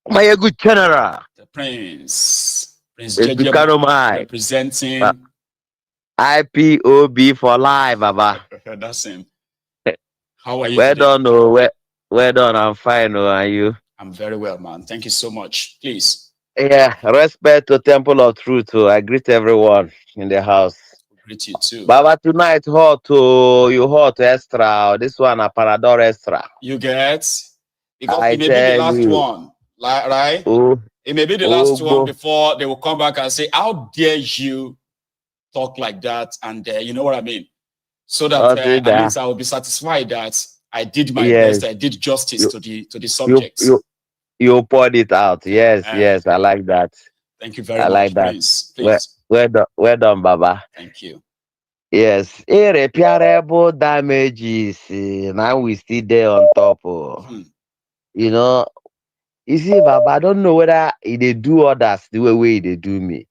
my good general. The Prince It's become my representing IPOB for life, Baba. That's him. How are you? Well done, well done. I'm fine, and you? I'm very well, man. Thank you so much. Please. Yeah, respect to Temple of Truth. I greet everyone in the house. Greet you too. Baba, tonight you hot extra. This one a Parador extra. You get? Because it may be the last one, right? It may be the last one before they will come back and say, "How dare you talk like that?" And you know what I mean. So that at least I will be satisfied that I did my best. I did justice to the subject. You poured it out. Yes, I like that. Thank you very much. Like that. Please. Well done, Baba. Thank you. Yes, irreparable damages. Now we still there on top. You see, Baba, I don't know whether they do others the way they do me.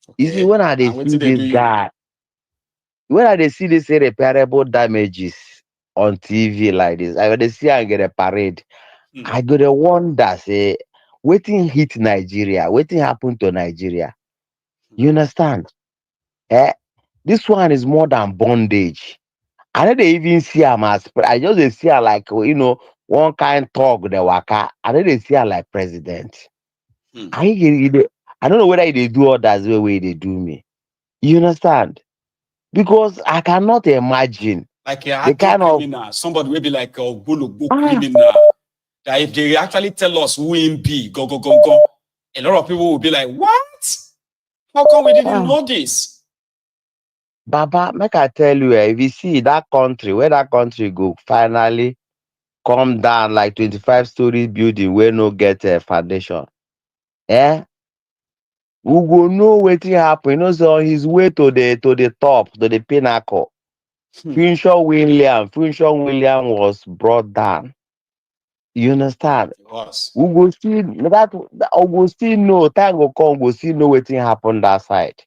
Okay. You see, when I see this guy, when I see this irreparable damages on TV like this, I they see I get a parade. I go to wonder, say, waiting hit Nigeria, waiting happen to Nigeria. You understand? This one is more than bondage. I don't even see him as, I just see her like, one kind talk the waka. I don't see her like president. I don't know whether they do others the way they do me. You understand? Because I cannot imagine. Like a criminal, somebody will be like a Bulubu criminal. That if they actually tell us who him be, go, a lot of people will be like, what? How come we didn't know this? Baba, make I tell you, if you see that country, where that country go finally come down like 25 stories building where no get a foundation. we go know what happen. You know, so on his way to the top, to the pinnacle. Funshaw William was brought down. You understand? It was. We go see that we go still know time go come, we go still know what happen that side.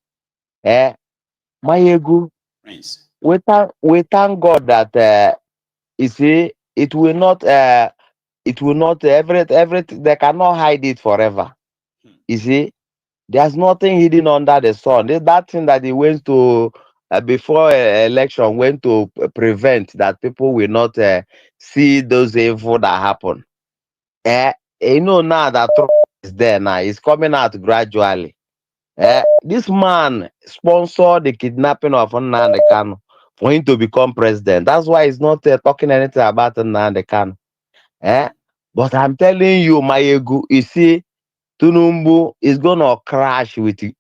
My ego. We thank God that you see it will not everything they cannot hide it forever. You see, there's nothing hidden under the sun. That thing that he went to before election went to prevent that people will not see those evil that happen. You know now that Trump is there now, it's coming out gradually. This man sponsored the kidnapping of Nnamdi Kanu for him to become president. That's why he's not talking anything about Nnamdi Kanu. But I'm telling you, my ego, you see, Tinubu is gonna crash with it.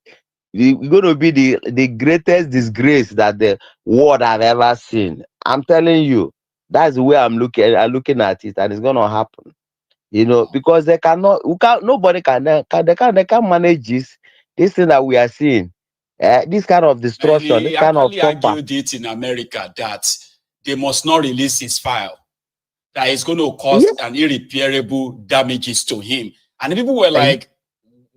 It's gonna be the greatest disgrace that the world have ever seen. I'm telling you, that's the way I'm looking at it, and it's gonna happen. You know, because they cannot, nobody they can't manage this thing that we are seeing. This kind of destruction, He this kind of actually thumper. argued it in America that they must not release his file, that it's going to cause an irreparable damages to him. And people were like,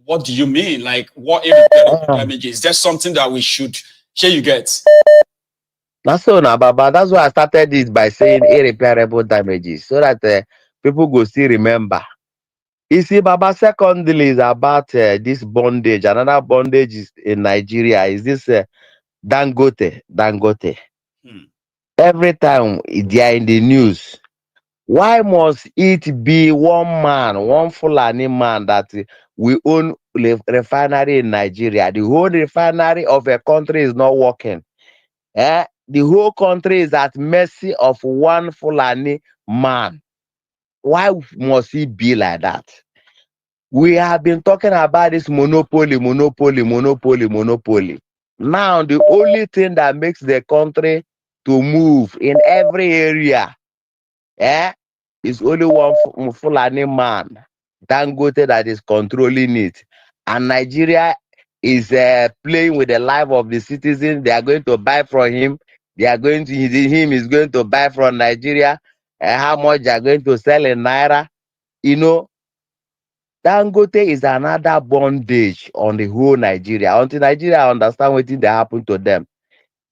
what do you mean? Like, what irreparable damages? Is there something that we should share you get? That's so now, Baba. That's why I started this by saying irreparable damages, so that people go still remember. You see, Baba, secondly is about this bondage. Another bondage is in Nigeria is this Dangote. Every time they are in the news, why must it be one man, one Fulani man that we own refinery in Nigeria? The whole refinery of a country is not working. The whole country is at mercy of one Fulani man. Why must it be like that? We have been talking about this monopoly. Now, the only thing that makes the country to move in every area is only one Fulani man, Dangote, that is controlling it. And Nigeria is playing with the life of the citizens. They are going to buy from him. Him is going to buy from Nigeria. How much they are going to sell in Naira. You know, Dangote is another bondage on the whole Nigeria. Until Nigeria understand what they happen to them.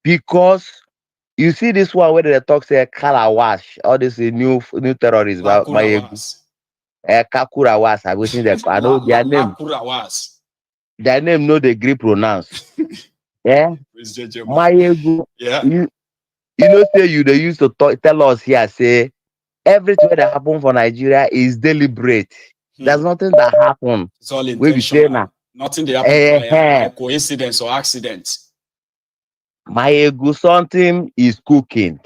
Because you see this one where they talk say Kalawash, all this new terrorists, Kakurawas, I waiting there. I know their name. Their name no they grip pronounce. My ego. You know say they used to tell us here say everything that happen for Nigeria is deliberate. There's nothing that happen. It's all intentional. Nothing they happen by coincidence or accident. My ego, something is cooking.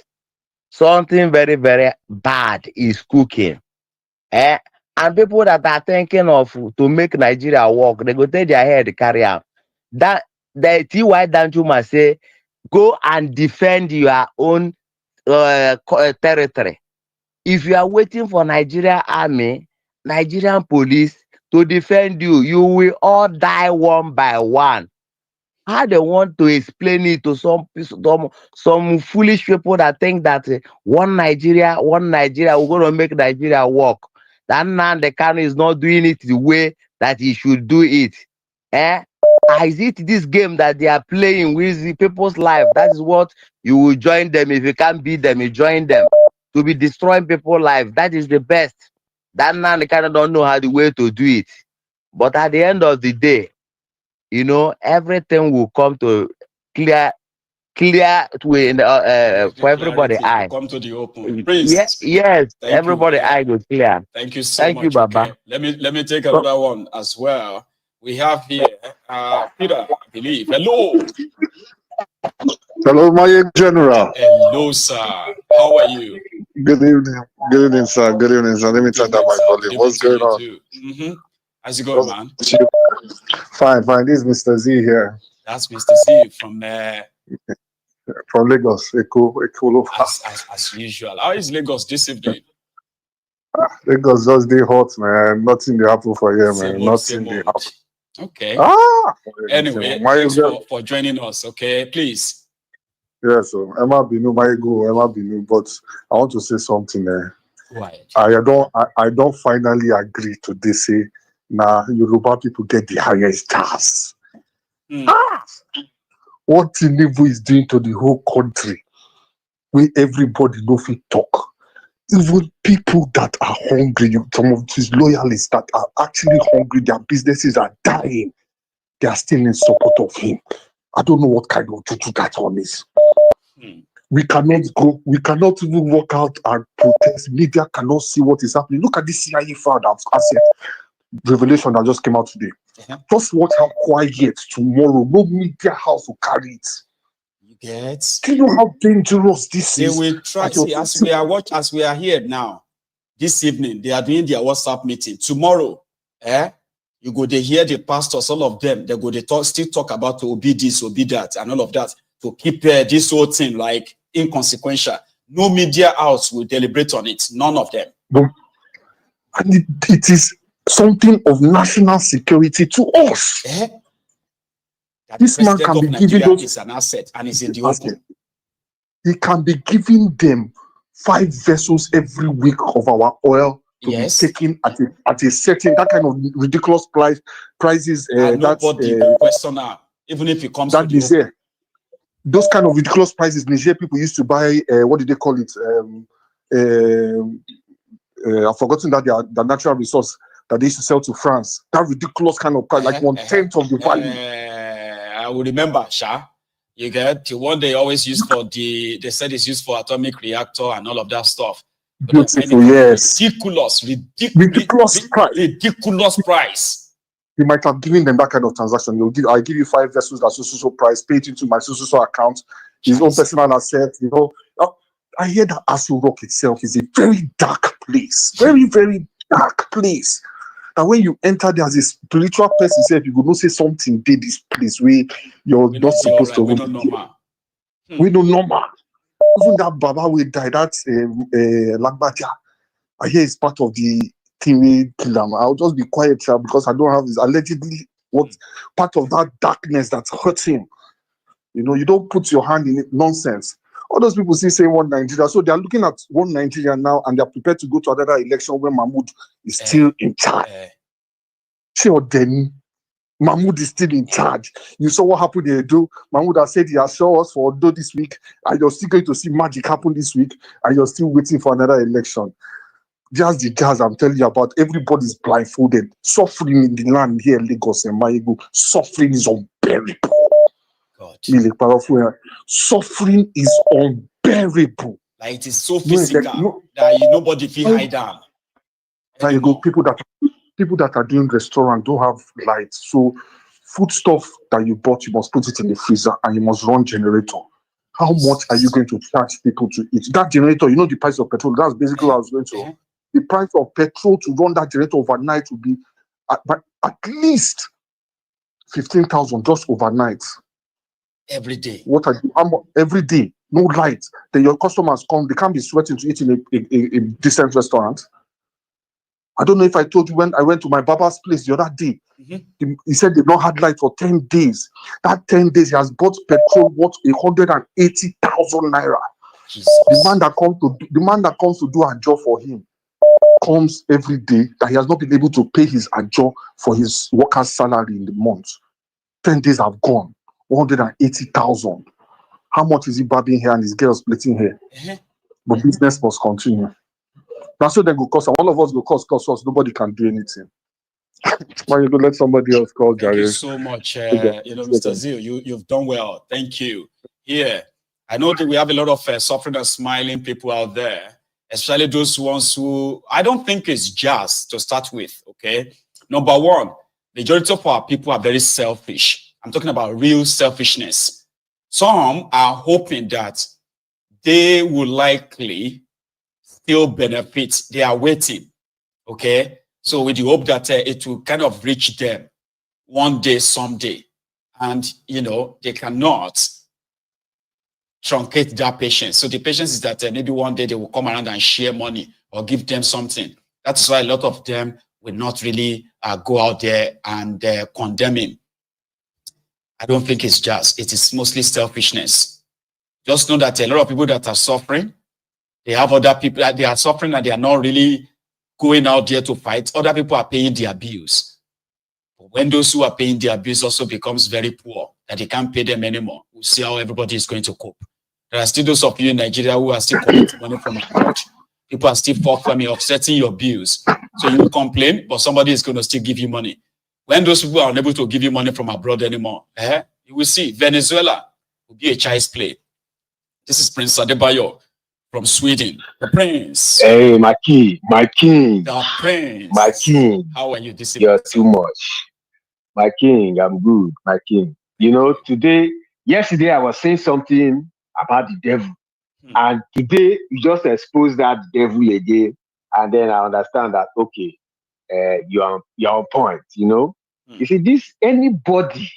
Something very, very bad is cooking. And people that are thinking of to make Nigeria work, they go take their head carry out. That the TY Danjuma say, go and defend your own territory. If you are waiting for Nigerian army, Nigerian police to defend you, you will all die one by one. How they want to explain it to some foolish people that think that one Nigeria, we're going to make Nigeria work. That Nnamdi Kanu is not doing it the way that he should do it. Is it this game that they are playing with the people's life? That is what you will join them. If you can't beat them, you join them. To be destroying people's life, that is the best. That Nnamdi Kanu don't know how the way to do it. But at the end of the day, you know, everything will come to clear for everybody eye. Come to the open. Yes, everybody eye will clear. Thank you so much. Thank you, Baba. Okay. Let me take another one as well. We have here Peter, I believe. Hello. Hello, my general. Hello, sir. How are you? Good evening. Good evening, sir. Good evening, sir. Let me turn down my volume. What's going on? How's it going, man? Fine. This is Mr. Z here. That's Mr. Z from Lagos. As usual. How is Lagos this evening? Lagos just day hot, man. Nothing they happen for here, man. Nothing they happen. Okay. Anyway, thanks for joining us. Okay, please. Yes, so Emma Binu, Emma Binu, but I want to say something there. Why? I don't finally agree to this. Say, nah, Yoruba people get the highest tax. What Tinubu is doing to the whole country, where everybody no fit talk. Even people that are hungry, some of his loyalists that are actually hungry, their businesses are dying. They are still in support of him. I don't know what kind of juju that one is. We cannot go, we cannot even walk out and protest. Media cannot see what is happening. Look at this CIA file that revelation that just came out today. Just watch how quiet tomorrow. No media house will carry it. You get? Do you know how dangerous this is? They will try. See, as we are here now, this evening, they are doing their WhatsApp meeting. Tomorrow, you go, they hear the pastors, all of them, they go, they still talk about Obi this, Obi that, and all of that, to keep this whole thing like inconsequential. No media house will deliberate on it. None of them. And it is something of national security to us. This man can be giving those is an asset and is in the open. He can be giving them 5 vessels every week of our oil to be taken at a certain that kind of ridiculous prices. Nobody will question her, even if it comes to the open. Those kind of ridiculous prices, Niger people used to buy. What did they call it? I've forgotten that the natural resource that they used to sell to France. That ridiculous kind of price, like 1/10 of the value. I will remember, Sha. You get the one they always use for they said it's used for atomic reactor and all of that stuff. But beautiful, yes. Ridiculous price. He might have given them that kind of transaction. I give you 5 vessels at so price, pay it into my so account, his own personal asset. You know, I hear that Aso Rock itself is a very dark place, very very dark place. And when you enter there as a spiritual person, say you go not say something did this place where you're not supposed to. We don't normal. We don't normal. Even that Baba will die. That's Lagbaja. I hear it's part of the thing we kill him. I'll just be quiet here because I don't have his allegedly what part of that darkness that hurts him. You know, you don't put your hand in it. Nonsense. All those people still say one Nigeria. So they are looking at one Nigeria now and they are prepared to go to another election where Mahmoud is still in charge. Sure, then Mahmoud is still in charge. You saw what happened in Edo. Mahmoud has said he has shown us for Edo this week, and you're still going to see magic happen this week, and you're still waiting for another election. Just the jazz I'm telling you about, everybody's blindfolded. Suffering in the land here, Lagos and Mayego, suffering is unbearable. Suffering is unbearable. Like it is so physical that nobody feel hide down. There you go. People that are doing restaurant don't have lights. So food stuff that you bought, you must put it in the freezer and you must run generator. How much are you going to charge people to eat? That generator, you know the price of petrol. That's basically what I was going to. The price of petrol to run that generator overnight will be at least 15,000 just overnight. Every day. What are you? Every day, no light. Then your customers come, they can't be sweating to eat in a decent restaurant. I don't know if I told you when I went to my barber's place the other day. He said they've not had light for 10 days. That 10 days he has bought petrol worth 180,000 naira. The man that comes to do a job for him comes every day that he has not been able to pay his job for his worker's salary in the month. 10 days have gone. 180,000. How much is he barbing here and his girl splitting here? But business must continue. That's what they go cost. All of us go cost us. Nobody can do anything. Why you go let somebody else call, Gary? Thank you so much. Mr. Zio, you've done well. Thank you. Here, I know that we have a lot of suffering and smiling people out there, especially those ones who I don't think it's just to start with. Okay, number one, majority of our people are very selfish. I'm talking about real selfishness. Some are hoping that they will likely still benefit. They are waiting. Okay. So with the hope that it will kind of reach them one day, someday. And, you know, they cannot truncate that patience. So the patience is that maybe one day they will come around and share money or give them something. That's why a lot of them will not really go out there and condemn him. I don't think it's just. It is mostly selfishness. Just know that a lot of people that are suffering, they have other people that they are suffering and they are not really going out there to fight. Other people are paying their bills. But when those who are paying their bills also becomes very poor, that they can't pay them anymore, we'll see how everybody is going to cope. There are still those of you in Nigeria who are still collecting money from abroad. People are still offsetting your bills. So you will complain, but somebody is going to still give you money. When those people are unable to give you money from abroad anymore, you will see Venezuela will be a child's play. This is Prince Adebayo from Sweden. The Prince. Hey, my king. The Prince. My king. How are you this evening? You're too much. My king, I'm good. My king. You know, yesterday I was saying something about the devil. And today you just expose that devil again. And then I understand that, okay, you're on point, you know. You see, anybody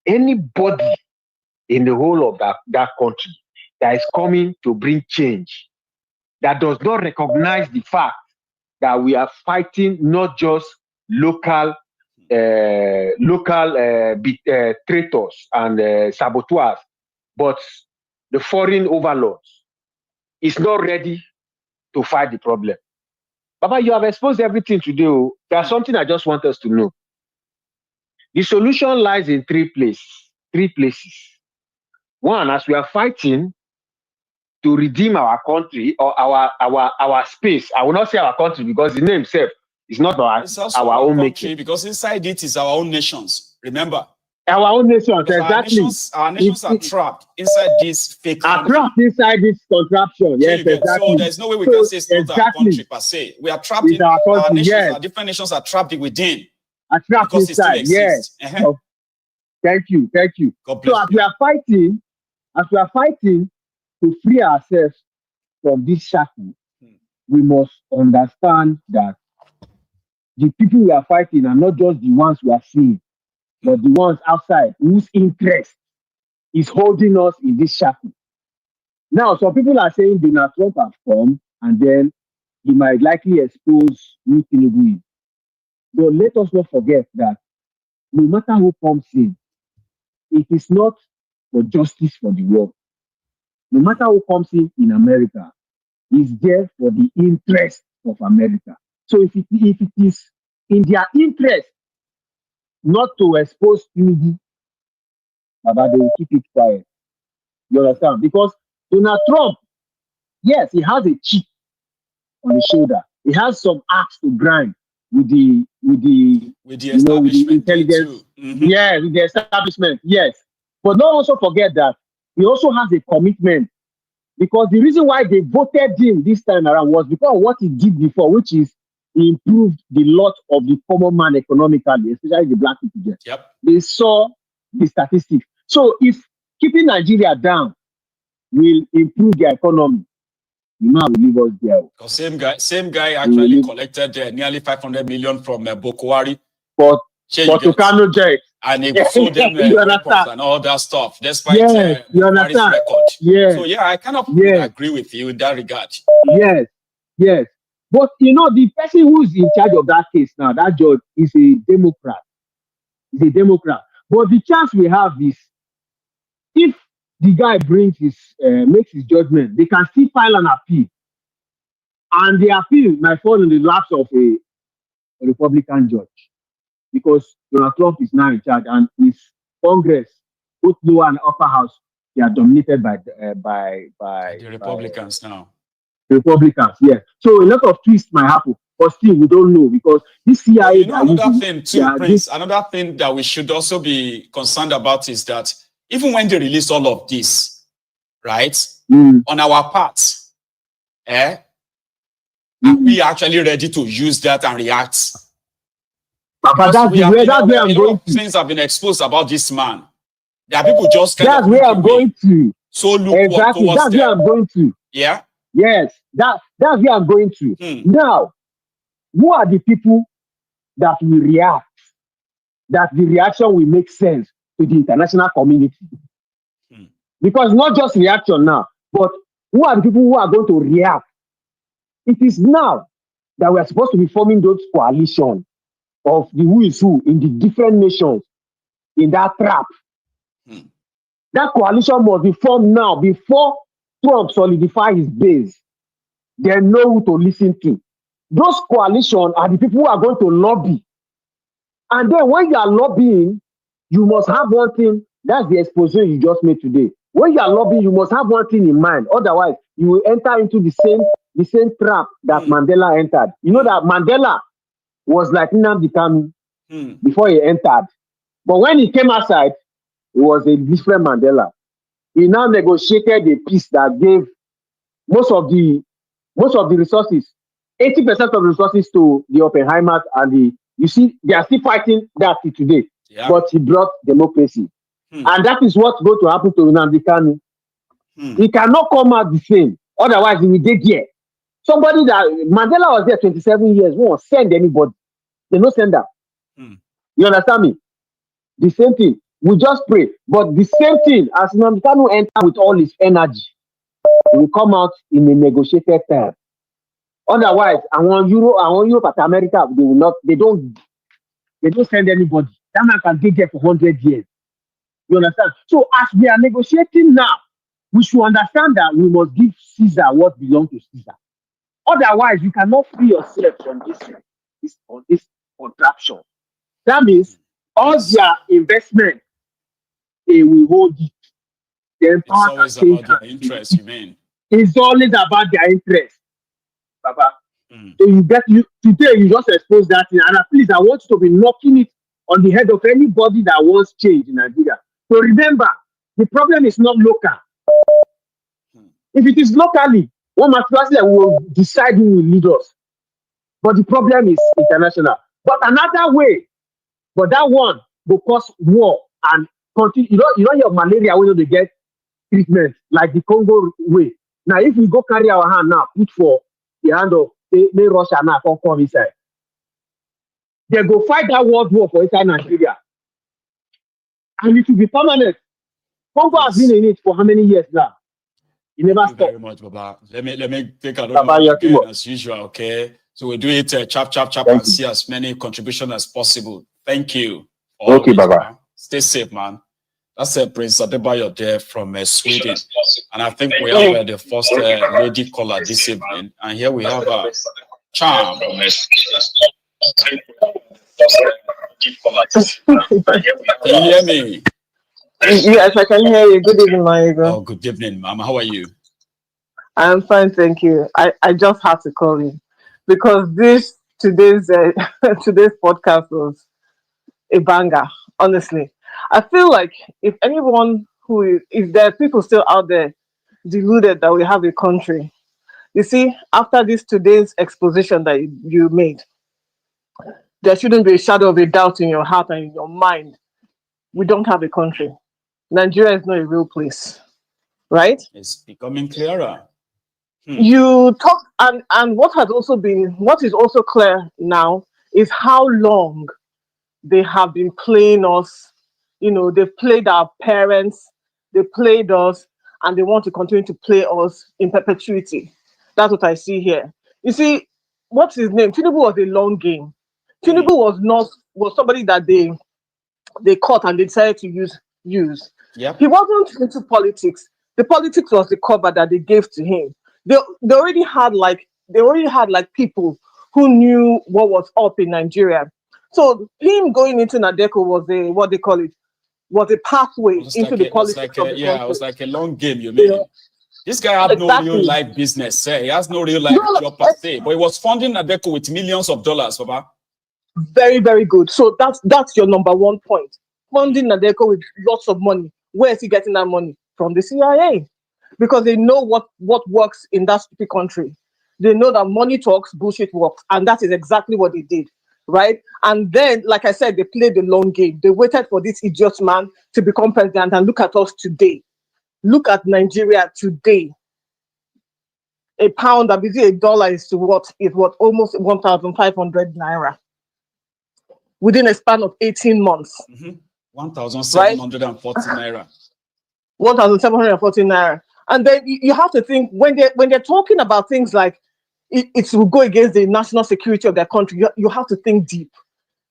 in the whole of that country that is coming to bring change, that does not recognize the fact that we are fighting not just local traitors and saboteurs, but the foreign overlords, is not ready to fight the problem. Baba, you have exposed everything today. There's something I just want us to know. The solution lies in three places. One, as we are fighting to redeem our country or our space. I will not say our country because the name itself is not our own country, because inside it is our own nations. Remember? Our own nations, exactly. Our nations are trapped inside this fake country. Trapped inside this contraption. Yes, exactly. So there's no way we can say it's not our country per se. We are trapped in our nations. Yes. Our different nations are trapped within. Are trapped inside. Yes. Thank you. God bless so as we are fighting to free ourselves from this shackle, we must understand that the people we are fighting are not just the ones we are seeing, but the ones outside whose interest is holding us in this shackle. Now, some people are saying Donald Trump has come and then he might likely expose who Tinubu is. But let us not forget that no matter who comes in, it is not for justice for the world. No matter who comes in America, is there for the interest of America. So if it is in their interest not to expose Tinubu, but they will keep it quiet. You understand? Because Donald Trump, yes, he has a chip on his shoulder. He has some axe to grind with the intelligence. Yeah, with the establishment. Yes. But don't also forget that he also has a commitment, because the reason why they voted him this time around was because of what he did before, which is he improved the lot of the common man economically, especially the black people. Yep. They saw the statistics. So if keeping Nigeria down will improve the economy, you know, will leave us there. Because same guy actually collected nearly 500 million from Bokohari for Tucano Jet. And he sold them weapons and all that stuff, despite Bokohari's record. Yes. So yeah, I kind of agree with you in that regard. Yes. But you know, the person who's in charge of that case now, that judge, is a Democrat. He's a Democrat. But the chance we have is, if the guy makes his judgment, they can still file an appeal. And the appeal might fall in the laps of a Republican judge, because Donald Trump is now in charge, and his Congress, both lower and upper house, they are dominated by the Republicans now. Republicans, yeah. So a lot of twists might happen, but still we don't know, because this CIA. Another thing too, Prince. Another thing that we should also be concerned about is that even when they release all of this, right, on our part, are we actually ready to use that and react? But that's where I'm going to. Things have been exposed about this man. There are people just kind that's of. Where I'm going to. So lukewarm towards that's where I'm going to. Yeah. Yes, that's where I'm going to. Now, who are the people that will react? That the reaction will make sense to the international community. Because not just reaction now, but who are the people who are going to react? It is now. that we are supposed to be forming those coalition of the who is who in the different nations in that trap. That coalition must be formed now before Trump solidify his base. They know who to listen to. Those coalition are the people who are going to lobby. And then when you are lobbying, you must have one thing. That's the exposure you just made today. When you are lobbying, you must have one thing in mind. Otherwise, you will enter into the same trap that Mandela entered. You know that Mandela was like Nnamdi Kanu before he entered. But when he came outside, it was a different Mandela. He now negotiated a peace that gave most of the resources, 80% of the resources to the Oppenheimers and you see, they are still fighting that today. Yeah. But he brought democracy. And that is what's going to happen to Nnamdi Kanu. He cannot come out the same. Otherwise, he will get here. Somebody that Mandela was there 27 years, won't send anybody. They no send that. You understand me? The same thing. We just pray. But the same thing, as Nnamdi Kanu enter with all his energy, he will come out in a negotiated term. Otherwise, I want Europe at America, they don't send anybody. That man can get there for 100 years. You understand? So as we are negotiating now, we should understand that we must give Caesar what belongs to Caesar. Otherwise, you cannot free yourself from this contraption. That means all their investment, they will hold it. It's always about their interest, you mean? It's always about their interest, Baba. So today you just expose that thing, and please, I want you to be knocking it on the head of anybody that wants change in Nigeria. So remember, the problem is not local. If it is locally, one president will decide who will lead us. But the problem is international. But another way, but that one will cause war and continue. You don't hear malaria when they get treatment like the Congo way. Now, if we go carry our hand now, put for the hand of Russia now, come inside. They go fight that world war for inside Nigeria. And it will be permanent. Congo has been in it for how many years now? You never stop. Very much, Baba. Let me take a look again as usual, okay? So we do it chap, and see as many contributions as possible. Thank you. Okay, Baba. Stay safe, man. That's Prince Adebayo there from Sweden. And I think we have the first lady caller this evening. And here we have Charm. Can you hear me? Yes, I can hear you. Good evening, Marigo. Oh, good evening, Mama. How are you? I'm fine, thank you. I just had to call in because today's podcast was a banger. Honestly, I feel like if there are people still out there deluded that we have a country, you see, after today's exposition that you made, there shouldn't be a shadow of a doubt in your heart and in your mind. We don't have a country. Nigeria is not a real place, right? It's becoming clearer. You talk, and what is also clear now is how long they have been playing us. You know, they've played our parents, they played us, and they want to continue to play us in perpetuity. That's what I see here. You see, what's his name? Tinubu was a long game. Tinubu was somebody that they caught and they decided to use. Yep. He wasn't into politics. The politics was the cover that they gave to him. They already had people who knew what was up in Nigeria. So him going into Nadeco was a pathway into the politics of the country. It was like a long game, you mean? Yeah. This guy had no real life business. He has no real life job per se. But he was funding Nadeco with millions of dollars, Baba. Very, very good. So that's your number one point. Funding Nadeco with lots of money. Where is he getting that money? From the CIA. Because they know what works in that stupid country. They know that money talks, bullshit works. And that is exactly what they did. Right? And then, like I said, they played the long game. They waited for this idiot man to become president. And look at us today. Look at Nigeria today. A pound, a dollar is what almost 1,500 naira. Within a span of 18 months. 1,740 naira. 1,740 naira. And then you have to think when they're talking about things like, it will go against the national security of their country. You have to think deep.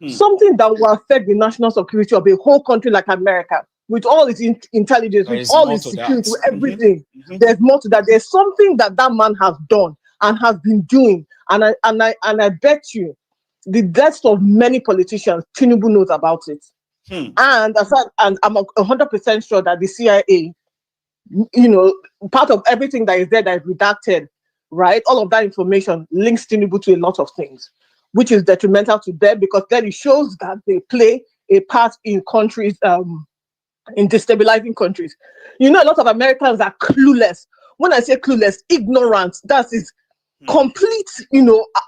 Something that will affect the national security of a whole country like America, with all its intelligence, with all its security, with everything. There's more to that. There's something that man has done and has been doing, and I bet you, the deaths of many politicians, Tinubu knows about it. And I'm 100% sure that the CIA, part of everything that is there that is redacted, right? All of that information links Tinubu to a lot of things, which is detrimental to them, because then it shows that they play a part in countries, in destabilizing countries. A lot of Americans are clueless. When I say clueless, ignorant, that is complete,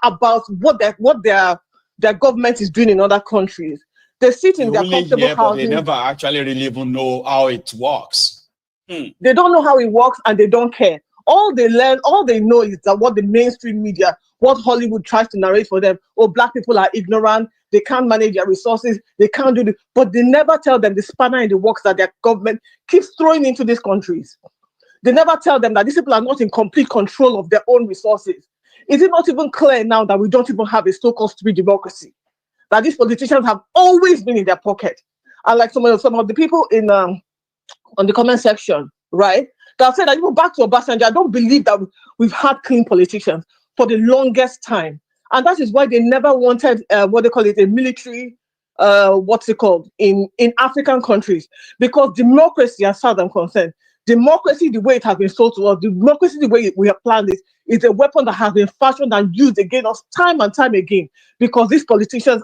about what their government is doing in other countries. They sit in their comfortable houses. They never actually really even know how it works. They don't know how it works, and they don't care. All they know is that what the mainstream media, what Hollywood tries to narrate for them. Oh, black people are ignorant. They can't manage their resources. They can't do this. But they never tell them the spanner in the works that their government keeps throwing into these countries. They never tell them that these people are not in complete control of their own resources. Is it not even clear now that we don't even have a so-called street democracy? That these politicians have always been in their pocket? And like some of the people in on the comment section, right? That said that even back to Obasanjo, I don't believe that we've had clean politicians for the longest time. And that is why they never wanted a military, in African countries. Because democracy, as far as I'm concerned, democracy, the way it has been sold to us, democracy, the way we have planned it, is a weapon that has been fashioned and used against us time and time again. Because these politicians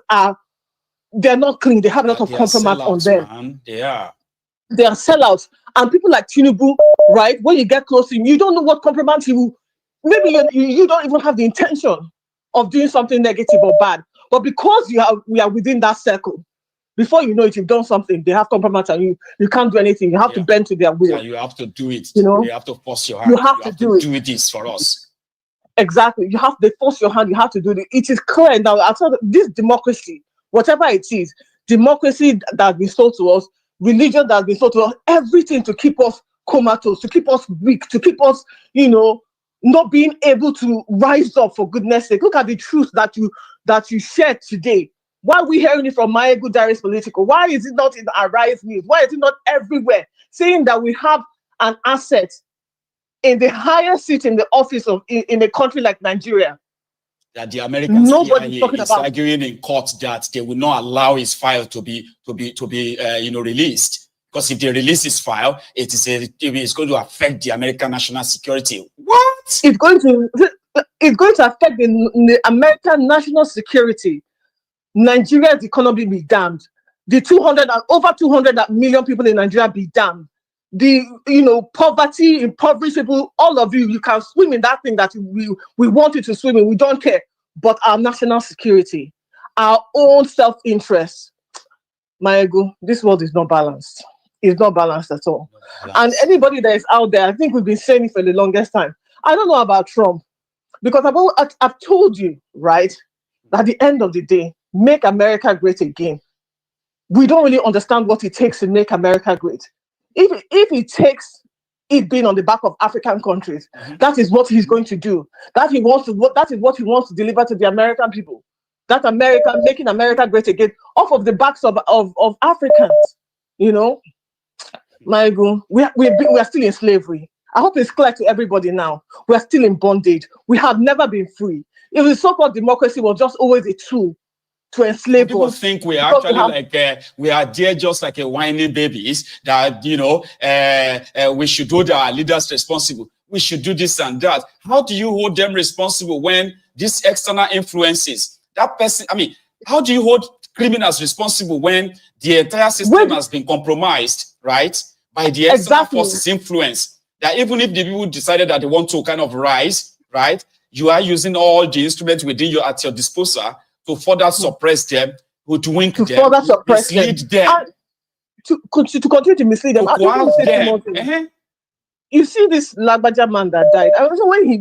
they're not clean. They have a lot of compromise on them. Man. They are sellouts. And people like Tinubu, right, when you get close to him, you don't know what compromise he will. Maybe you don't even have the intention of doing something negative or bad. But because we are within that circle, before you know it, you've done something. They have compromise and you can't do anything. You have to bend to their will. Yeah, you have to do it. You have to force your hand. You have to do this for us. Exactly. They force your hand. You have to do it. It is clear now. Outside this democracy, whatever it is, democracy that has been sold to us, religion that has been sold to us, everything to keep us comatose, to keep us weak, to keep us, not being able to rise up, for goodness sake. Look at the truth that you shared today. Why are we hearing it from Mayegu Darius Political? Why is it not in the Arise News? Why is it not everywhere? Saying that we have an asset in the highest seat in the office in a country like Nigeria. That the American CIA is arguing in court that they will not allow his file to be released, because if they release his file, it is going to affect the American national security. What? It's going to affect the American national security. Nigeria's economy be damned. The over 200 million people in Nigeria be damned. The poverty, impoverished people, all of you can swim in that thing that we want you to swim in. We don't care. But our national security, our own self-interest, Mayegu, this world is not balanced. It's not balanced at all. And anybody that is out there, I think we've been saying it for the longest time. I don't know about Trump, because I've told you, right, that at the end of the day, make America great again. We don't really understand what it takes to make America great. If it takes it being on the back of African countries, that is what he's going to do. That is what he wants to deliver to the American people. That America, making America great again, off of the backs of Africans. Mayegu, we are still in slavery. I hope it's clear to everybody now. We are still in bondage. We have never been free. If the so-called democracy was just always a tool to enslave people us. think we are actually we are there just like a whining babies that we should hold our leaders responsible. We should do this and that. How do you hold them responsible when these external influences, that person, how do you hold criminals responsible when the entire system has been compromised, right, by the external forces influence? That even if the people decided that they want to kind of rise, right, you are using all the instruments at your disposal to further suppress them, hoodwink them, mislead them. To continue to mislead them. You see this Lagbaja man that died. I was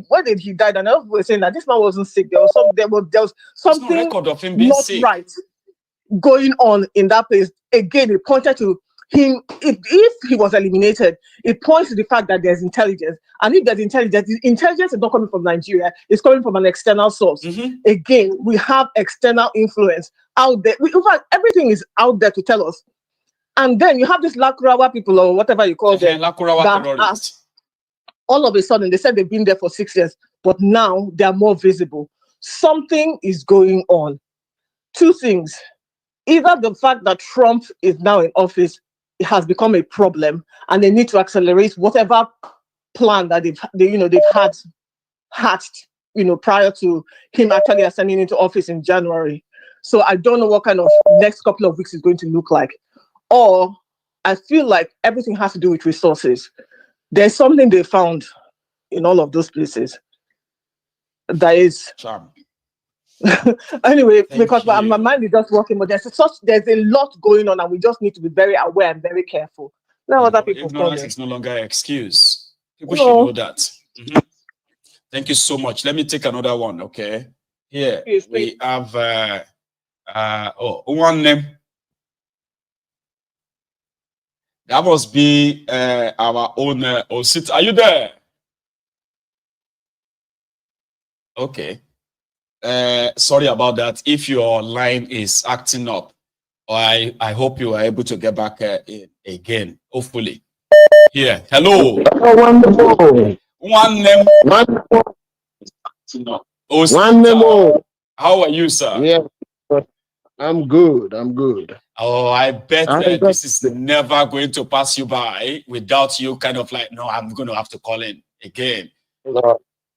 when did he die? And I was saying that this man wasn't sick. There was something record of him being not sick. Right going on in that place. Again, it pointed to if he was eliminated, it points to the fact that there's intelligence. And if there's intelligence, the intelligence is not coming from Nigeria, it's coming from an external source. Again, we have external influence out there. In fact, everything is out there to tell us. And then you have this Lakurawa people, or whatever you call them, Lakurawa terrorists. All of a sudden, they said they've been there for 6 years, but now they're more visible. Something is going on. Two things. Either the fact that Trump is now in office, it has become a problem, and they need to accelerate whatever plan that they've had hatched, prior to him actually ascending into office in January. So I don't know what kind of next couple of weeks is going to look like. Or I feel like everything has to do with resources. There's something they found in all of those places that is charm. Anyway, because my mind is just working, but there's a lot going on, and we just need to be very aware and very careful. Now, other people ignorance is no longer an excuse. People should know that. Thank you so much. Let me take another one. Okay, here we have one name. That must be our own Osit. Are you there? Okay. Sorry about that. If your line is acting up, I hope you are able to get back in again. Hopefully. Here. Hello. Wonderful. One name. Wonderful. Wonderful. How are you, sir? Yeah, I'm good. I'm good. Oh, I bet this is never going to pass you by without you kind of like, no, I'm going to have to call in again.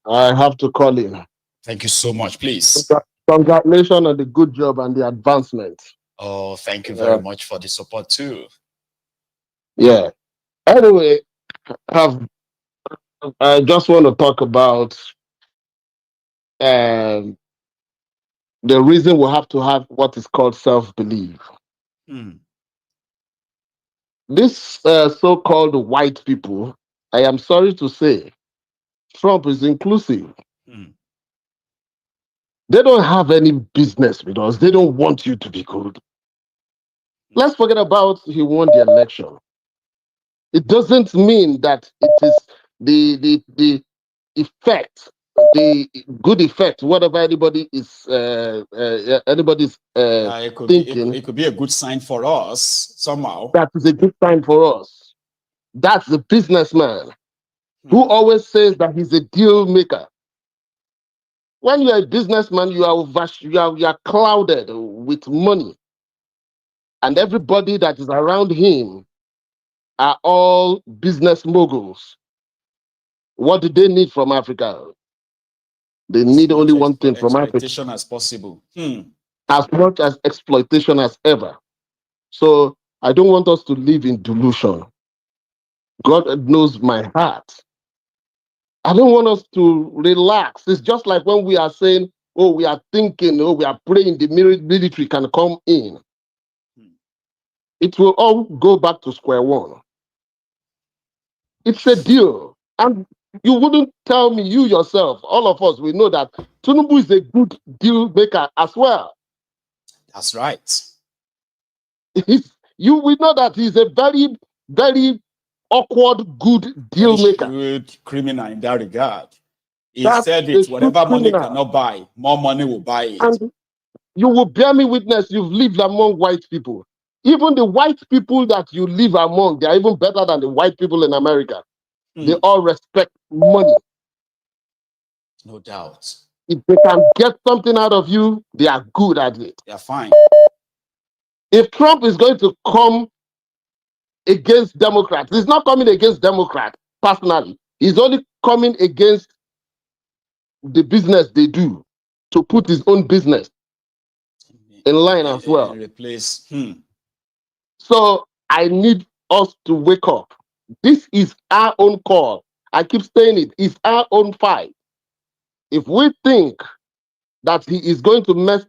I have to call in. Thank you so much, please. Congratulations on the good job and the advancement. Oh, thank you very much for the support too. Yeah. Anyway, I just want to talk about the reason we have to have what is called self-belief. This so-called white people, I am sorry to say, Trump is inclusive. They don't have any business with us. They don't want you to be good. Let's forget about he won the election. It doesn't mean that it is the effect, the good effect, whatever anybody is thinking. It could be a good sign for us somehow. That is a good sign for us. That's the businessman who always says that he's a deal maker. When you are a businessman, you are clouded with money. And everybody that is around him are all business moguls. What do they need from Africa? They need only one thing from Africa. Exploitation as possible. As much as exploitation as ever. So I don't want us to live in delusion. God knows my heart. I don't want us to relax. It's just like when we are saying, oh, we are thinking, oh, we are praying the military can come in. It will all go back to square one. It's a deal. And you wouldn't tell me, you yourself, all of us, we know that Tinubu is a good deal maker as well. That's right. We know that he's a very, very awkward, good deal maker. Good criminal in that regard. He said it, whatever money cannot buy, more money will buy it. And you will bear me witness, you've lived among white people. Even the white people that you live among, they are even better than the white people in America. They all respect money. No doubt. If they can get something out of you, they are good at it. They are fine. If Trump is going to come against Democrats, he's not coming against Democrats personally. He's only coming against the business they do to put his own business in line as well. Replace. So I need us to wake up. This is our own call. I keep saying it. It's our own fight. If we think that he is going to mess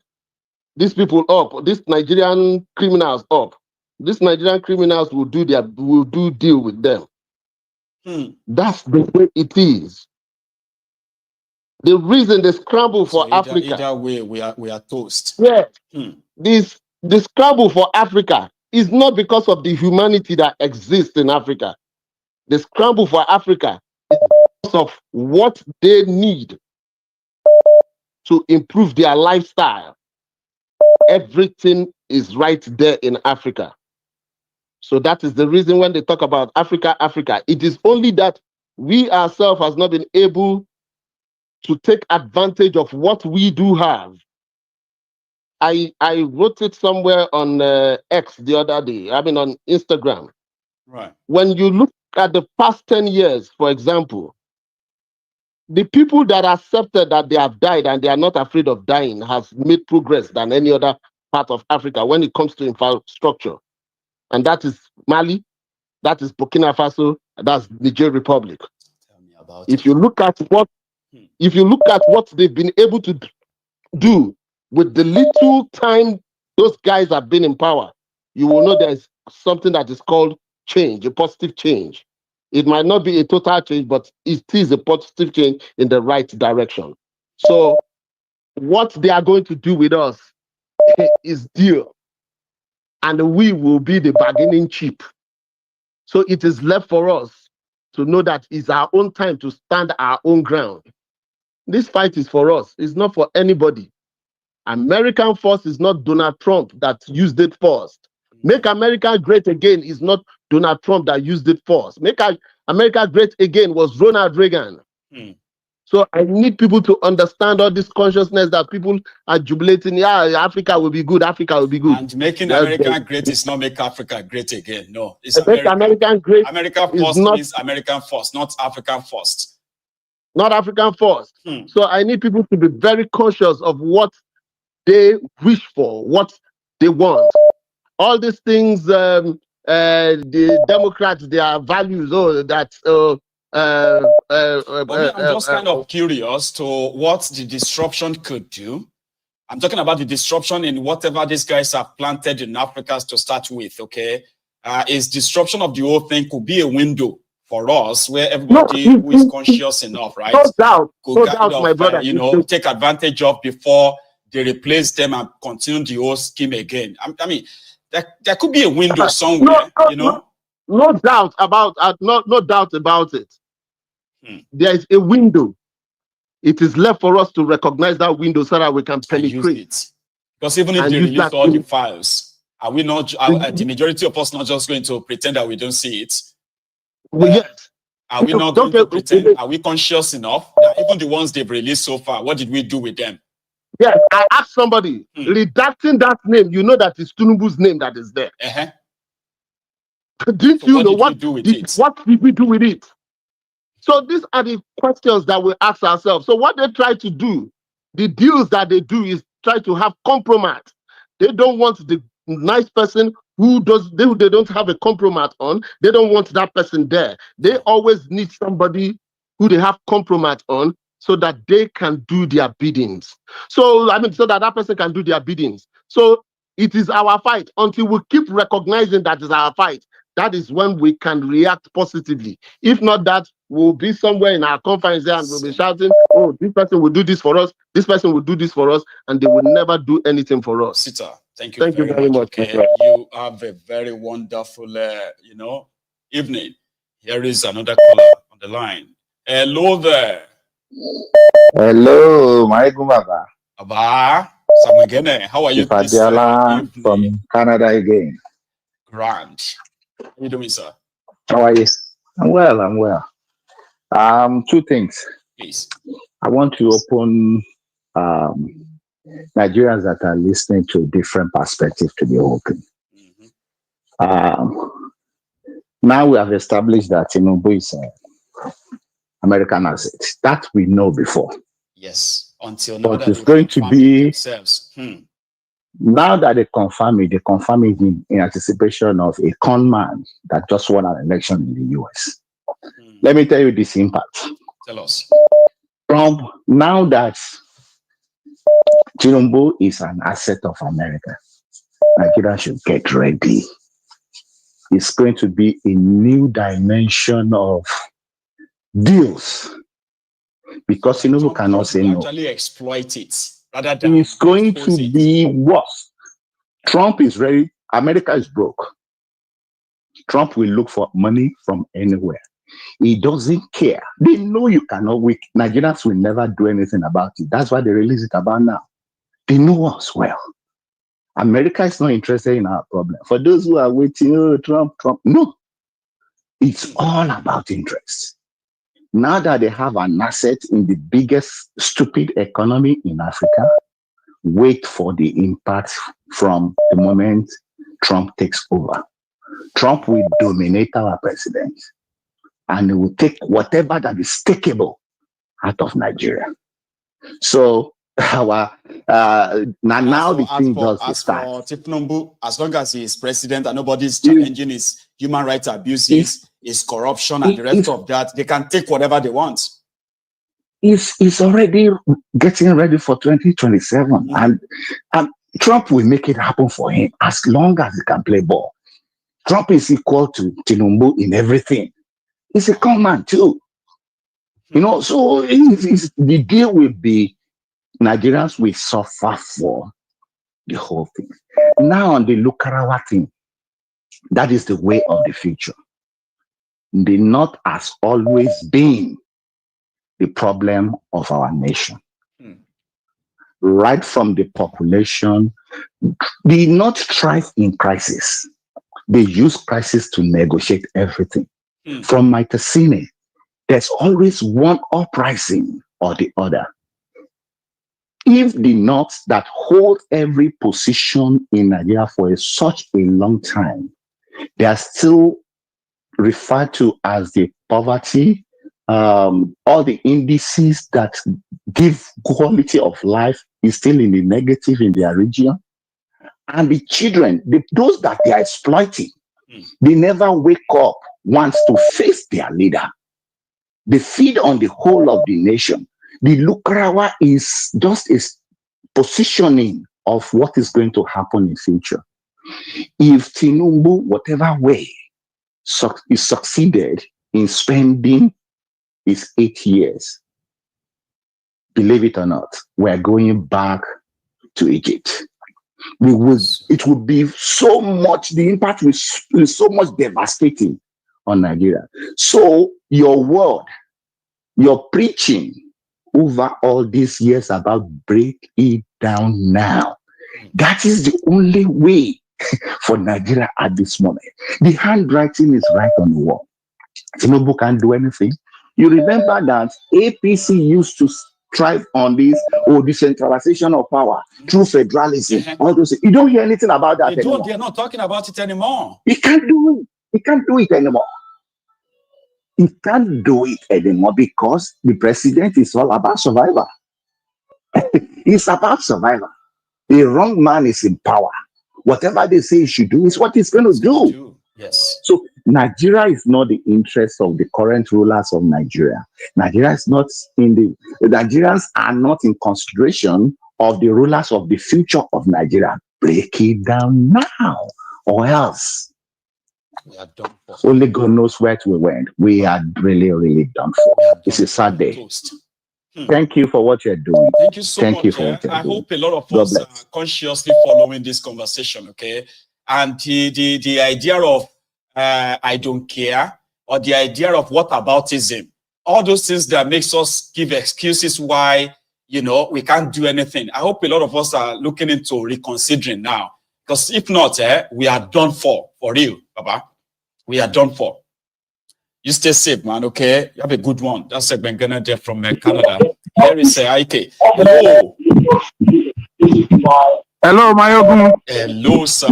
these people up, these Nigerian criminals up, these Nigerian criminals will do deal with them. That's the way it is. The reason they scramble for Africa. Either way, we are toast. Yeah. The scramble for Africa is not because of the humanity that exists in Africa. The scramble for Africa is because of what they need to improve their lifestyle. Everything is right there in Africa. So that is the reason when they talk about Africa, it is only that we ourselves has not been able to take advantage of what we do have. I wrote it somewhere on X the other day, on Instagram. Right. When you look at the past 10 years, for example, the people that accepted that they have died and they are not afraid of dying has made progress than any other part of Africa when it comes to infrastructure. And that is Mali, that is Burkina Faso, that's Niger Republic. If you look at what they've been able to do with the little time those guys have been in power, you will know there's something that is called change, a positive change. It might not be a total change, but it is a positive change in the right direction. So what they are going to do with us is deal. And we will be the bargaining chip. So it is left for us to know that it's our own time to stand our own ground. This fight is for us. It's not for anybody. American first is not Donald Trump that used it first. Make America great again is not Donald Trump that used it first. Make America great again was Ronald Reagan. So I need people to understand all this consciousness that people are jubilating. Yeah, Africa will be good. Africa will be good. And making America great is not make Africa great again. No, it's American great. America first means American first, not African first. Not African first. So I need people to be very conscious of what they wish for, what they want. All these things, the Democrats, their values, I'm just kind of curious to what the disruption could do. I'm talking about the disruption in whatever these guys have planted in Africa to start with, okay? Is disruption of the whole thing could be a window for us where everybody who is conscious enough, right? No doubt, my brother. Take advantage of before they replace them and continue the whole scheme again. I mean, there could be a window somewhere, No doubt about no doubt about it. There is a window. It is left for us to recognize that window so that we can penetrate it. Because even if they release all the files, are we not? The majority of us not just going to pretend that we don't see it? Yes. Are we not going to pretend? Are we conscious enough that even the ones they've released so far, what did we do with them? Yes, I asked somebody, redacting that name, you know that it's Tinubu's name that is there. Didn't you know what did we do with it? So these are the questions that we ask ourselves. So what they try to do, the deals that they do is try to have compromise. They don't want the nice person who they don't have a compromise on. They don't want that person there. They always need somebody who they have compromise on so that they can do their biddings. So so that person can do their biddings. So it is our fight until we keep recognizing that it's our fight. That is when we can react positively. If not that, we'll be somewhere in our conference there and we'll be shouting, oh, this person will do this for us, this person will do this for us, and they will never do anything for us. Sita, thank you very much. Okay. You have a very wonderful, evening. Here is another caller on the line. Hello there. Hello, my Baba. Aba, how are you this evening? From Canada again. Grand. How are you doing, sir? How are you? I'm well. Two things. Please. I want to open Nigerians that are listening to a different perspective to the whole thing. Now we have established that Tinubu is American asset. That we know before. Yes. Until now, but it's going to be now that they confirm it in anticipation of a con man that just won an election in the US. Let me tell you this impact. Tell us. Trump, now that Tinubu is an asset of America, Nigeria should get ready. It's going to be a new dimension of deals. Because Tinubu cannot say no. Actually exploit it. Rather than it's going to be worse. Trump is ready America is broke. Trump will look for money from anywhere. He doesn't care. They know you cannot win. Nigerians will never do anything about it. That's why they release it about now. They know us well. America is not interested in our problem. For those who are waiting, oh, Trump, no. It's all about interest. Now that they have an asset in the biggest stupid economy in Africa, wait for the impact from the moment Trump takes over. Trump will dominate our president, and he will take whatever that is takeable out of Nigeria. So our now the thing does start. Tinubu, as long as he is president and nobody's challenging his human rights abuses, his corruption, and the rest of that, they can take whatever they want. He's already getting ready for 2027, and Trump will make it happen for him as long as he can play ball. Trump is equal to Tinubu in everything. He's a con man too. You know, so the deal will be Nigerians will suffer for the whole thing. Now on the Lakurawa thing, that is the way of the future. The North has always been the problem of our nation. Right from the population, the North thrive in crisis. They use crisis to negotiate everything. From Mytasine, there's always one uprising or the other. If the North that hold every position in Nigeria for such a long time, they are still referred to as the poverty, all the indices that give quality of life is still in the negative in their region. And the children, those that they are exploiting, they never wake up once to face their leader. They feed on the whole of the nation. The Lakurawa is just a positioning of what is going to happen in future. If Tinubu, whatever way, is succeeded in spending his 8 years, believe it or not, we're going back to Egypt. It would be so much, the impact is so much devastating on Nigeria. So your word, your preaching over all these years about break it down now, that is the only way for Nigeria at this moment. The handwriting is right on the wall. Tinubu can't do anything. You remember that APC used to thrive on this decentralization of power through federalism. All those things. You don't hear anything about that anymore. They're not talking about it anymore. He can't do it. He can't do it anymore. He can't do it anymore because the president is all about survival. It's about survival. The wrong man is in power. Whatever they say he should do is what he's going to do. Yes. So Nigeria is not the interest of the current rulers of Nigeria. Nigeria is not the Nigerians are not in consideration of the rulers of the future of Nigeria. Break it down now, or else we are done for. Only God knows where we went. We are really, really done for. It's a sad day. Thank you for what you're doing. Thank you so much. Thank you for what you're I doing. hope a lot of God us bless. are consciously following this conversation, okay? And the idea of I don't care, or the idea of whataboutism, all those things that makes us give excuses why, we can't do anything. I hope a lot of us are looking into reconsidering now. Because if not, we are done for real, Baba. We are done for. You stay safe, man, okay? You have a good one. That's Bengana there from Canada. Here is IK. Hello. Hello, Mayogun. Hello, sir.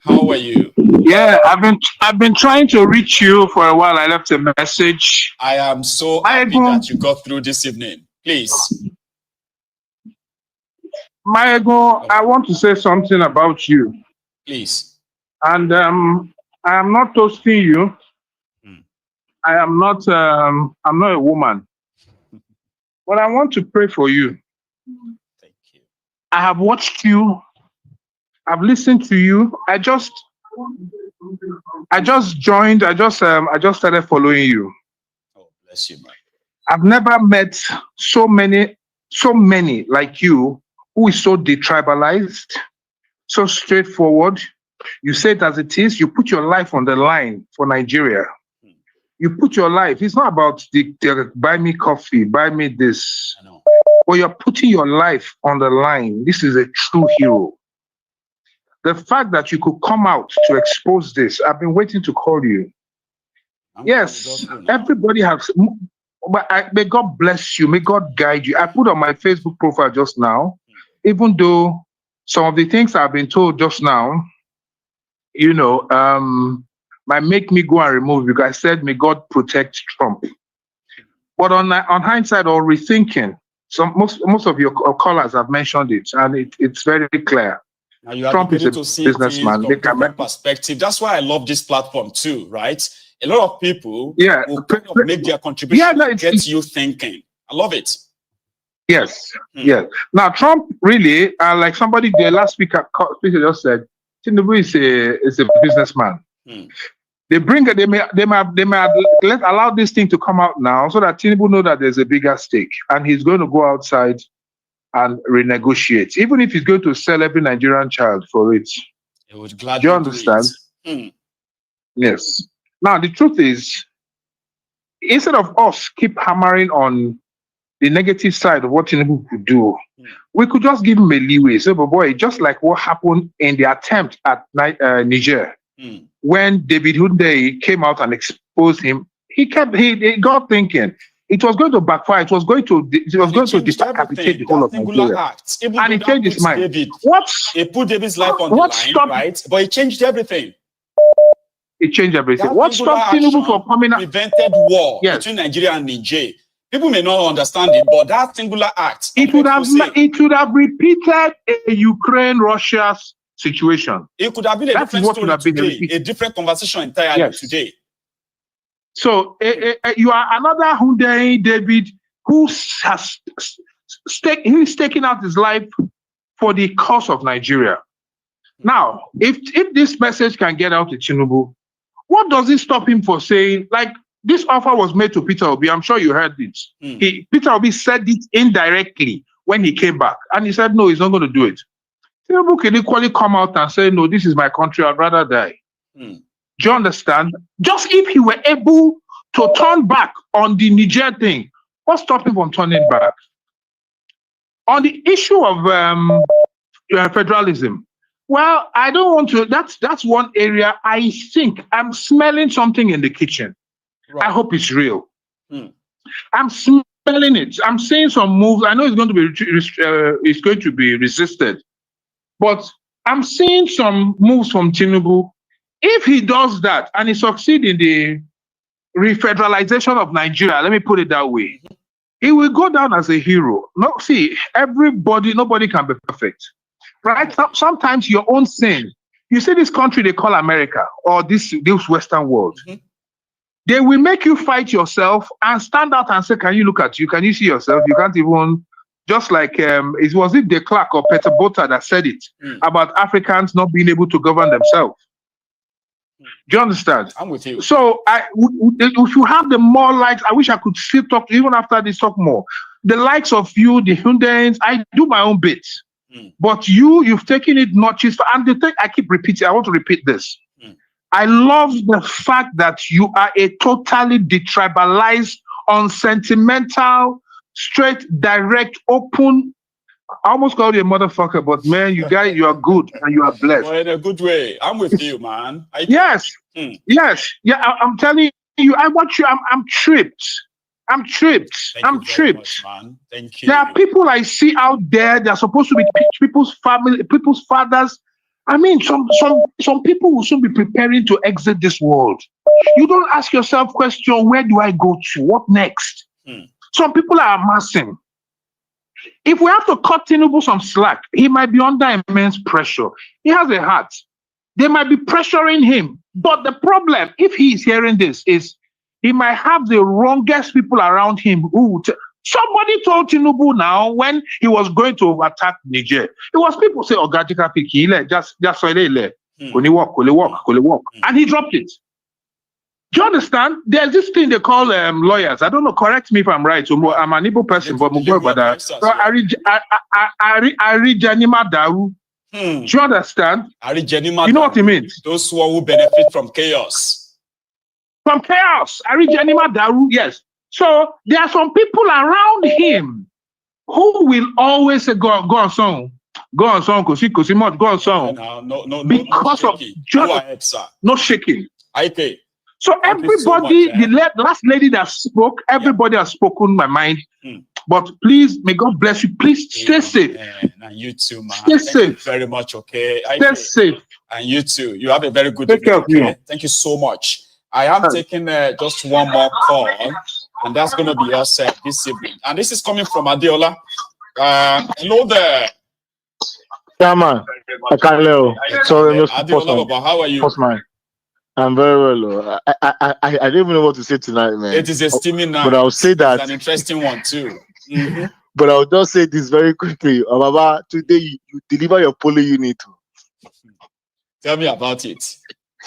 How are you? Yeah, I've been trying to reach you for a while. I left a message. I am so happy that you got through this evening. Please. Mayogun, I want to say something about you. Please. And I am not toasting you. I'm not a woman. But I want to pray for you. Thank you. I have watched you. I've listened to you. I just joined. I just started following you. Oh, bless you, man. I've never met so many like you who is so detribalized, so straightforward, You say it as it is. You put your life on the line for Nigeria. You put your life. It's not about the buy me coffee, buy me this. But you're putting your life on the line. This is a true hero. The fact that you could come out to expose this, I've been waiting to call you. Yes, everybody has. But may God bless you. May God guide you. I put on my Facebook profile just now, even though some of the things I've been told just now, you know, might make me go and remove, because I said, may God protect Trump. But on hindsight or rethinking, most of your callers have mentioned it, and it's very clear. Now you are Trump is a to see businessman. from different perspective. That's why I love this platform too, right? A lot of people will kind of make their contribution and get you thinking. I love it. Yes, yes. Now Trump really, like somebody the last speaker just said, Tinubu is a businessman. They may let allow this thing to come out now so that Tinubu know that there's a bigger stake, and he's going to go outside and renegotiate, even if he's going to sell every Nigerian child for it. He would gladly do you understand? Yes. Now the truth is, instead of us keep hammering on the negative side of what Tinubu could do, we could just give him a leeway. So, but boy, just like what happened in the attempt at Niger, when David Hunde came out and exposed him, he got thinking it was going to backfire. It was going to decapitate the whole of Nigeria, and he changed his mind. He put David's life on the line, right? But he changed everything. It changed everything. What stopped Tinubu from coming out? Prevented war between Nigeria and Niger. People may not understand it, but that singular act, it would have repeated a Ukraine-Russia situation. It could have been a different story today, a different conversation entirely today. So you are another Hyundai David who has taken out his life for the cause of Nigeria. Now, if this message can get out to Tinubu, what does it stop him for saying, like, this offer was made to Peter Obi? I'm sure you heard it. Peter Obi said it indirectly when he came back, and he said, no, he's not going to do it. Tinubu can equally come out and say, no, this is my country, I'd rather die. Do you understand? Just if he were able to turn back on the Niger thing, what stopped him from turning back? On the issue of federalism, well, I don't want to, that's one area I think I'm smelling something in the kitchen. Right. I hope it's real. I'm smelling it. I'm seeing some moves. I know it's going to be resisted, but I'm seeing some moves from Tinubu. If he does that and he succeeds in the refederalization of Nigeria, let me put it that way, he will go down as a hero. No, see, nobody can be perfect. Right? Sometimes your own sin. You see this country they call America, or this Western world. They will make you fight yourself and stand out and say, can you look at you? Can you see yourself? You can't even, just like, it was De Klerk or Peter Botha that said it about Africans not being able to govern themselves. Do you understand? I'm with you. So if you have the more likes, I wish I could still talk, even after this talk more. The likes of you, the Hyundaians, I do my own bit. But you've taken it notches. And the thing I keep repeating, I want to repeat this. I love the fact that you are a totally detribalized, unsentimental, straight, direct, open. I almost called you a motherfucker, but man, you are good and you are blessed. Well, in a good way. I'm with you, man. Yes. I'm telling you, I watch you. I'm tripped. I'm tripped. Man. Thank you. There are people I see out there. They're supposed to be people's family, people's fathers. I mean, some people will soon be preparing to exit this world. You don't ask yourself question, where do I go to? What next? Some people are amassing. If we have to cut Tinubu some slack, he might be under immense pressure. He has a heart. They might be pressuring him. But the problem, if he is hearing this, is he might have the wrongest people around him who somebody told Tinubu now when he was going to attack Niger. It was people say, Ogajika Piki, just so they walk. And he dropped it. Do you understand? There's this thing they call lawyers. I don't know, correct me if I'm right. So I'm an Igbo person, but I read Janima Daru. Do you understand? You know what it means? Those who benefit from chaos. From chaos. Arijanima Daru, yes. So there are some people around him who will always say, go on song. Go on song, kusi much, go on song. No, because no of just go ahead, sir. No shaking. Okay. So everybody, the last lady that spoke, everybody has spoken my mind. But please, may God bless you. Please stay safe. And you too, man. Stay safe. Thank you very much, okay? Stay safe. And you too. You have a very good Take evening, care of okay? you. Thank you so much. I am taking just one more call, and that's going to be us this evening. And this is coming from Adeola. Hello there. Chairman, sorry, Adeola, how are you? I'm very well. I don't even know what to say tonight, man. It is a steaming night. But I'll say that. It's an interesting one, too. But I'll just say this very quickly. Baba, today you deliver your polling unit. Tell me about it.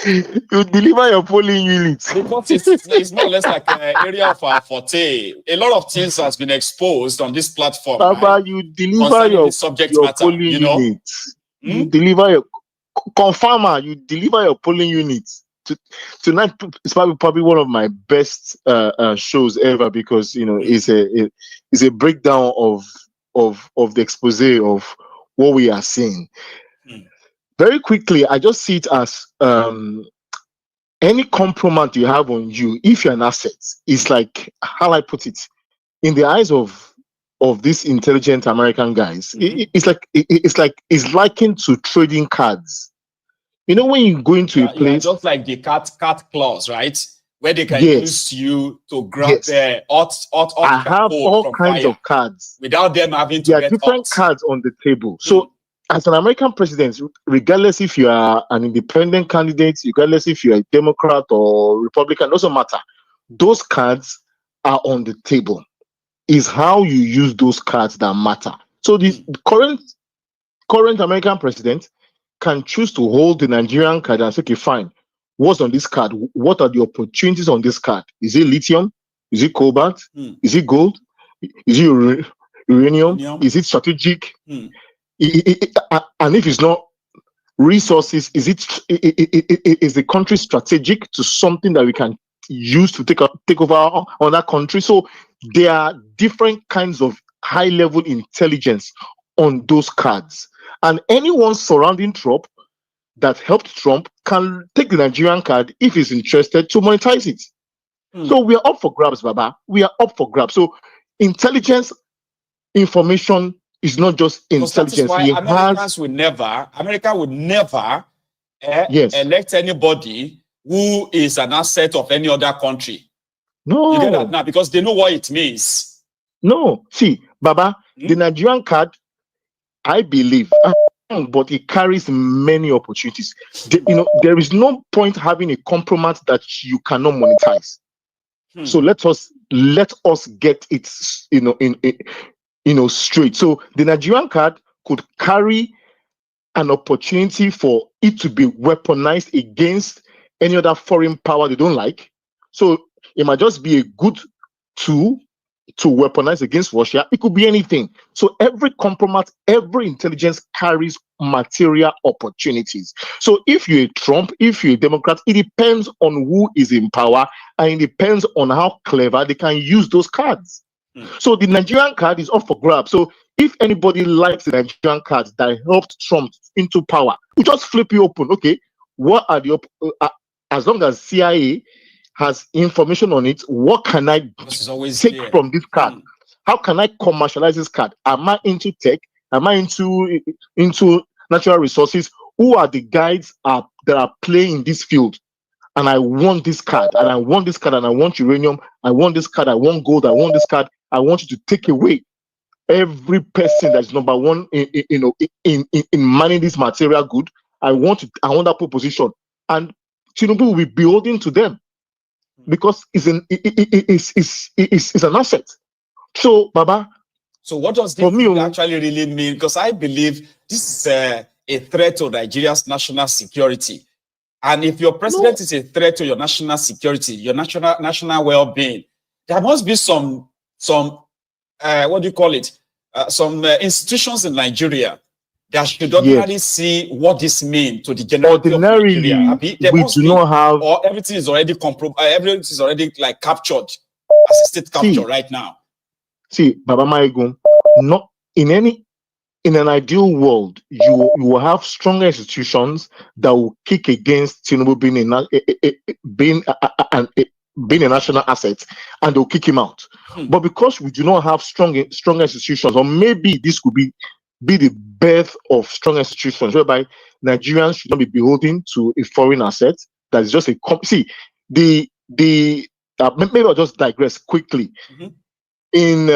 You deliver your polling unit. Because it's more or less like an area of our forte. A lot of things has been exposed on this platform. Baba, right? You deliver your polling unit. You deliver your confirmer. You deliver your polling unit. Tonight is probably one of my best shows ever because it's a breakdown of the expose of what we are seeing. Very quickly, I just see it as any compromise you have on you, if you're an asset, it's like how I put it, in the eyes of these intelligent American guys, it's likened to trading cards. You know, when you go into a place, just like the cat clause, right? Where they can use you to grab the hot I have all kinds of cards without them having to there get are different cards on the table. So as an American president, regardless if you are an independent candidate, regardless if you're a Democrat or Republican, doesn't matter. Those cards are on the table. Is how you use those cards that matter. So the current American president can choose to hold the Nigerian card and say, okay, fine. What's on this card? What are the opportunities on this card? Is it lithium? Is it cobalt? Is it gold? Is it uranium? Is it strategic? And if it's not resources, is the country strategic to something that we can use to take over on that country? So there are different kinds of high-level intelligence on those cards. And anyone surrounding Trump that helped Trump can take the Nigerian card if he's interested to monetize it. So we are up for grabs, Baba. We are up for grabs. So intelligence, information is not just intelligence. America would never elect anybody who is an asset of any other country. No. You get that now? Because they know what it means. No. See, Baba, the Nigerian card, I believe, but it carries many opportunities. There is no point having a compromise that you cannot monetize. So let us get it, straight. So the Nigerian card could carry an opportunity for it to be weaponized against any other foreign power they don't like. So it might just be a good tool to weaponize against Russia. It could be anything. So every compromise, every intelligence carries material opportunities. So if you're a Trump, if you're a Democrat, it depends on who is in power and it depends on how clever they can use those cards. So the Nigerian card is up for grabs. So if anybody likes the Nigerian card that helped Trump into power, we just flip you open. Okay, what are the as long as CIA has information on it, what can I take from this card? How can I commercialize this card? Am I into tech? Am I into natural resources? Who are the guys that are playing in this field? And I want this card, and I want this card, and I want uranium. I want this card. I want gold. I want this card. I want you to take away every person that's number one in mining this material good. I want that proposition, and Tinubu will be beholden to them because it's an asset. So, Baba. So, what does this actually really mean? Because I believe this is a threat to Nigeria's national security. And if your president is a threat to your national security, your national well-being, there must be some what do you call it? Some institutions in Nigeria that should ordinarily see what this means to the generality of Nigeria. We do not have, or everything is already everything is already like captured as a state capture right now. See, Baba Maigun, not in an ideal world, you will have stronger institutions that will kick against Tinubu being a national asset, and they'll kick him out. But because we do not have strong institutions, or maybe this could be the birth of strong institutions, whereby Nigerians should not be beholden to a foreign asset that is just a maybe I'll just digress quickly. In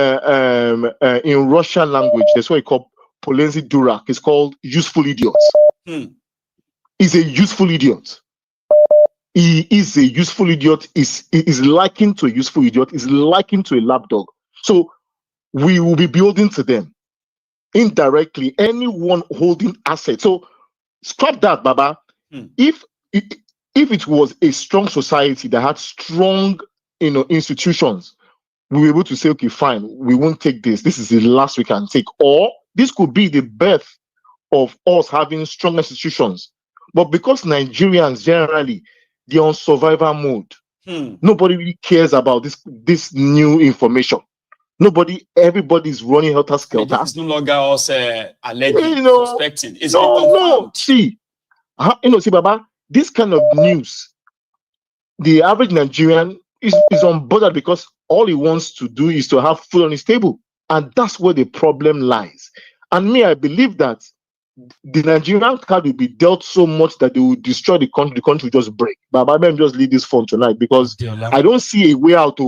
Russian language, there's what you call Polenzi Durak. It's called useful idiot. He's a useful idiot. He is a useful idiot. Is likened to a useful idiot. Is likened to a lapdog. So we will be beholden to them indirectly. Anyone holding assets. So scrap that, Baba. If it was a strong society that had strong, institutions, we were able to say, okay, fine, we won't take this. This is the last we can take. Or this could be the birth of us having strong institutions. But because Nigerians generally, they're on survival mode, nobody really cares about this new information. Everybody's running helter skelter. It's no longer us alleging, suspecting. It's see, Baba, this kind of news, the average Nigerian is unbothered because all he wants to do is to have food on his table. And that's where the problem lies. And I believe that the Nigerian card will be dealt so much that they will destroy the country. The country will just break. But I may just leave this phone tonight because I don't see a way out.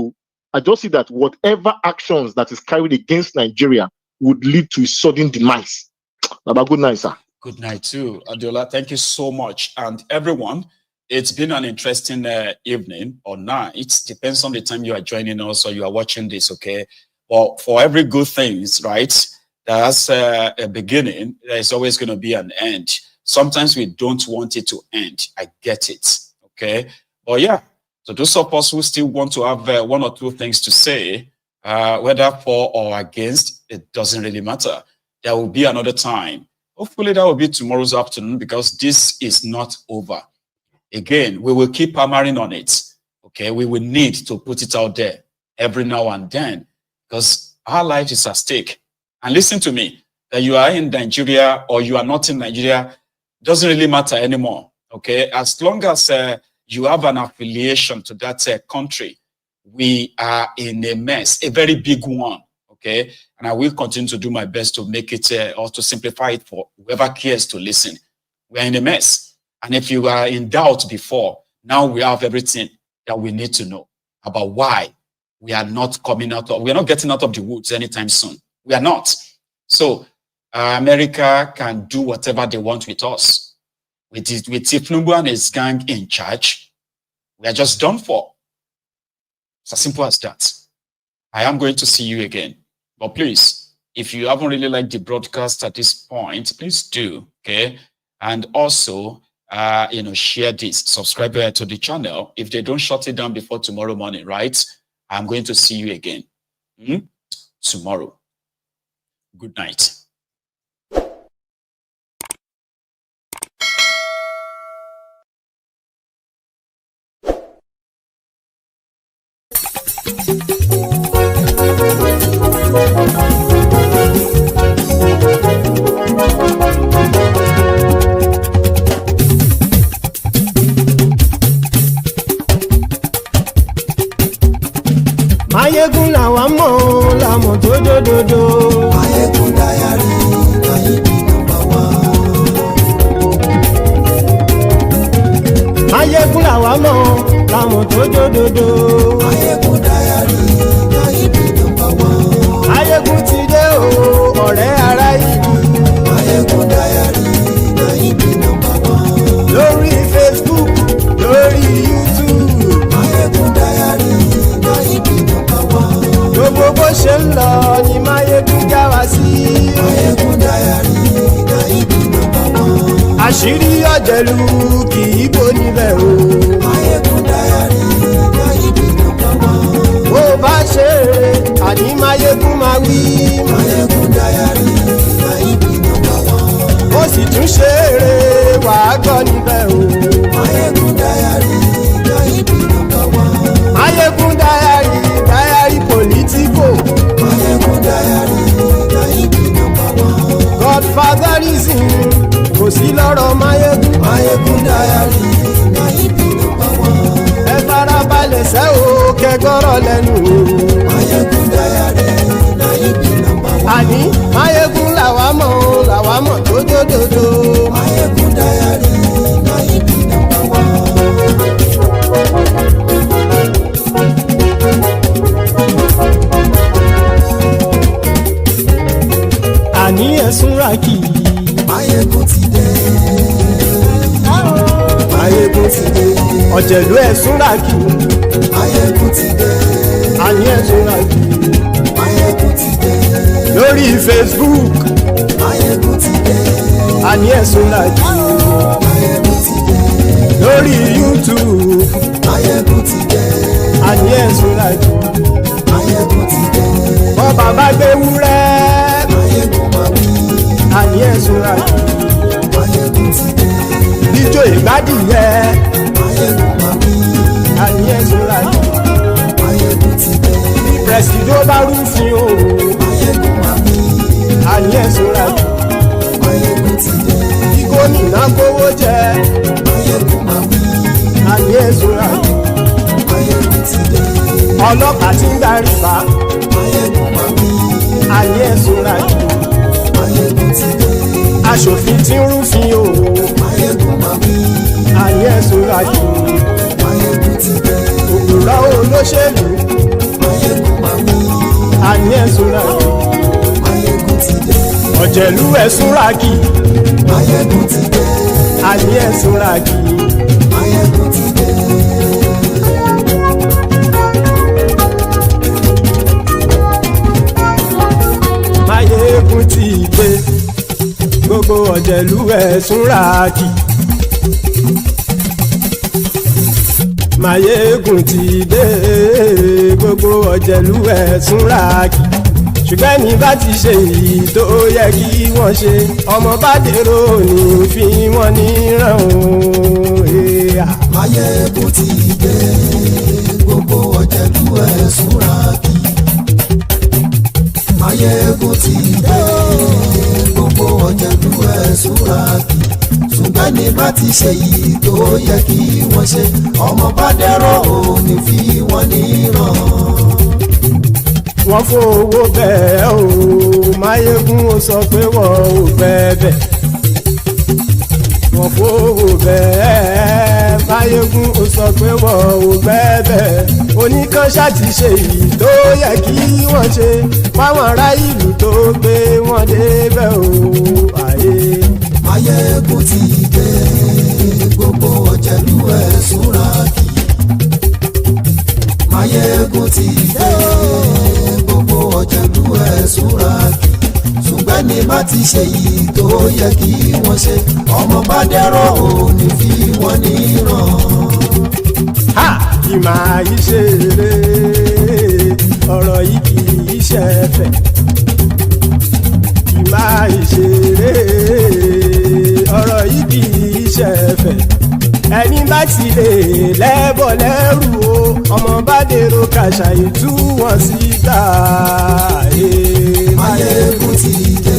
I just see that whatever actions that is carried against Nigeria would lead to a sudden demise. Baba, good night, sir. Good night too, Adiola. Thank you so much. And everyone, it's been an interesting evening or night. Depends on the time you are joining us or you are watching this, okay? Well, for every good thing, right, that's a beginning. There's always going to be an end. Sometimes we don't want it to end. I get it, okay? But yeah, so those of us who still want to have one or two things to say, whether for or against, it doesn't really matter. There will be another time. Hopefully that will be tomorrow's afternoon because this is not over. Again, we will keep hammering on it, okay? We will need to put it out there every now and then because our life is at stake. And listen to me, that you are in Nigeria or you are not in Nigeria doesn't really matter anymore, okay? As long as you have an affiliation to that country, we are in a mess, a very big one, okay? And I will continue to do my best to make it or to simplify it for whoever cares to listen. We are in a mess. And if you are in doubt before, now we have everything that we need to know about why we are not coming out of, we are not getting out of the woods anytime soon. We are not. So America can do whatever they want with us. With Tinubu and his gang in charge, we are just done for. It's as simple as that. I am going to see you again. But please, if you haven't really liked the broadcast at this point, please do, okay? And also, share this, subscribe to the channel. If they don't shut it down before tomorrow morning, right? I'm going to see you again tomorrow. Good night. Mayegun làwa mọ̀ làmọ̀ tó dòdòdò. Mayegun dayari Nayibi #1. Mayegun làwa mọ̀ làmọ̀ tó dòdòdò. Mayegun dayari Nayibi #1. Mayegun ti dé o ọ̀rẹ́ ara ìlú. Mayegun dayari Nayibi #1. Lórí Facebook lórí YouTube. Mayegun dayari Nayibi #1. Gbogbo bó ṣe ń lọ ni Mayegun já wa sí. Mayegun dayari Nayibi #1. Àṣírí ọ̀jẹ̀lú kì í bò níbẹ̀ o. Mayegun dayari Nayibi #1. Bó bá ṣe é àní Mayegun máa wí. Mayegun dayari Nayibi #1. sì tún ṣe eré wàá gbọ́ níbẹ̀ o. Mayegun diary Gaibi #1. Mayegun diary politico. Mayegun diary Gaibi #1. Godfatherism kò sí lọ́rọ̀ Mayegun. Mayegun diary Gaibi #1. Ẹ farabalẹ̀ sẹ́ o kẹgọ́rọ̀ lẹ́nu o. Mayegun diary Gaibi #1. Àní Mayegun làwa mọ̀ tó dòdòdò. Mayegun diary Gaibi #1. Àní ẹ̀sùn ràkì. Mayegun ti dé. Mayegun ti dé. Ọ̀jẹ̀lú ẹ̀sùn ràkì. Mayegun ti dé. Àní ẹ̀sùn ràkì. Mayegun ti dé. Lórí Facebook. Mayegun ti dé. Àní ẹ̀sùn ràkì. Mayegun ti dé. Lórí YouTube. Mayegun ti dé. Àní ẹ̀sùn ràkì. Mayegun ti dé. Bọ́ bàbá gbé wúrẹ́. Mayegun máa wí. Àní ẹ̀sùn ràkì. Mayegun ti dé. Ijó ìgbádìyẹ. Mayegun máa wí. Àní ẹ̀sùn ràkì. Mayegun ti dé. Pẹ̀sìdó bá rúfin o. Mayegun máa wí. Àní ẹ̀sùn ràkì. Mayegun ti dé. Kí gómìnà kówó jẹ. Mayegun máa wí. Àní ẹ̀sùn ràkì. Mayegun ti dé. Ọlọ́pàá tí ń darí bá. Mayegun máa wí. Àní ẹ̀sùn ràkì. Mayegun ti dé. Aṣòfin tí ń rúfin o. Mayegun máa wí. Àní ẹ̀sùn ràkì. Mayegun ti dé. Òpùrọ́ olóṣèlú. Mayegun máa wí. Àní ẹ̀sùn ràkì. Mayegun ti dé. Ọ̀jẹ̀lú ẹ̀sùn ràkì. Mayegun ti dé. Àní ẹ̀sùn ràkì. Mayegun ti dé. Mayegun ti dé. Gbogbo ọ̀jẹ̀lú ẹ̀sùn ràkì. Mayegun ti dé. Gbogbo ọ̀jẹ̀lú ẹ̀sùn ràkì. Ṣùgbọ́n ní bá ti ṣe èyí tó yẹ kí wọ́n ṣe, ọmọ bá dèrò ní fi wọ́n níran o. Mayegun ti dé. Gbogbo ọ̀jẹ̀lú ẹ̀sùn ràkì. Mayegun ti dé. Gbogbo ọ̀jẹ̀lú ẹ̀sùn ràkì. Ṣùgbọ́n ní bá ti ṣe èyí tó yẹ kí wọ́n ṣe, ọmọ bá dèrò ní fi wọ́n níran. Wọ́n fowó bẹ́ẹ̀ o. Mayegun ó sọ pé wọ́n ò bẹ́ẹ̀. Wọ́n fowó bẹ́ẹ̀. Mayegun ó sọ pé wọ́n ò bẹ́ẹ̀. Oníkan ṣáàtì ṣe èyí tó yẹ kí wọ́n ṣe fáwọn ará ìlú tó gbé wọn débẹ̀ o. Mayegun ti dé. Gbogbo ọ̀jẹ̀lú ẹ̀sùn ràkì. Mayegun ti dé. Gbogbo ọ̀jẹ̀lú ẹ̀sùn ràkì. Ṣùgbọ́n ní bá ti ṣe yìí tó yẹ kí wọ́n ṣe, ọmọ bá dẹ́rọ̀ ò ní fi wọ́n níran. Ìmọ̀ yìí ṣe eré, ọ̀rọ̀ yìí kì í ṣe ẹ̀fẹ̀. Ìmọ̀ yìí ṣe eré, ọ̀rọ̀ yìí kì í ṣe ẹ̀fẹ̀. Ẹni bá ti lè lẹ́bọ̀ lẹ́rù o, ọmọ bá dèrò kàṣà ìtú wọn síta. Mayegun ti dé.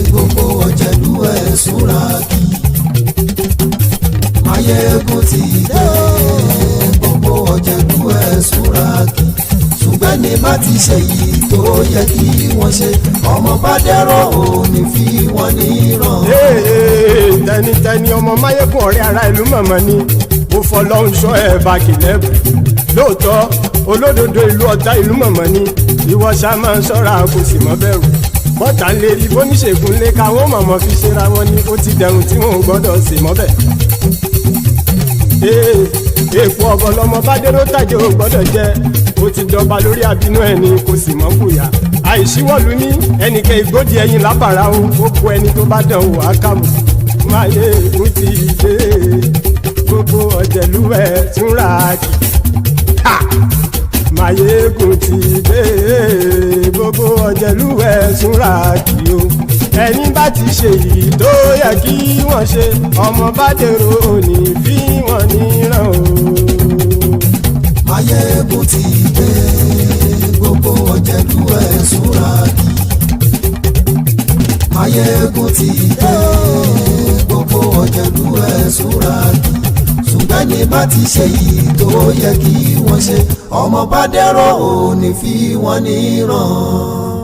Gbogbo ọ̀jẹ̀lú ẹ̀sùn ràkì. Mayegun ti dé. Gbogbo ọ̀jẹ̀lú ẹ̀sùn ràkì. Ṣùgbọ́n ní bá ti ṣe yìí tó yẹ kí wọ́n ṣe, ọmọ bá dẹ́rọ̀ ò ní fi wọ́n níran. Tẹnitẹni ọmọ Mayegun ọ̀rẹ́ ara ìlú mọ̀mọ́ ni mo fọlọ́run ṣọ́ ẹ̀ bá kìlẹ́bù. Lóòótọ́ olódodo ìlú ọ̀tá ìlú mọ̀mọ́ ni ìwọ ṣá máa ń ṣọ́ra kò sì mọ́ bẹ̀rù. Bọ́tà lè rí bóníṣègùn lé káwọn mọ̀mọ́ fi ṣera wọn ni ó ti dẹrùn tí wọn ò gbọ́dọ̀ sè mọ́bẹ̀. Èèpo ọ̀bọ lọmọ bá dérò tàjẹ́ ò gbọ́dọ̀ jẹ́, ó ti jọba lórí àbínú ẹni kò sì mọ́ bùyà. Àìsíwọ́lu ní ẹnìkẹ́ ìgbódì ẹyin lábàrá o, ó kó ẹni tó bá dán wò á kàmù. Mayegun ti dé. Gbogbo ọ̀jẹ̀lú ẹ̀sùn ràkì. Mayegun ti dé. Gbogbo ọ̀jẹ̀lú ẹ̀sùn ràkì o. ẹni bá ti ṣe èyí tó yẹ kí wọ́n ṣe ọmọ bá dèrò òní fi wọ́n níran o. Máyégún ti dé gbogbo ọ̀jẹ̀lú ẹ̀ súnra kí. Máyégún ti dé gbogbo ọ̀jẹ̀lú ẹ̀ súnra kí. Ṣùgbọ́n ní bá ti ṣe yìí tó yẹ kí wọ́n ṣe ọmọ bá dèrò òní fi wọ́n níran.